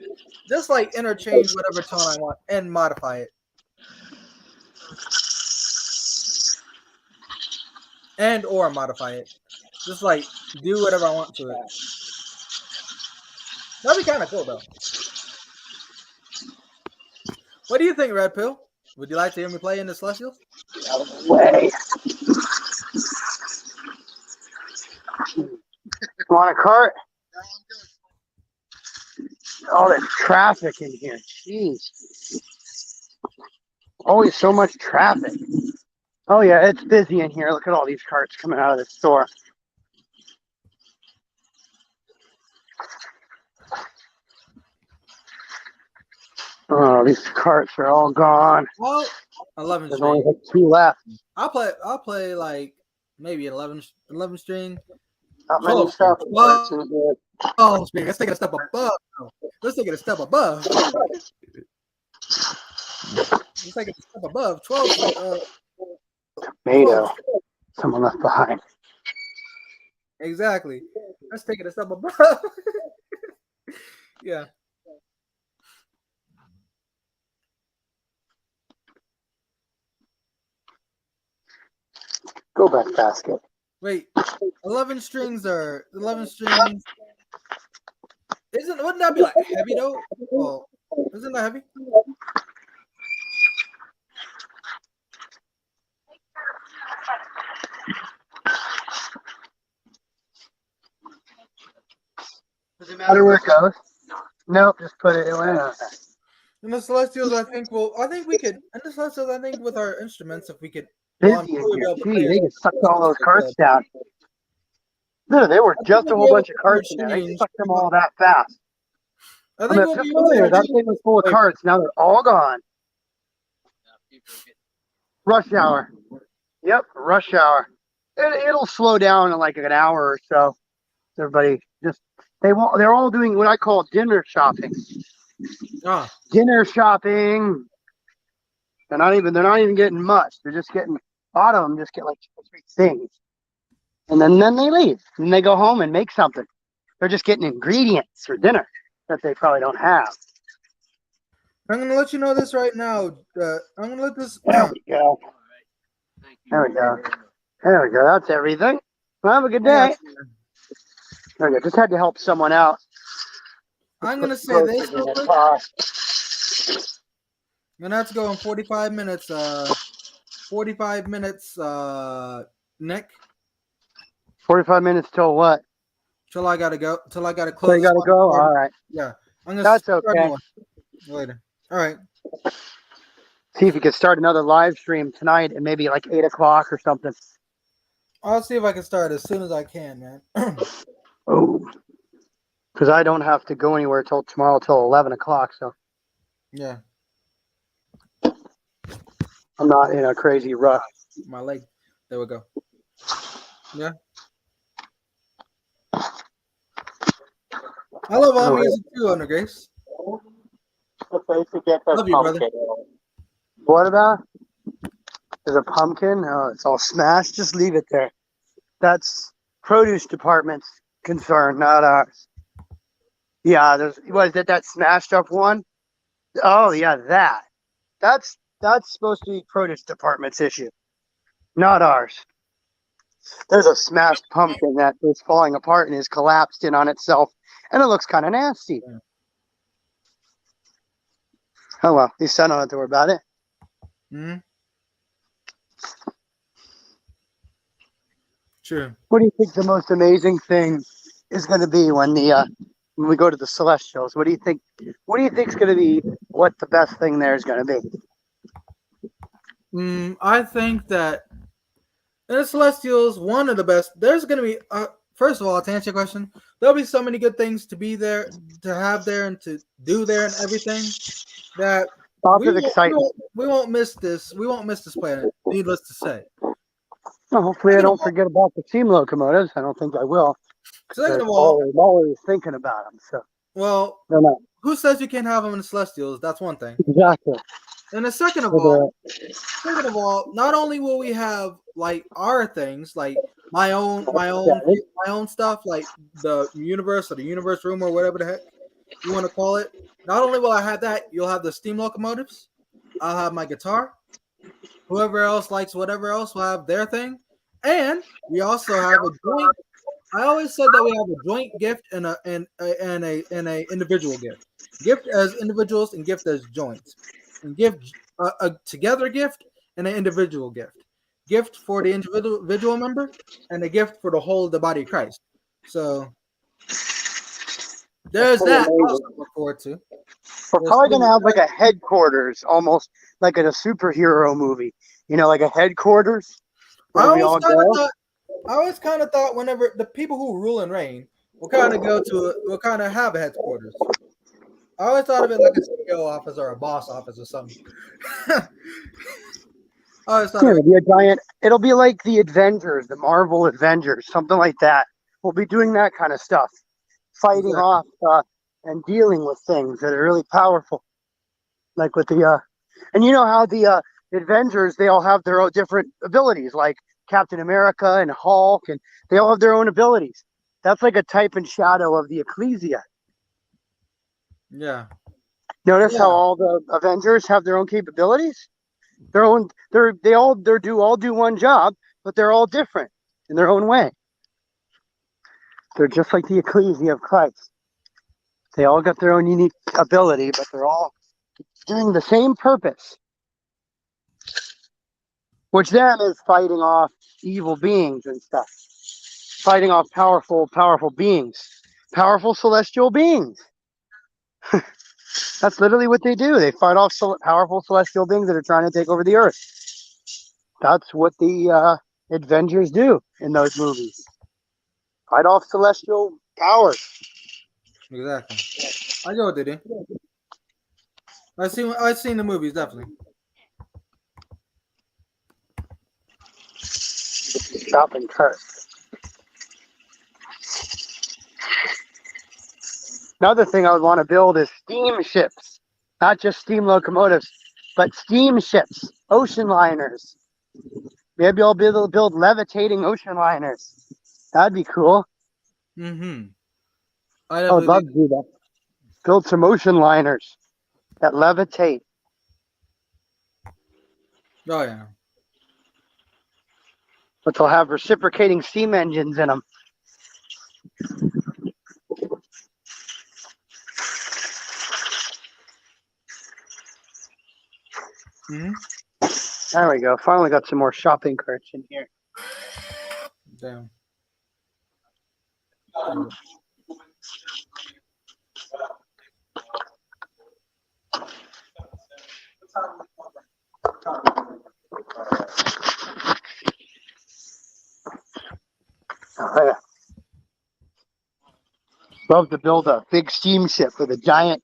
Just like interchange whatever tone I want and modify it, and or modify it. Just like do whatever I want to it. That'd be kind of cool though. What do you think, Red Pill? Would you like to hear me play in the Celestials? Way. Want a cart? Oh, there's traffic in here. Jeez. Always so much traffic. Oh, yeah, it's busy in here. Look at all these carts coming out of the store. Oh, these carts are all gone. Well, 11 There's only string. like 2 left. I'll play like maybe 11 string. Not many 12 string. stuff carts in here. 12 string. Let's take it a step above. Let's take it a step above. Let's take it a step above. 12. Tomato. Someone left behind. Exactly. Let's take it a step above. Yeah. Go back basket. Wait. 11 strings are 11 strings. Wouldn't that be like heavy though? Well, isn't that heavy? Does it matter where it goes? Nope, just put it in. In the Celestials, I think we could. In the Celestials, I think with our instruments, if we could. Busy in here. Gee, they just sucked all those carts down. No, they were I think just a we'll be whole able bunch of to carts in there. They interchange. sucked them all that fast. I I mean, think we'll just be able to earlier, that interchange. thing was full of Wait, carts. Now they're all gone. Rush hour. Yep, rush hour. It'll slow down in like an hour or so. Everybody just they're all doing what I call dinner shopping. ah, Dinner shopping. They're not even getting much. They're just getting a lot of them just get like 2 or 3 things. And then they leave. And they go home and make something. They're just getting ingredients for dinner that they probably don't have. I'm gonna let you know this right now. I'm gonna let this. There we go. There we go. There we go. That's everything. Well, have a good I got day. you. There we go. Just had to help someone out. I'm gonna say this Groceries in real their quick. car. I'm gonna have to go in 45 minutes. 45 minutes. Nick, 45 minutes till what? till I gotta go. Till I gotta So close you this got to one. go? All right. Yeah, I'm gonna That's start a okay. new one later. All right. See if you could start another live stream tonight at maybe like 8 o'clock or something. I'll see if I can start as soon as I can, man. Oh. Because I don't have to go anywhere till tomorrow till 11 o'clock. So Yeah, I'm not in a crazy rush. my leg. There we go. Yeah. I love all music too, Under Grace. Love you, brother. What about? There's a pumpkin. Oh, it's all smashed. Just leave it there. That's produce department's concern, not ours. Yeah, what is it, that smashed up one? Oh yeah, That's supposed to be produce department's issue, not ours. There's a smashed pumpkin that is falling apart and is collapsed in on itself, and it looks kind of nasty. Yeah. Oh well, at least I don't have to worry about it. Hmm. True. What do you think the most amazing thing is going to be when we go to the Celestials? What do you think? What do you think is going to be what the best thing there is going to be? I think that in the Celestials, one of the best. There's gonna be. First of all, to answer your question, there'll be so many good things to be there, to have there, and to do there, and everything that Lots of excitement. we won't miss this. We won't miss this planet. Needless to say. Well, hopefully, I don't forget about the steam locomotives. I don't think I will. Second of all, I'm always thinking about them. So, well, no. who says you can't have them in the Celestials? That's one thing. Exactly. And the second of all, not only will we have like our things, like my own stuff, like the universe or the universe room or whatever the heck you want to call it. Not only will I have that, you'll have the steam locomotives. I'll have my guitar. Whoever else likes whatever else will have their thing, and we also have a joint. I always said that we have a joint gift and a individual gift. Gift as individuals and gift as joints. And gift a together gift and an individual gift. Gift for the individual member and a gift for the whole of the body of Christ. So there's that. Also look forward to. We're probably gonna have like a headquarters, almost like in a superhero movie. You know, like a headquarters where we all go. I always kind of thought whenever the people who rule and reign will kind of have a headquarters. I always thought of it like a CEO office or a boss office or something. I always thought it'll be a giant. It'll be like the Avengers, the Marvel Avengers, something like that. We'll be doing that kind of stuff, fighting off and dealing with things that are really powerful, like with the and you know how the Avengers, they all have their own different abilities, like Captain America and Hulk, and they all have their own abilities. That's like a type and shadow of the Ecclesia. Yeah. Notice how all the Avengers have their own capabilities. They all do one job, but they're all different in their own way. They're just like the Ecclesia of Christ. They all got their own unique ability, but they're all doing the same purpose, which then is fighting off evil beings and stuff. Fighting off powerful beings. Powerful celestial beings. That's literally what they do. They fight off powerful celestial beings that are trying to take over the earth. That's what the Avengers do in those movies. Fight off celestial powers. Exactly. I know what they do. I've seen the movies, definitely. Shopping cart. Another thing I would want to build is steamships. Not just steam locomotives, but steamships, ocean liners. Maybe I'll be able to build levitating ocean liners. That'd be cool. Mm-hmm. I would love to do that. Build some ocean liners that levitate. Oh yeah. But they'll have reciprocating steam engines in them. Mm-hmm. There we go. Finally got some more shopping carts in here. Damn. Oh, yeah. Love to build a big steamship with a giant,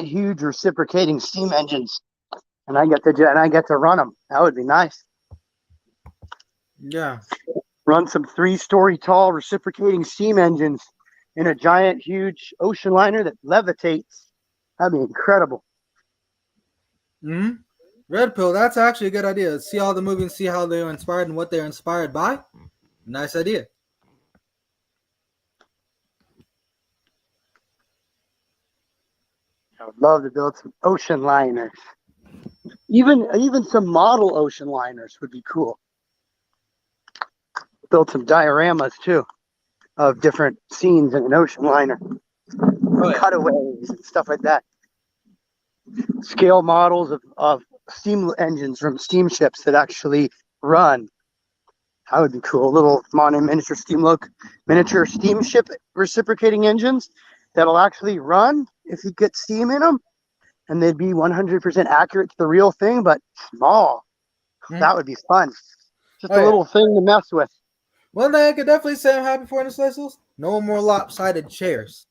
huge reciprocating steam engines, and I get to run them. That would be nice. Yeah. Run some 3-story tall reciprocating steam engines in a giant, huge ocean liner that levitates. That'd be incredible. Mm-hmm. Red Pill, that's actually a good idea. See all the movies and see how they're inspired and what they're inspired by. Nice idea. I would love to build some ocean liners. Even some model ocean liners would be cool. Build some dioramas too of different scenes in an ocean liner. Oh, yeah. Cutaways and stuff like that. Scale models of steam engines from steamships that actually run. That would be cool. Little miniature steamship reciprocating engines that'll actually run if you get steam in them, and they'd be 100% accurate to the real thing, but small. Mm. That would be fun. Just Oh, a yeah. little thing to mess with. One thing I could definitely say I'm happy for in the Celestials: no more lopsided chairs.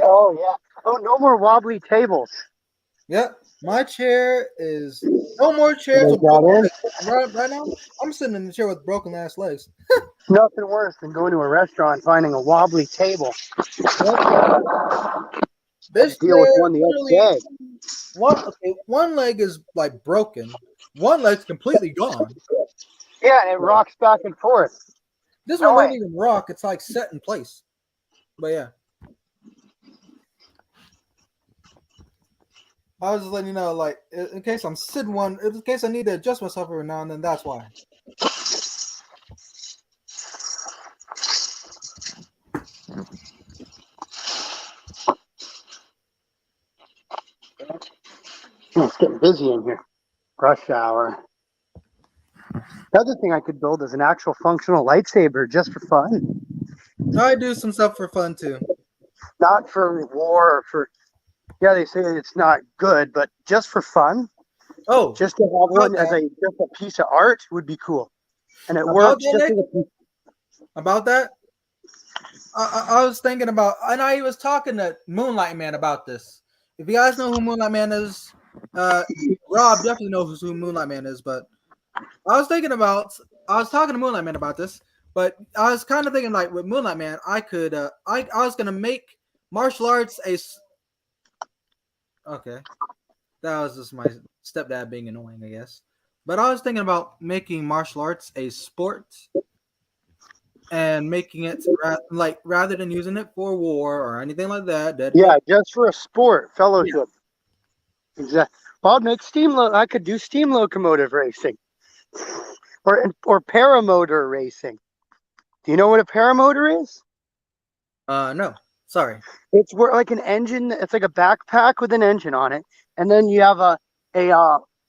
Oh yeah. Oh, no more wobbly tables. Yep. My chair is no more chairs They with got broken in. legs. Right now, I'm sitting in the chair with broken ass legs. Nothing worse than going to a restaurant finding a wobbly table. This Deal with chair one the literally other day. one leg is like broken, one leg's completely gone. Yeah, and it rocks back and forth. This No one doesn't way. even rock; it's like set in place. But yeah, I was just letting you know, like in case I'm sitting one, in case I need to adjust myself every now and then. That's why. It's getting busy in here. Rush hour. The other thing I could build is an actual functional lightsaber just for fun. I do some stuff for fun too. Not for war or for, yeah, they say it's not good, but just for fun. Oh, Just to have one as just a piece of art would be cool. And it About works that, just Nick? as a piece. about that, I was thinking about, and I was talking to Moonlight Man about this. If you guys know who Moonlight Man is, Rob definitely knows who Moonlight Man is. But I was talking to Moonlight Man about this. But I was kind of thinking, like, with Moonlight Man, I could, I was gonna make martial arts okay, that was just my stepdad being annoying, I guess. But I was thinking about making martial arts a sport and making it rather than using it for war or anything like that. Yeah, just for a sport, fellowship. Yeah. Exactly. Well, I'd make I could do steam locomotive racing, or paramotor racing. Do you know what a paramotor is? No, sorry. It's like an engine. It's like a backpack with an engine on it, and then you have a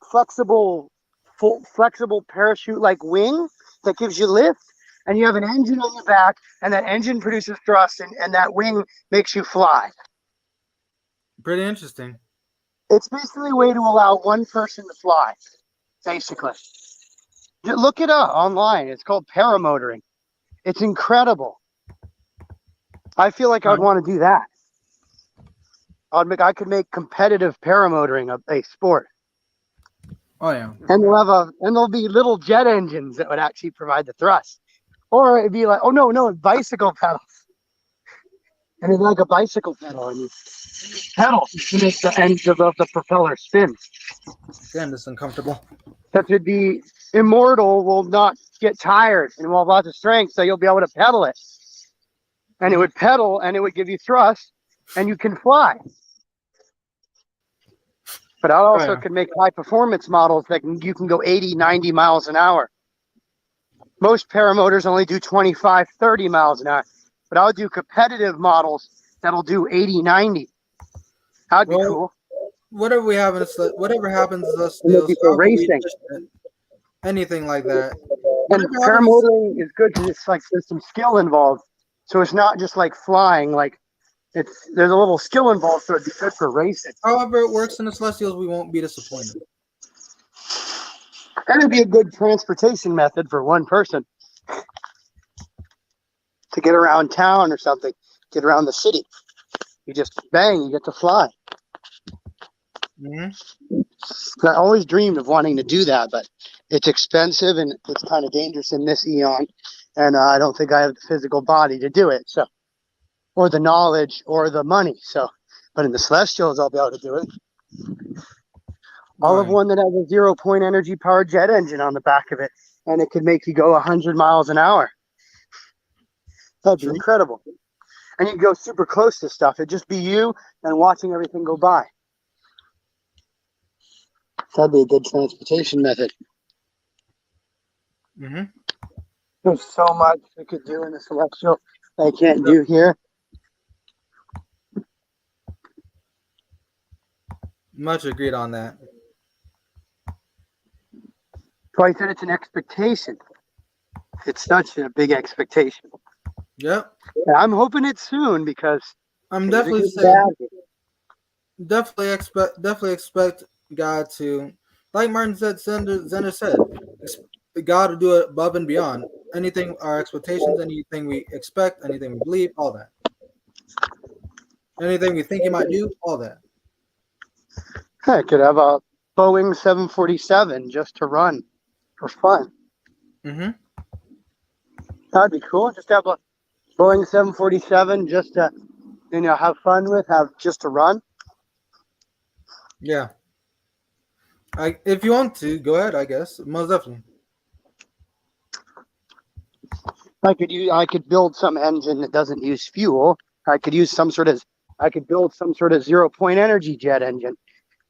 flexible parachute like wing that gives you lift, and you have an engine on your back, and that engine produces thrust, and that wing makes you fly. Pretty interesting. It's basically a way to allow one person to fly, basically. Look it up online. It's called paramotoring. It's incredible. I feel like I would want to do that. I could make competitive paramotoring a sport. Oh yeah. And there'll be little jet engines that would actually provide the thrust. Or it'd be like, oh no, bicycle pedals. And it's like a bicycle pedal, and you pedal to make the ends of the propeller spin. Again, this is uncomfortable. That would be immortal, will not get tired, and will have lots of strength, so you'll be able to pedal it. And it would pedal, and it would give you thrust, and you can fly. But I also could make high performance models that you can go 80, 90 miles an hour. Most paramotors only do 25, 30 miles an hour. But I'll do competitive models that'll do 80, 90. That'd be cool. Whatever happens to us, Maybe for racing. Anything like that. And paramotoring is good because it's like there's some skill involved. So it's not just like flying, like there's a little skill involved, so it'd be good for racing. However it works in the Celestials, we won't be disappointed. And it'd be a good transportation method for one person to get around town or something, get around the city. You just bang, you get to fly. I always dreamed of wanting to do that, but it's expensive and it's kind of dangerous in this eon, and I don't think I have the physical body to do it. So, or the knowledge or the money. So, but in the Celestials, I'll be able to do it. I'll have one that has a 0-point energy powered jet engine on the back of it, and it could make you go 100 miles an hour. That'd be incredible. And you go super close to stuff. It'd just be you and watching everything go by. That'd be a good transportation method. There's so much we could do in the Celestial that I can't do here. Much agreed on that. So I said it's an expectation. It's such a big expectation. Yep. And I'm hoping it's soon because I'm definitely saying, definitely expect God to, like Martin said, Zender said, God to do it above and beyond anything, our expectations, anything we expect, anything we believe, all that. Anything we think He might do, all that. I could have a Boeing 747 just to run for fun. That'd be cool. Just have a Boeing 747 just to, have fun with, have just to run. Yeah. If you want to, go ahead, I guess. Most definitely. I could build some engine that doesn't use fuel. I could build some sort of 0-point energy jet engine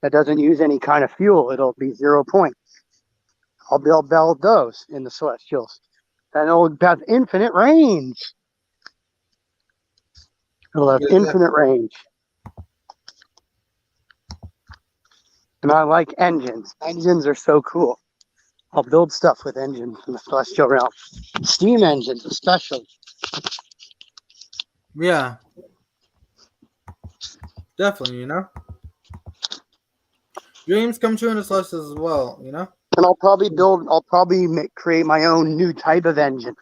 that doesn't use any kind of fuel. It'll be 0 points. I'll build those in the Celestials. And it'll have infinite range. It'll have infinite range. And I like engines. Engines are so cool. I'll build stuff with engines in the Celestial realm. Steam engines, especially. Yeah. Definitely, Dreams come true in the Celestials as well, And I'll probably create my own new type of engine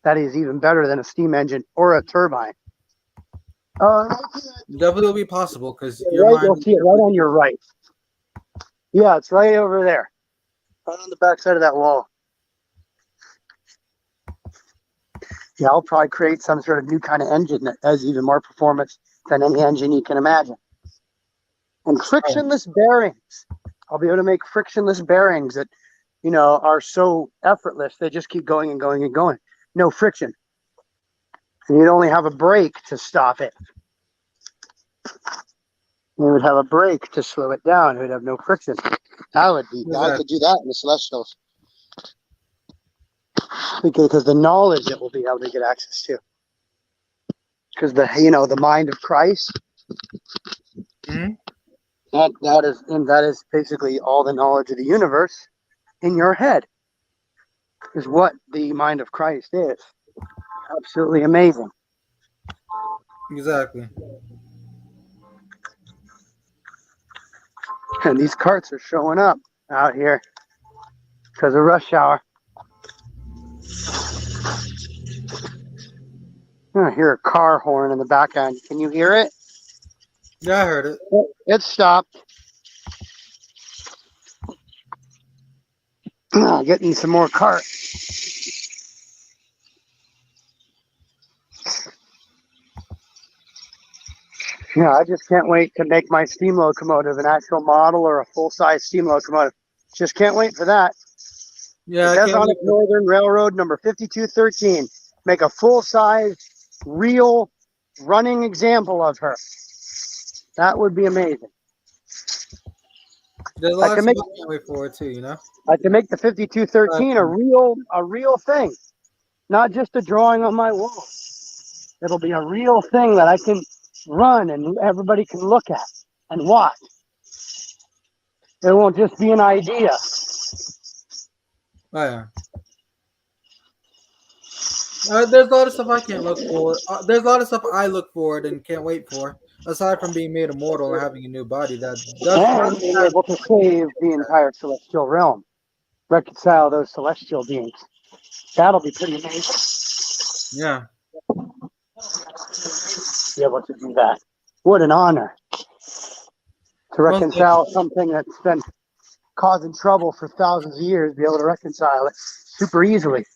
that is even better than a steam engine or a turbine. Definitely will be possible because you'll see it right on your right. Yeah, it's right over there. Right on the back side of that wall. Yeah, I'll probably create some sort of new kind of engine that has even more performance than any engine you can imagine. And frictionless bearings. I'll be able to make frictionless bearings that, are so effortless. They just keep going and going and going. No friction. And you'd only have a brake to stop it. You would have a brake to slow it down. It would have no friction. I could do that in the Celestials. Because the knowledge that we'll be able to get access to. Because the mind of Christ. That is basically all the knowledge of the universe in your head. Is what the mind of Christ is. Absolutely amazing. Exactly. And these carts are showing up out here because of rush hour. I hear a car horn in the background. Can you hear it? Yeah, I heard it. It stopped. Getting some more cart. Yeah, I just can't wait to make my steam locomotive an actual model or a full-size steam locomotive. Just can't wait for that. Yeah, It I says can't on wait it, Northern Railroad number 5213. Make a full-size, real, running example of her. That would be amazing. There's a I lot of can stuff make I can't wait for too, you know? I can make the 5213 a real thing, not just a drawing on my wall. It'll be a real thing that I can run and everybody can look at and watch. It won't just be an idea. Oh, yeah. There's a lot of stuff I can't look for. There's a lot of stuff I look forward and can't wait for. Aside from being made immortal or having a new body, that And doesn't being have. able to save the entire celestial realm, reconcile those celestial beings. That'll be pretty amazing Yeah, to be able to do that. What an honor to most reconcile something that's been causing trouble for thousands of years, be able to reconcile it super easily.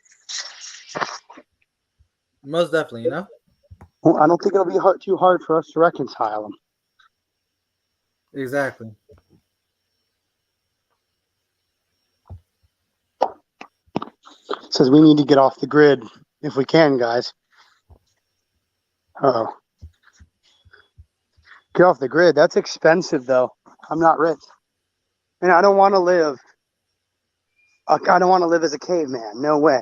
most definitely, you know. Well, I don't think it'll be too hard for us to reconcile them. Exactly. It says we need to get off the grid if we can, guys. Oh, get off the grid. That's expensive, though. I'm not rich, and I don't want to live. I don't want to live as a caveman. No way.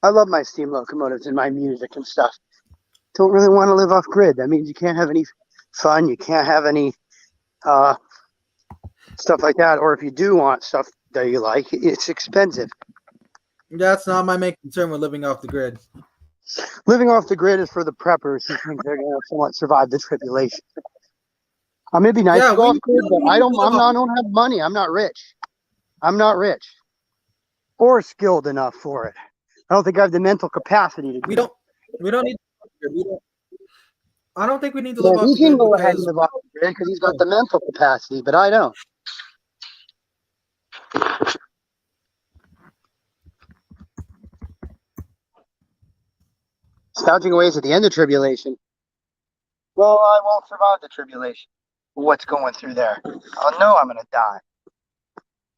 I love my steam locomotives and my music and stuff. Don't really want to live off grid. That means you can't have any fun. You can't have any stuff like that. Or if you do want stuff that you like, it's expensive. That's not my main concern with living off the grid. Living off the grid is for the preppers who think they're going to somewhat survive the tribulation. I may be nice Yeah, to go off grid, but I need to live off- don't have money. I'm not rich. I'm not rich or skilled enough for it. I don't think I have the mental capacity to do it. We don't need. We don't, I don't think we need to Yeah, live off he the can grid go ahead and because live off the grid because he's got the mental capacity, but I don't. Stouching away is at the end of tribulation. Well, I won't survive the tribulation. What's going through there? I'll know I'm going to die.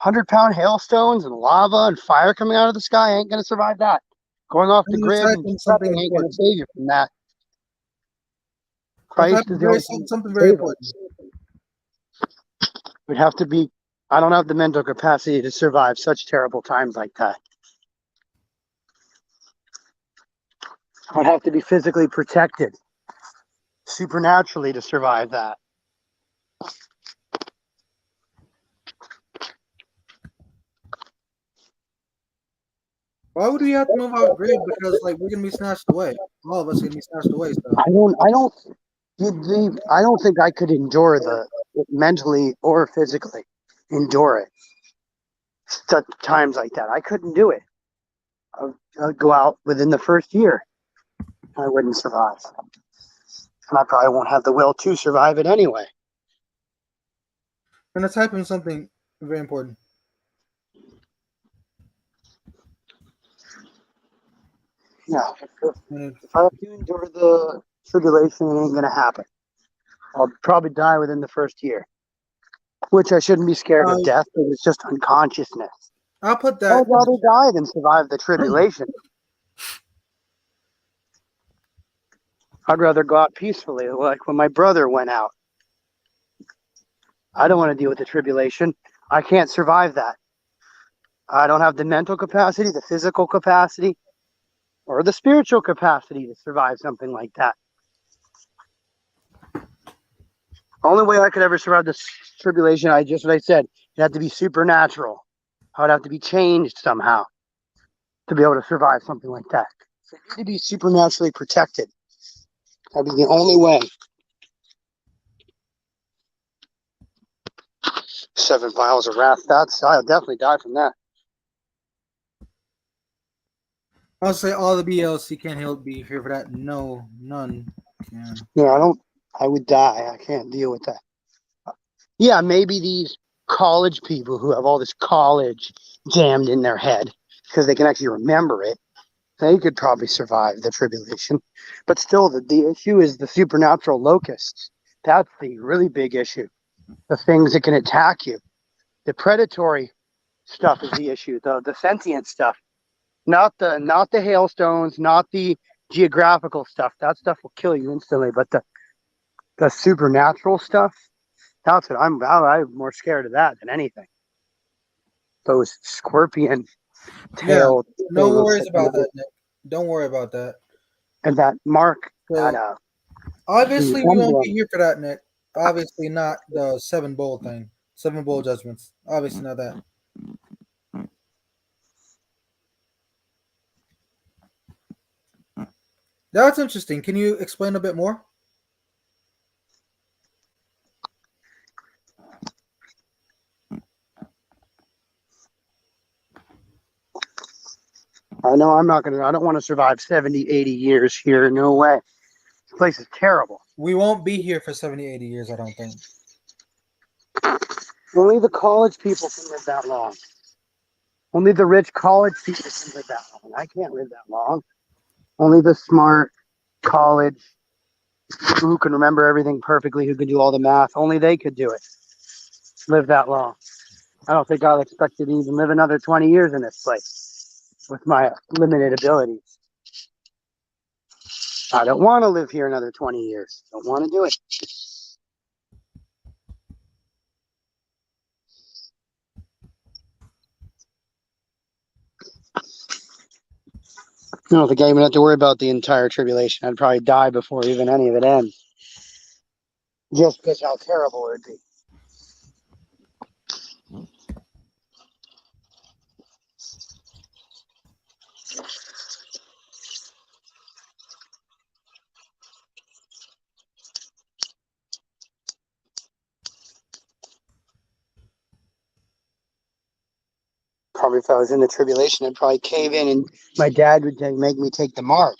100-pound hailstones and lava and fire coming out of the sky ain't going to survive that. Going off the grid and prepping ain't going to save you from that. Christ is the only thing that something can very save important. us. We'd have to be, I don't have the mental capacity to survive such terrible times like that. I'd have to be physically protected supernaturally to survive that. Why would we have to move off grid? Because like we're gonna be snatched away. All of us are gonna be snatched away. So I don't think I could endure it mentally or physically endure it. Such times like that, I couldn't do it. I'd go out within the first year. I wouldn't survive, and I probably won't have the will to survive it anyway. I'm gonna type in something very important. Yeah, if I have to endure the tribulation, it ain't gonna happen. I'll probably die within the first year, which I shouldn't be scared of death. It's just unconsciousness. I'll put that. I'd rather die than survive the tribulation. I'd rather go out peacefully, like when my brother went out. I don't want to deal with the tribulation. I can't survive that. I don't have the mental capacity, the physical capacity, or the spiritual capacity to survive something like that. Only way I could ever survive this tribulation, what I said, it had to be supernatural. I would have to be changed somehow to be able to survive something like that. So you need to be supernaturally protected. That'd be the only way. 7 vials of wrath. I'll definitely die from that. I'll say all the BLC can't help be here for that. No, none can. Yeah, I would die. I can't deal with that. Yeah, maybe these college people who have all this college jammed in their head because they can actually remember it, they could probably survive the tribulation. But still, the issue is the supernatural locusts. That's the really big issue. The things that can attack you. The predatory stuff is the issue. The sentient stuff, not the hailstones, not the geographical stuff. That stuff will kill you instantly. But the supernatural stuff, that's what I'm more scared of that than anything. Those scorpion Yeah, tailed no things worries about that, Nick. Don't worry about that. and that mark, that So the obviously we won't be emblem. here for that, Nick. Obviously not the seven bowl thing. Seven bowl judgments. Obviously not that. That's interesting. Can you explain a bit more? I know I don't want to survive 70, 80 years here. No way. This place is terrible. We won't be here for 70, 80 years, I don't think. Only the college people can live that long. Only the rich college people can live that long. I can't live that long. Only the smart college who can remember everything perfectly, who can do all the math, only they could do it. Live that long. I don't think I'll expect to even live another 20 years in this place with my limited abilities. I don't want to live here another 20 years. Don't want to do it. I don't think I even have to worry about the entire tribulation. I'd probably die before even any of it ends. Just because how terrible it would be. Probably if I was in the tribulation, I'd probably cave in and my dad would make me take the mark.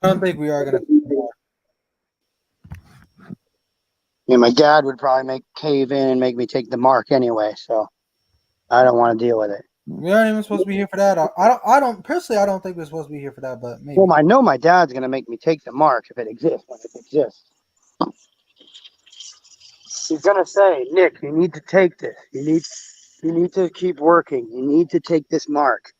I don't think we are gonna. Yeah, my dad would probably cave in and make me take the mark anyway, so I don't want to deal with it. We aren't even supposed to be here for that. I don't personally. I don't think we're supposed to be here for that, but maybe. Well, I know my dad's gonna make me take the mark if it exists when it exists. He's gonna say, Nick, you need to take this. You need to keep working. You need to take this mark.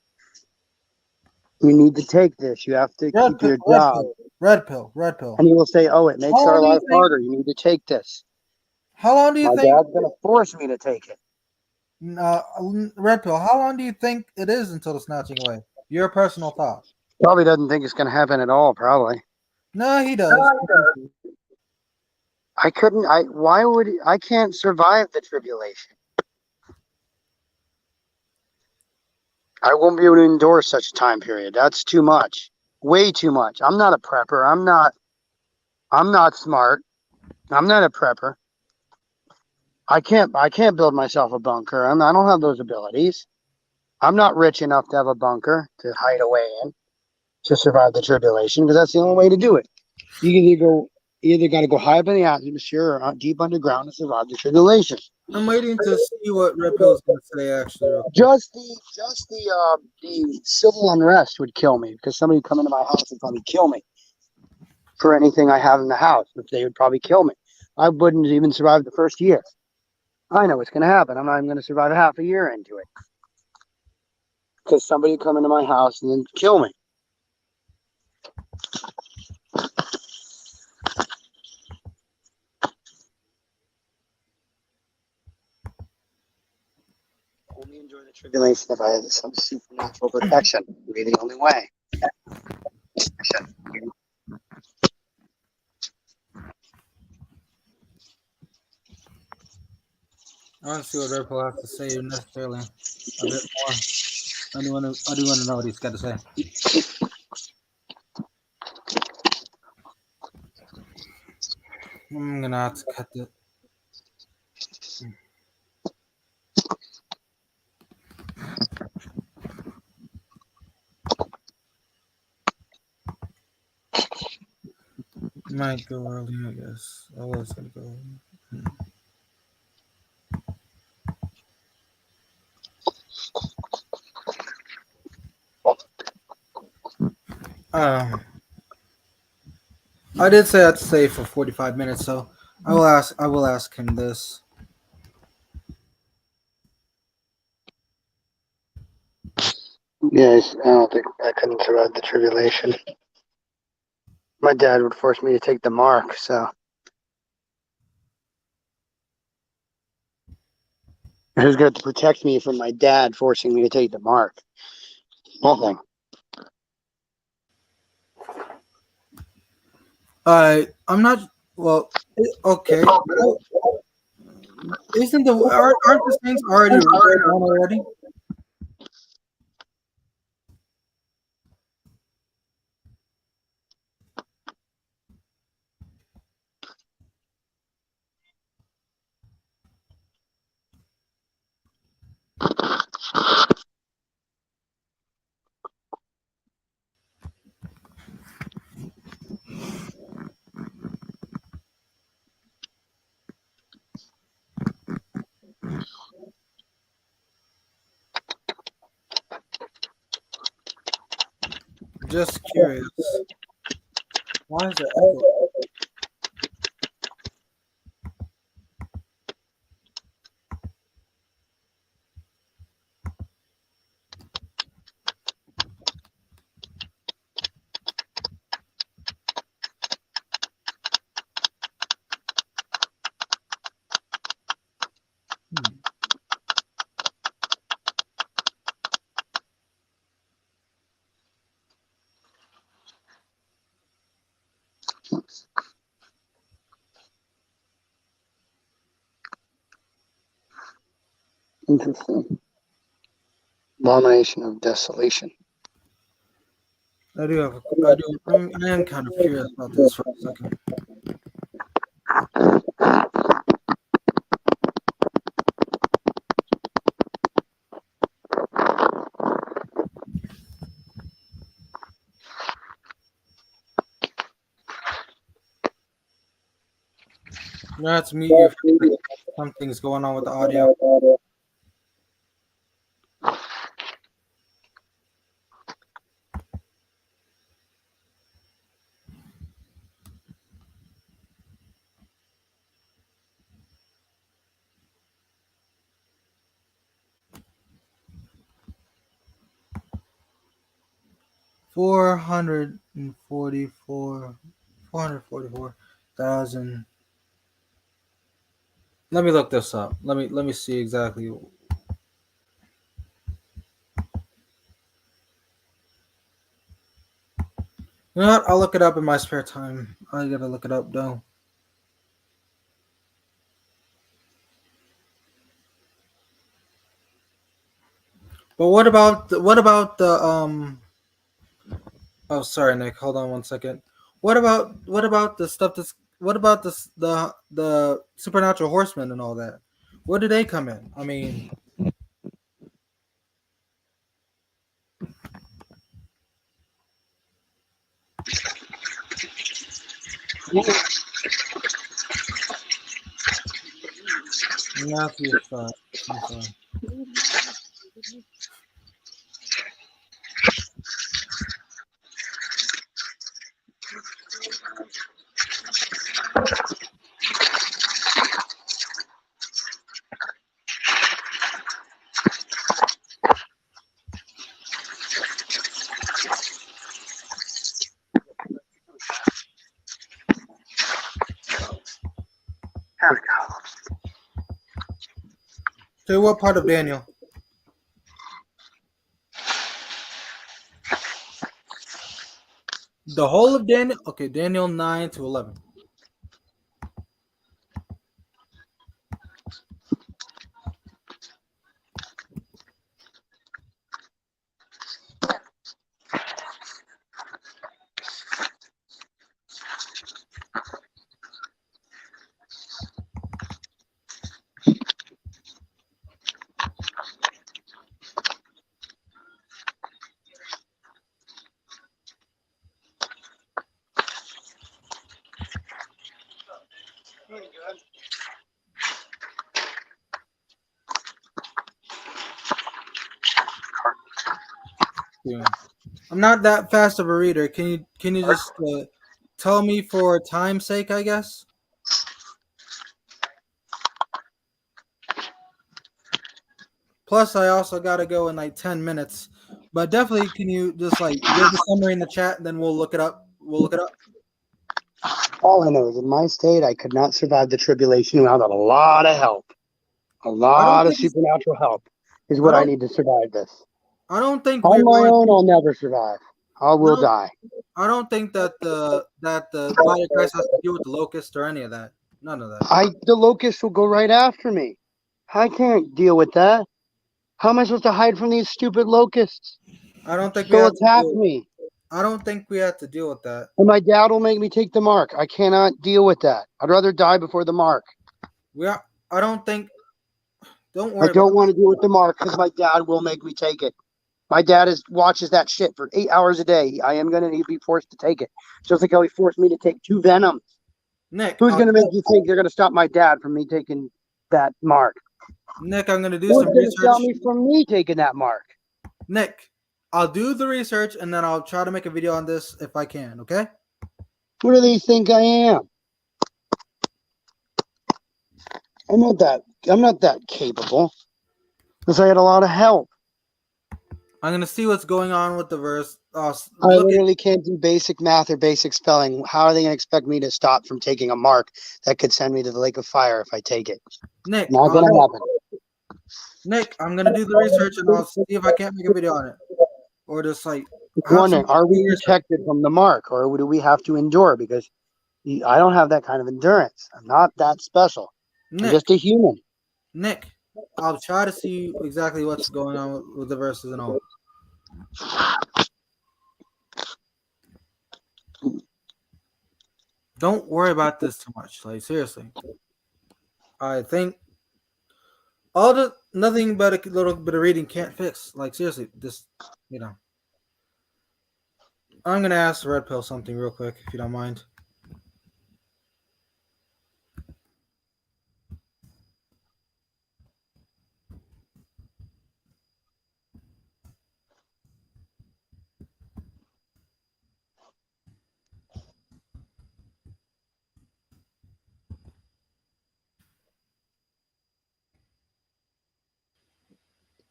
You need to take this. You have to Red keep pill, your red job. pill, red pill, red pill. And he will say, oh, it makes How our long do you life think? harder. You need to take this. How long do you My think? dad's gonna force me to take it. Uh, red pill. How long do you think it is until the snatching away? Your personal thought. Probably doesn't think it's gonna happen at all, probably. No, he does. I couldn't I can't survive the tribulation. I won't be able to endure such a time period. That's too much. Way too much. I'm not a prepper. I'm not smart. I'm not a prepper. I can't build myself a bunker. I don't have those abilities. I'm not rich enough to have a bunker to hide away in to survive the tribulation because that's the only way to do it. You either got to go high up in the atmosphere or deep underground to survive the tribulation. I'm waiting to see what red pill's gonna say. Actually, real quick. The civil unrest would kill me because somebody would come into my house and probably kill me for anything I have in the house. They would probably kill me. I wouldn't even survive the first year. I know what's going to happen. I'm not even going to survive a half a year into it because somebody would come into my house and then kill me. Only enjoy the tribulation if I had some supernatural protection. It would be the only way. I want to see what red pill has to say necessarily a bit more. I do want to know what he's got to say. I'm gonna have to cut it. Might go early, I guess. I was gonna go. Uh, I did say I'd stay for 45 minutes, so I will ask. I will ask him this. Yes, I don't think I couldn't survive the tribulation. My dad would force me to take the mark, so who's going to protect me from my dad forcing me to take the mark? Nothing. I'm not. Well, okay. Isn't aren't the things already done already? Just curious. Why is there echo? Interesting. Abomination of desolation. I do have. I do. I am kind of curious about this for a second. 'm gonna have to mute you. Something's going on with the audio. 444,000. Let me look this up. Let me see exactly. You know what? I'll look it up in my spare time. I gotta look it up though. But what about the. Oh, sorry, Nick. Hold on one second. What about the stuff that's what about the supernatural horsemen and all that? Where do they come in? I mean, Matthew 5. There we go. So what part of Daniel? The whole of Daniel? Okay, Daniel 9 to 11. Yeah. I'm not that fast of a reader. Can you just tell me for time's sake, I guess? Plus, I also gotta go in like 10 minutes. But definitely, can you just like give the summary in the chat, and then we'll look it up. We'll look it up. All I know is in my state, I could not survive the tribulation without a lot of help. A I don't lot of think supernatural help is I what I don't need to survive this. I don't think On we're my going. own, I'll never survive. I I will don't die. I don't think that the body of Christ has to do with the locust or any of that. None of that. The locust will go right after me. I can't deal with that. How am I supposed to hide from these stupid locusts? I don't think we They'll have to attack deal. me. I don't think we have to deal with that. And my dad will make me take the mark. I cannot deal with that. I'd rather die before the mark. We are. I don't think. Don't I worry about. don't want to deal with the mark because my dad will make me take it. My dad watches that shit for 8 hours a day. I am going to be forced to take it. Just like how he forced me to take 2 venoms. Nick. Who's going to make you think they're going to stop my dad from me taking that mark? Nick, I'm gonna do Who's some going to stop research. me from me taking that mark? Nick, I'll do the research and then I'll try to make a video on this if I can. Okay? Who do they think I am? I'm not that capable. Because I had a lot of help. I'm gonna see what's going on with the verse. I Look at literally can't do basic math or basic spelling. How are they going to expect me to stop from taking a mark that could send me to the lake of fire if I take it? Nick. Not going to happen. Nick, I'm gonna do the research and I'll see if I can't make a video on it, or just like I'm have some wondering, are we research. protected from the mark or do we have to endure? Because I don't have that kind of endurance. I'm not that special. I'm Nick, just a human. Nick, I'll try to see exactly what's going on with the verses and all. Don't worry about this too much. Like seriously, I think all the nothing but a little bit of reading can't fix. Like seriously, just you know. I'm gonna ask Red Pill something real quick, if you don't mind.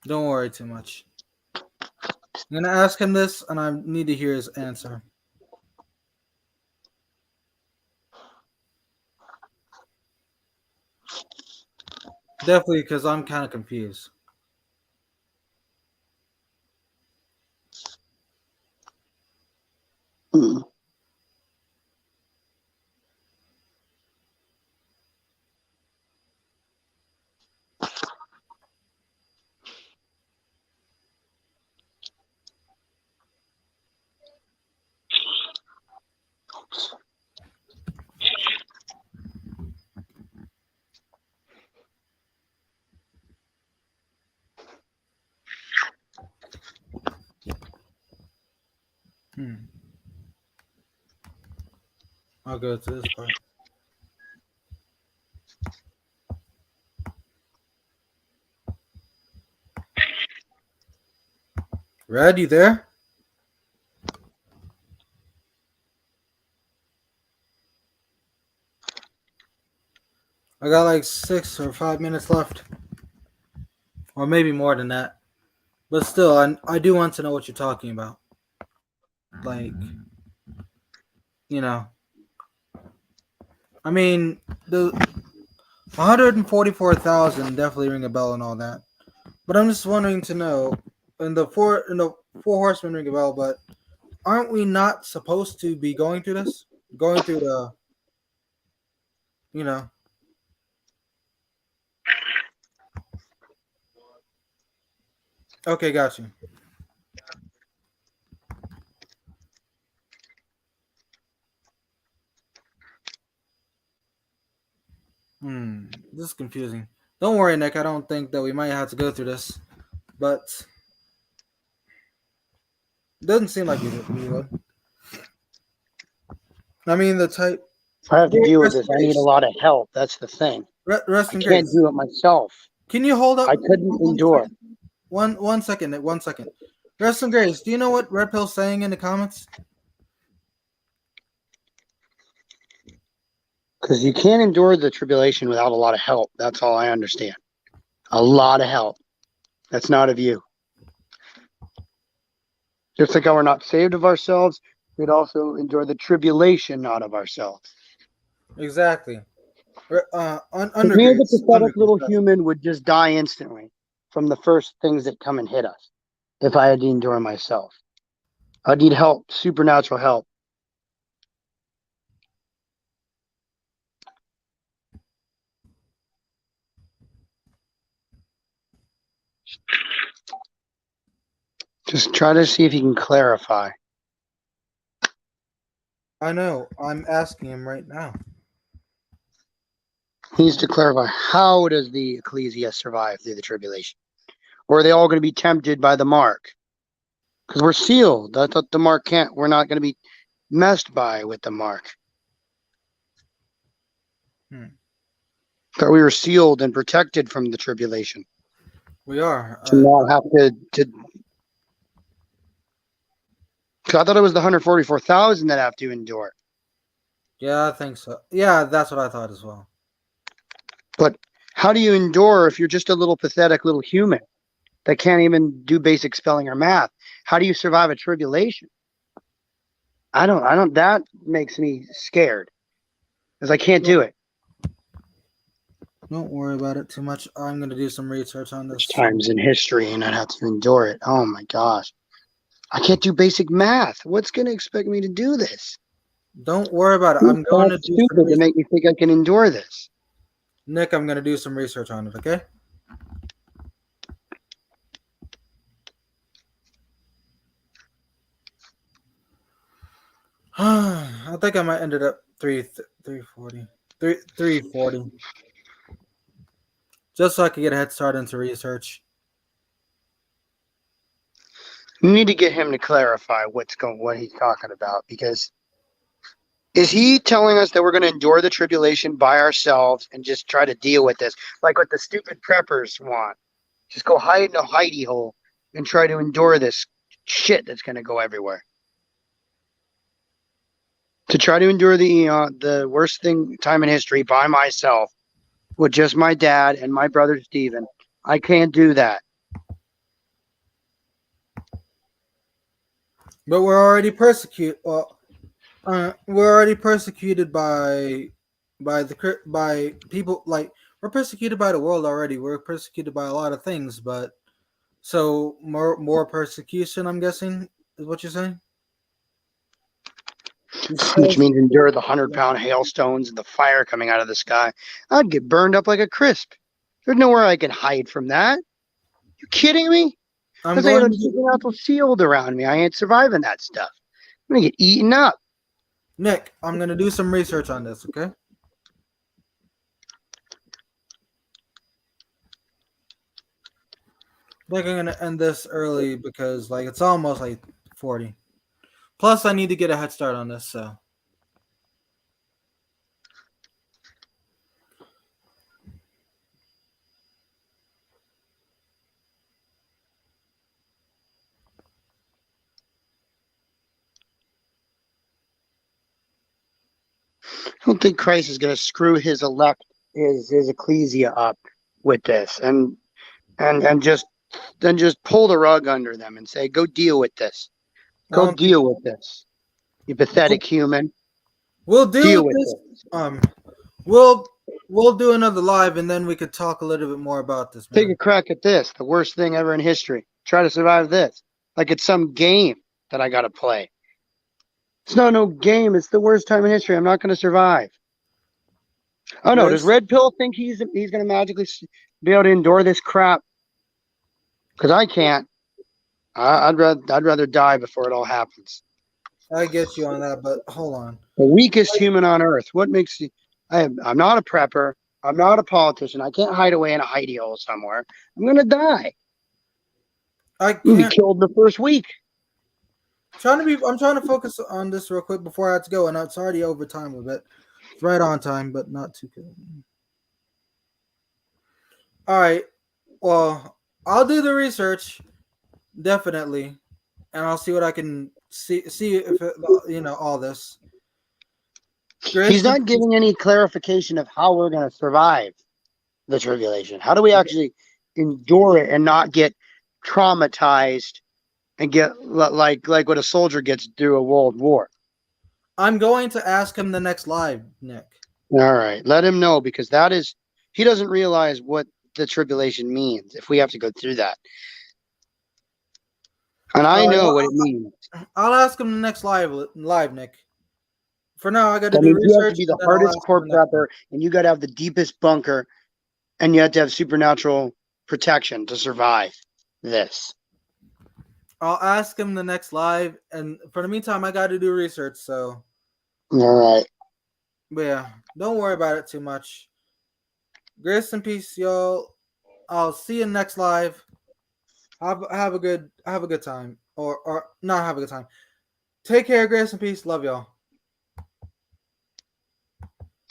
Don't worry too much. I'm gonna ask him this, and I need to hear his answer. Definitely, because I'm kind of confused. Hmm. Hmm. I'll go to this part. Red, you there? I got like 6 or 5 minutes left, or maybe more than that. But still, I do want to know what you're talking about. Like, you know, I mean, the 144,000 definitely ring a bell and all that. But I'm just wondering to know, and the four horsemen ring a bell, but aren't we not supposed to be going through this? Going through the, you know. Okay, got you. This is confusing. Don't worry, Nick. I don't think that we might have to go through this, but it doesn't seem like we would. I mean, the type. If I have to deal with Rest this, in I need a grace. lot of help. That's the thing. Rest I in can't grace. do it myself. Can you hold up I couldn't one endure. second? One second, Nick. 1 second. Rest in grace. Do you know what Red Pill's saying in the comments? Because you can't endure the tribulation without a lot of help. That's all I understand. A lot of help. That's not of you. Just like how we're not saved of ourselves, we'd also endure the tribulation not of ourselves. Exactly. Me, Under the grace. Under pathetic grace. little human, would just die instantly from the first things that come and hit us if I had to endure myself. I'd need help, supernatural help. Just try to see if you can clarify. I know. I'm asking him right now. He needs to clarify, how does the ecclesia survive through the tribulation? Or are they all going to be tempted by the mark? Because we're sealed. That's what the mark can't. We're not going to be messed by with the mark. That we were sealed and protected from the tribulation. We are. To not have to. Cause I thought it was the 144,000 that have to endure. Yeah, I think so. Yeah, that's what I thought as well. But how do you endure if you're just a little pathetic little human that can't even do basic spelling or math? How do you survive a tribulation? I don't. That makes me scared because I can't do it. Don't worry about it too much. I'm going to do some research on this. Times in history and I'd have to endure it. Oh my gosh. I can't do basic math. What's going to expect me to do this? Don't worry about it. I'm going to do some stupid to research. make me think I can endure this. Nick, I'm going to do some research on it, okay? I think I might ended up 340. 340. Just so I could get a head start into research. You need to get him to clarify what he's talking about, because is he telling us that we're going to endure the tribulation by ourselves and just try to deal with this, like what the stupid preppers want? Just go hide in a hidey hole and try to endure this shit that's going to go everywhere. To try to endure the worst time in history by myself with just my dad and my brother Steven. I can't do that. But we're already persecuted. Well, we're already persecuted by people. Like, we're persecuted by the world already. We're persecuted by a lot of things, but so more persecution, I'm guessing, is what you're saying. Which means endure the 100-pound hailstones and the fire coming out of the sky. I'd get burned up like a crisp. There's nowhere I can hide from that. You kidding me? I'm Because I got going a supernatural shield around me. I ain't surviving that stuff. I'm gonna get eaten up. Nick, I'm going to do some research on this, okay? I think I'm going to end this early because, like, it's almost like 40. Plus, I need to get a head start on this, so. I don't think Christ is gonna screw his elect, his ecclesia up with this and just pull the rug under them and say, go deal with this. Go deal with this. You pathetic human. We'll deal with this. We'll do another live, and then we could talk a little bit more about this. Man. Take a crack at this, the worst thing ever in history. Try to survive this. Like it's some game that I got to play. It's not no game. It's the worst time in history. I'm not going to survive. Oh, no. Does Red Pill think he's going to magically be able to endure this crap? Because I can't. I'd rather die before it all happens. I get you on that, but hold on. The weakest human on earth. What makes you... I'm not a prepper. I'm not a politician. I can't hide away in a hidey hole somewhere. I'm going to die. I'm be killed the first week. I'm trying to focus on this real quick before I have to go, and it's already over time a bit. It's right on time, but not too good. All right. Well, I'll do the research definitely, and I'll see what I can see if it, all this. Grace He's not giving any clarification of how we're going to survive the tribulation. How do we actually endure it and not get traumatized and get like what a soldier gets through a world war? I'm going to ask him the next live, Nick. All right, let him know, because he doesn't realize what the tribulation means if we have to go through that. And I know what it means. I'll ask him the next live, Nick. For now, I got to That do means you have research. to be the hardest core prepper, and you got to have the deepest bunker, and you have to have supernatural protection to survive this. I'll ask him the next live, and for the meantime, I got to do research. So, all right. But yeah, don't worry about it too much. Grace and peace, y'all. I'll see you next live. Have a good time, or not have a good time. Take care, grace and peace. Love y'all.